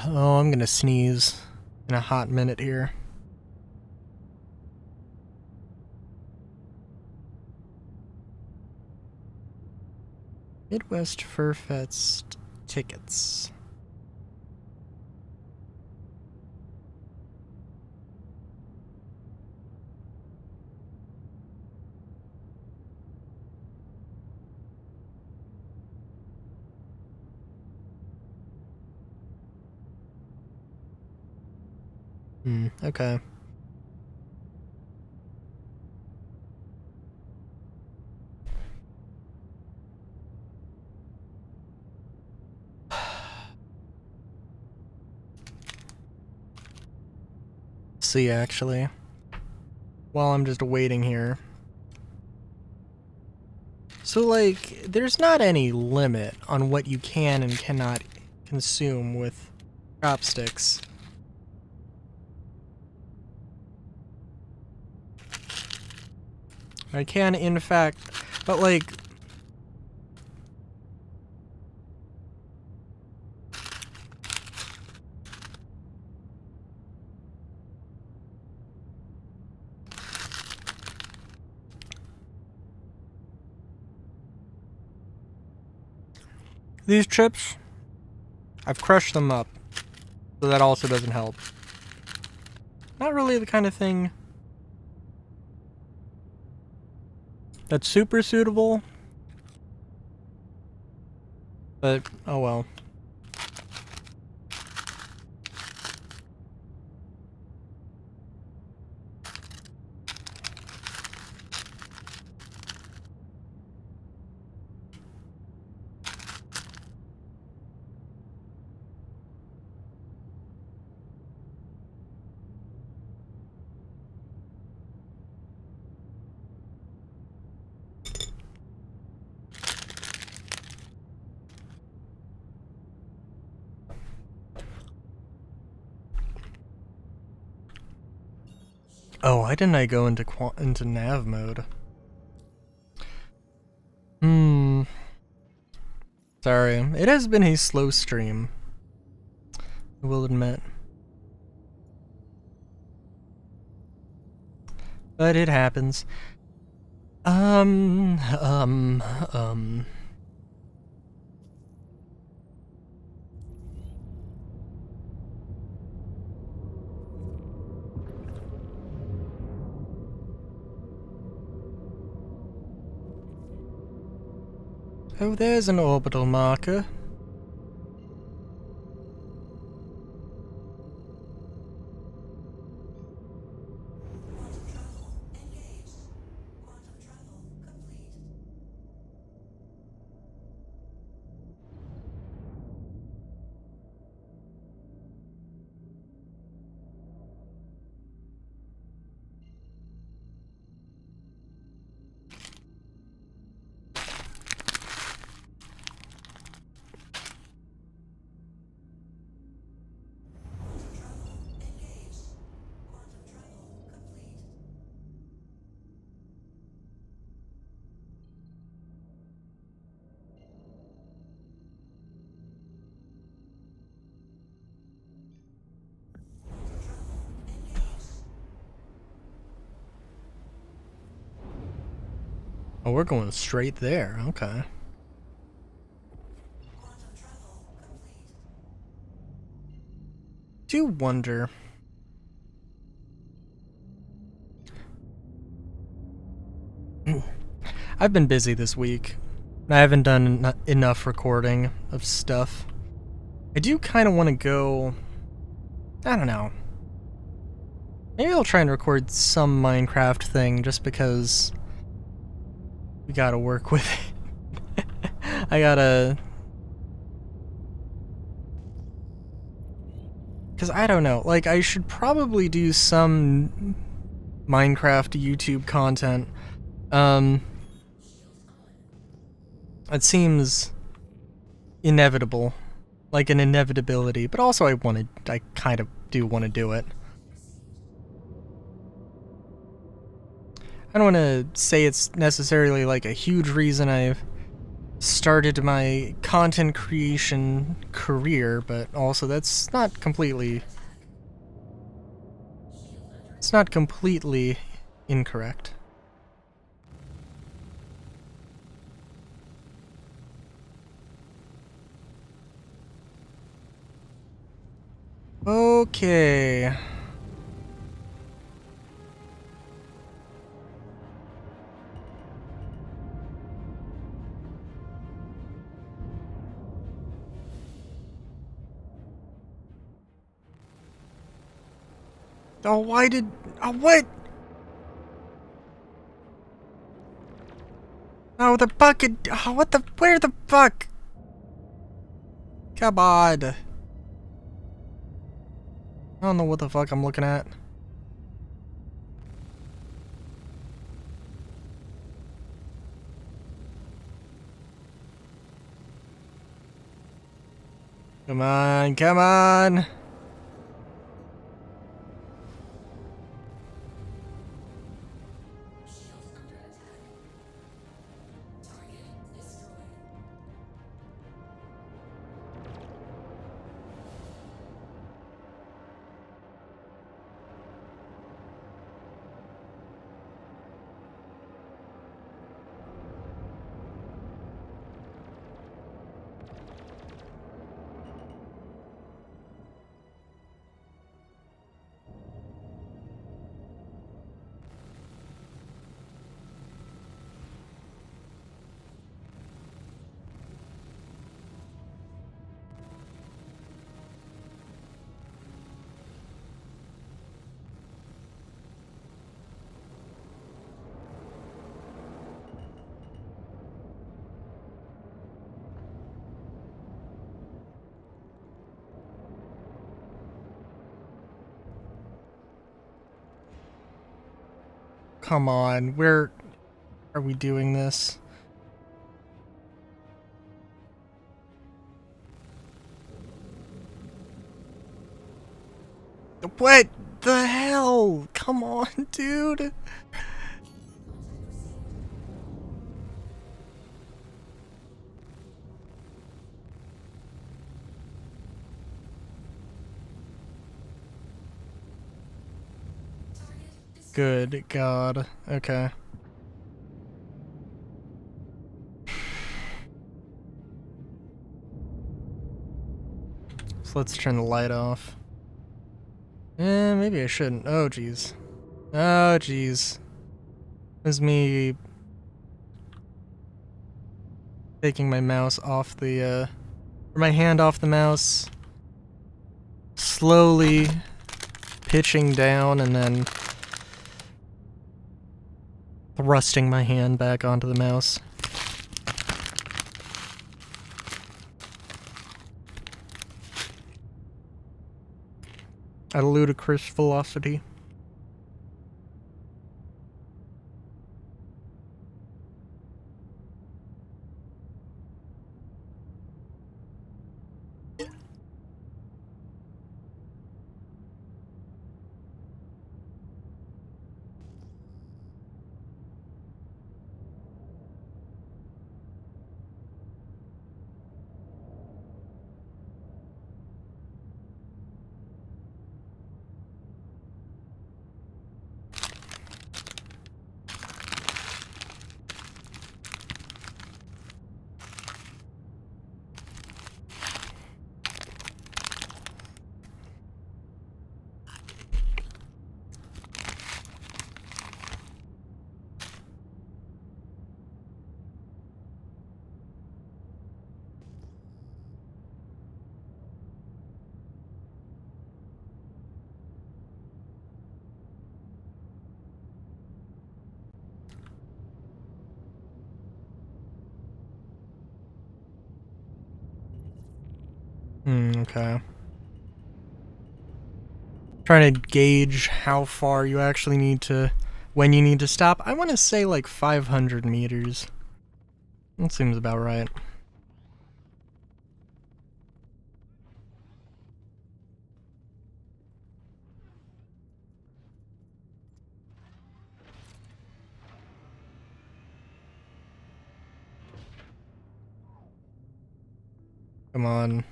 Oh, I'm gonna sneeze in a hot minute here. Midwest Fur Fest tickets. Okay. See, actually, while I'm just waiting here. So, like, there's not any limit on what you can and cannot consume with chopsticks. I can, in fact, but like, these chips, I've crushed them up, so that also doesn't help. Not really the kind of thing that's super suitable, but oh well. Oh, why didn't I go into nav mode? Sorry, it has been a slow stream, I will admit. But it happens. Oh, there's an orbital marker. Oh, we're going straight there. Okay. Do wonder. I've been busy this week. I haven't done enough recording of stuff. I do kind of want to go... I don't know. Maybe I'll try and record some Minecraft thing just because we gotta work with it. I gotta... Because I don't know, like, I should probably do some Minecraft YouTube content. It seems inevitable, like an inevitability, but also I kind of do want to do it. I don't want to say it's necessarily like a huge reason I've started my content creation career, but also that's not completely... It's not completely incorrect. Okay. Oh, why did... Oh, what? Oh, the bucket... Oh, what the... Where the fuck? Come on. I don't know what the fuck I'm looking at. Come on, come on. Come on, where are we doing this? What the hell? Come on, dude. Good God. Okay. So let's turn the light off. Maybe I shouldn't. Oh, jeez. Oh, jeez. This is me taking my mouse off the, or my hand off the mouse, slowly pitching down and then thrusting my hand back onto the mouse. At a ludicrous velocity. Okay. Trying to gauge how far you actually need to, when you need to stop. I want to say like 500 meters. That seems about right. Come on.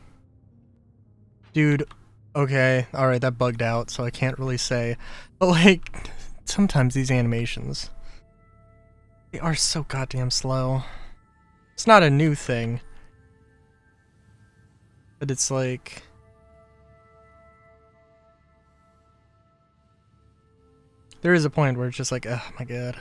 Dude, okay, alright, that bugged out, so I can't really say. But like, sometimes these animations, they are so goddamn slow. It's not a new thing. But it's like... there is a point where it's just like, oh my god.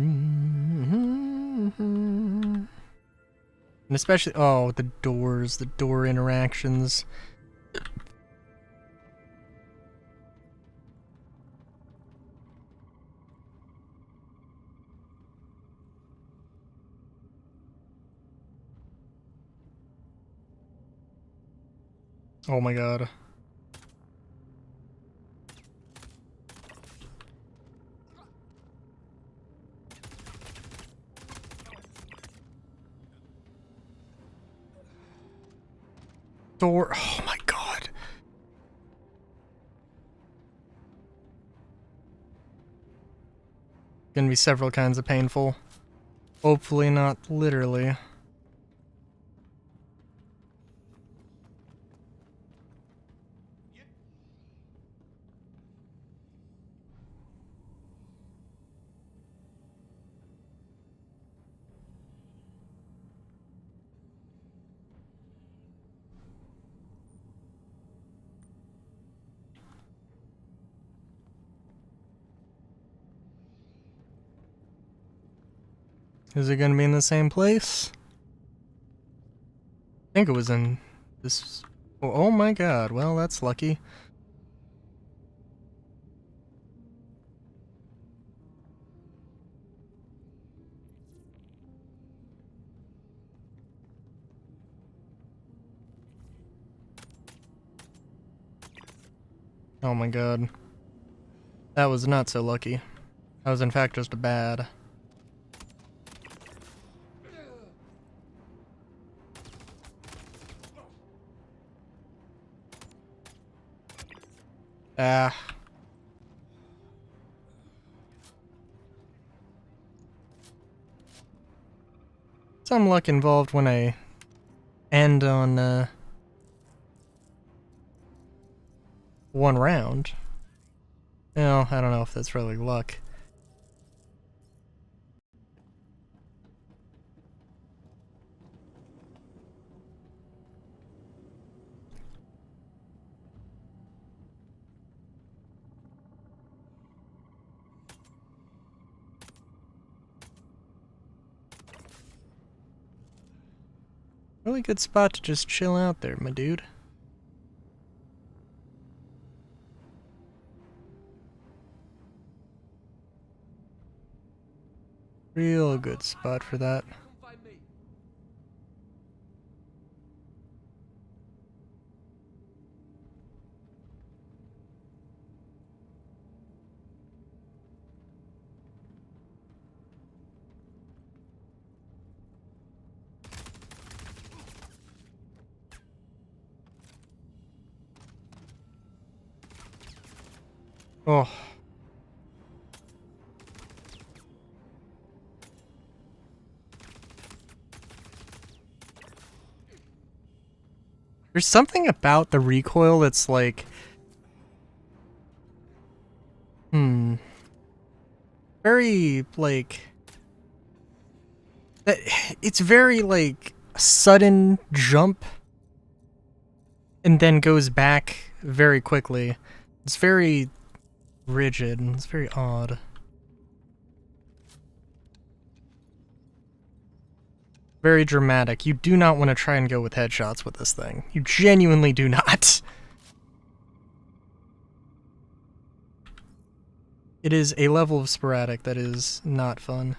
And especially, oh, the doors, the door interactions. Oh my god. Door, oh my god. Gonna be several kinds of painful. Hopefully not literally. Is it gonna be in the same place? I think it was in this... oh my god, well that's lucky. Oh my god. That was not so lucky. That was in fact just bad. Ah. Some luck involved when I end on, one round. No, I don't know if that's really luck. Really good spot to just chill out there, my dude. Real good spot for that. Oh. There's something about the recoil that's like... very, like... it's very, like, sudden jump and then goes back very quickly. It's very rigid and it's very odd. Very dramatic. You do not want to try and go with headshots with this thing. You genuinely do not. it is a level of sporadic that is not fun.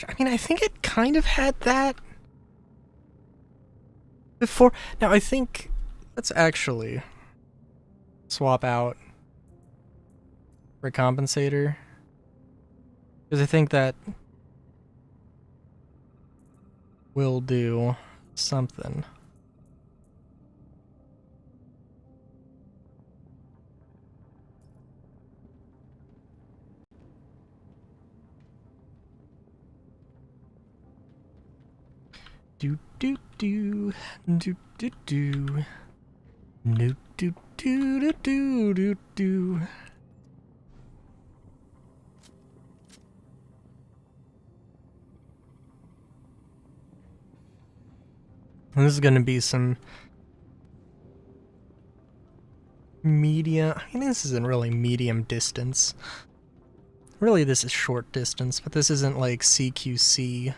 I mean, I think it kind of had that before. Now, I think let's actually swap out for compensator, because I think that will do something. Do do do do do do do do do do do do. This is gonna be some medium. I mean, this isn't really medium distance. Really, this is short distance, but this isn't like CQC.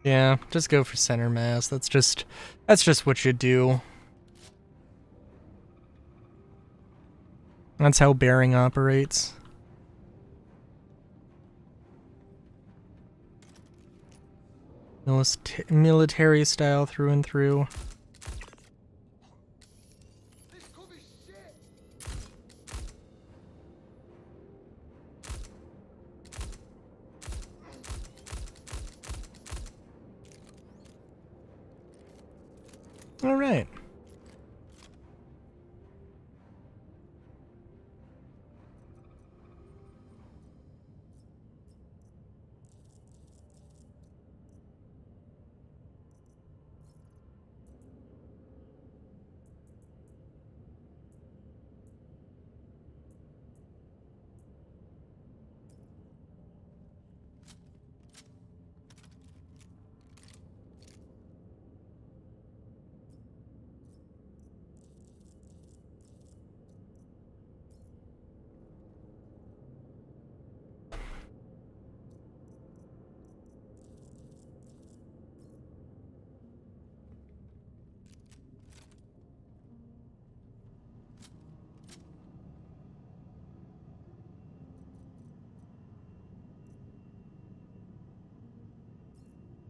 Yeah, just go for center mass. That's just what you do. That's how bearing operates. Military style through and through. This could be shit. All right.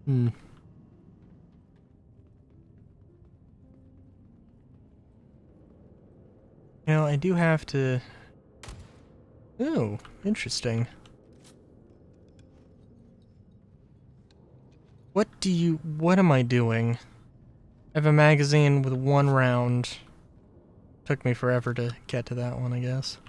Hmm. You know, I do have to... Oh, interesting. What am I doing? I have a magazine with 1 round. Took me forever to get to that one, I guess.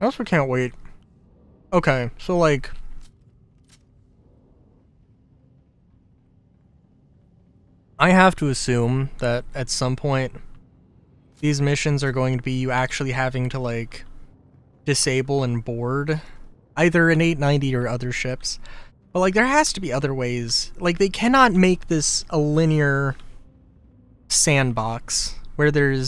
I also can't wait. Okay, so like... I have to assume that at some point, these missions are going to be you actually having to like disable and board either an 890 or other ships. But like there has to be other ways. Like they cannot make this a linear sandbox where you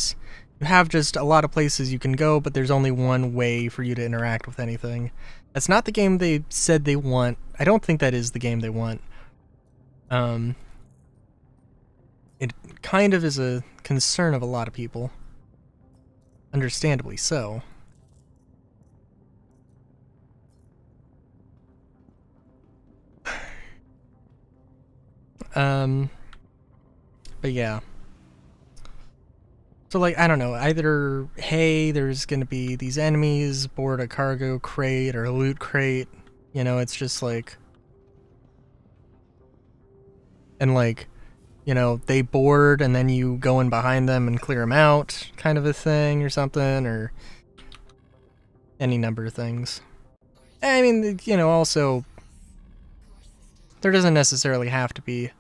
have just a lot of places you can go, but there's only one way for you to interact with anything. That's not the game they said they want. I don't think that is the game they want. It kind of is a concern of a lot of people. Understandably so. But yeah. So like, I don't know, either, hey, there's gonna be these enemies, board a cargo crate or a loot crate, you know, it's just like... and like, you know, they board and then you go in behind them and clear them out, kind of a thing or something, or any number of things. I mean, you know, also, there doesn't necessarily have to be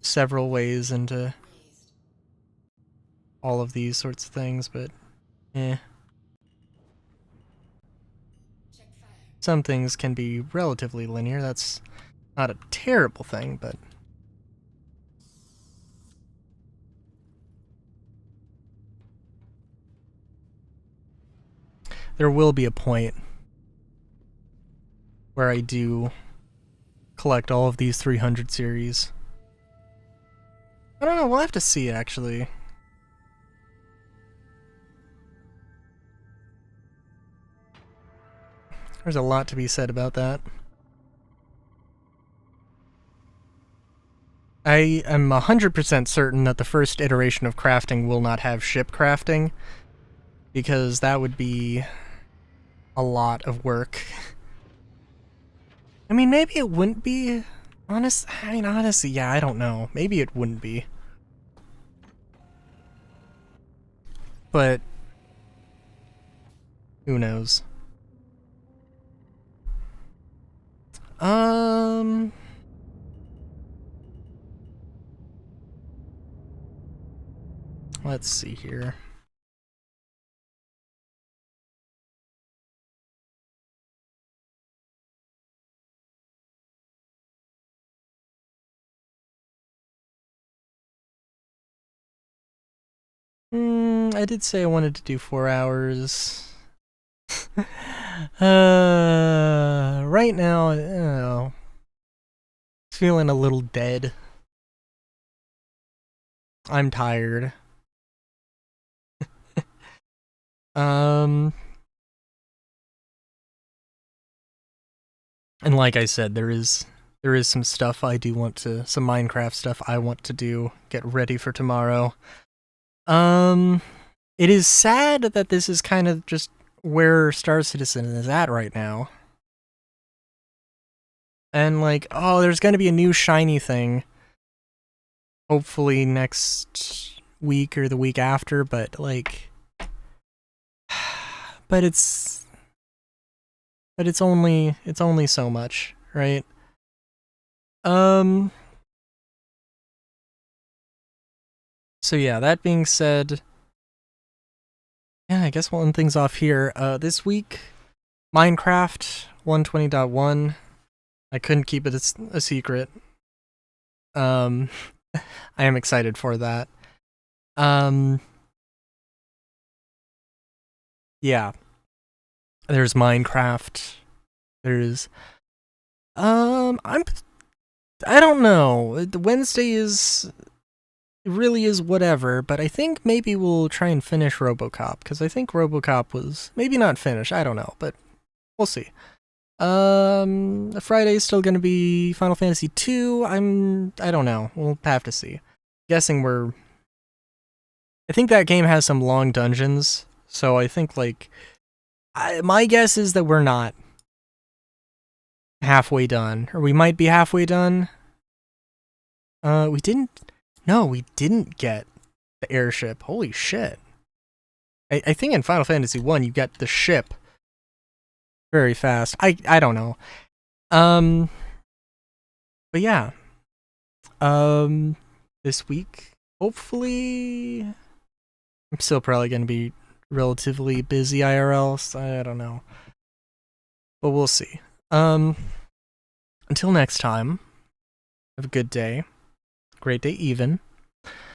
several ways into all of these sorts of things, but some things can be relatively linear. That's not a terrible thing, but there will be a point where I do collect all of these 300 series. I don't know, we'll have to see, actually. There's a lot to be said about that. I am 100% certain that the first iteration of crafting will not have ship crafting, because that would be a lot of work. I mean, maybe it wouldn't be. Honestly, yeah, I don't know. Maybe it wouldn't be. But who knows? Let's see here. I did say I wanted to do 4 hours. Right now, I don't know. Feeling a little dead. I'm tired. And like I said, there is some stuff I do want to, some Minecraft stuff I want to do, get ready for tomorrow. It is sad that this is kind of just where Star Citizen is at right now. And like, oh, there's gonna be a new shiny thing. Hopefully next week or the week after, but like, but it's only so much, right? So yeah, that being said, yeah, I guess we'll end things off here. This week, Minecraft 120.1. I couldn't keep it a secret. I am excited for that. Yeah. There's Minecraft. There's I don't know. Wednesday is, it really is whatever, but I think maybe we'll try and finish RoboCop, because I think RoboCop was maybe not finished, I don't know, but we'll see. Friday's still gonna be Final Fantasy 2. I don't know. We'll have to see. Guessing I think that game has some long dungeons, so I think like my guess is that we're not halfway done, or we might be halfway done. We didn't get the airship. Holy shit. I think in Final Fantasy 1 you get the ship very fast. I don't know. But yeah. This week, hopefully, I'm still probably going to be relatively busy IRL, so I don't know. But we'll see. Until next time, have a good day. Great day even.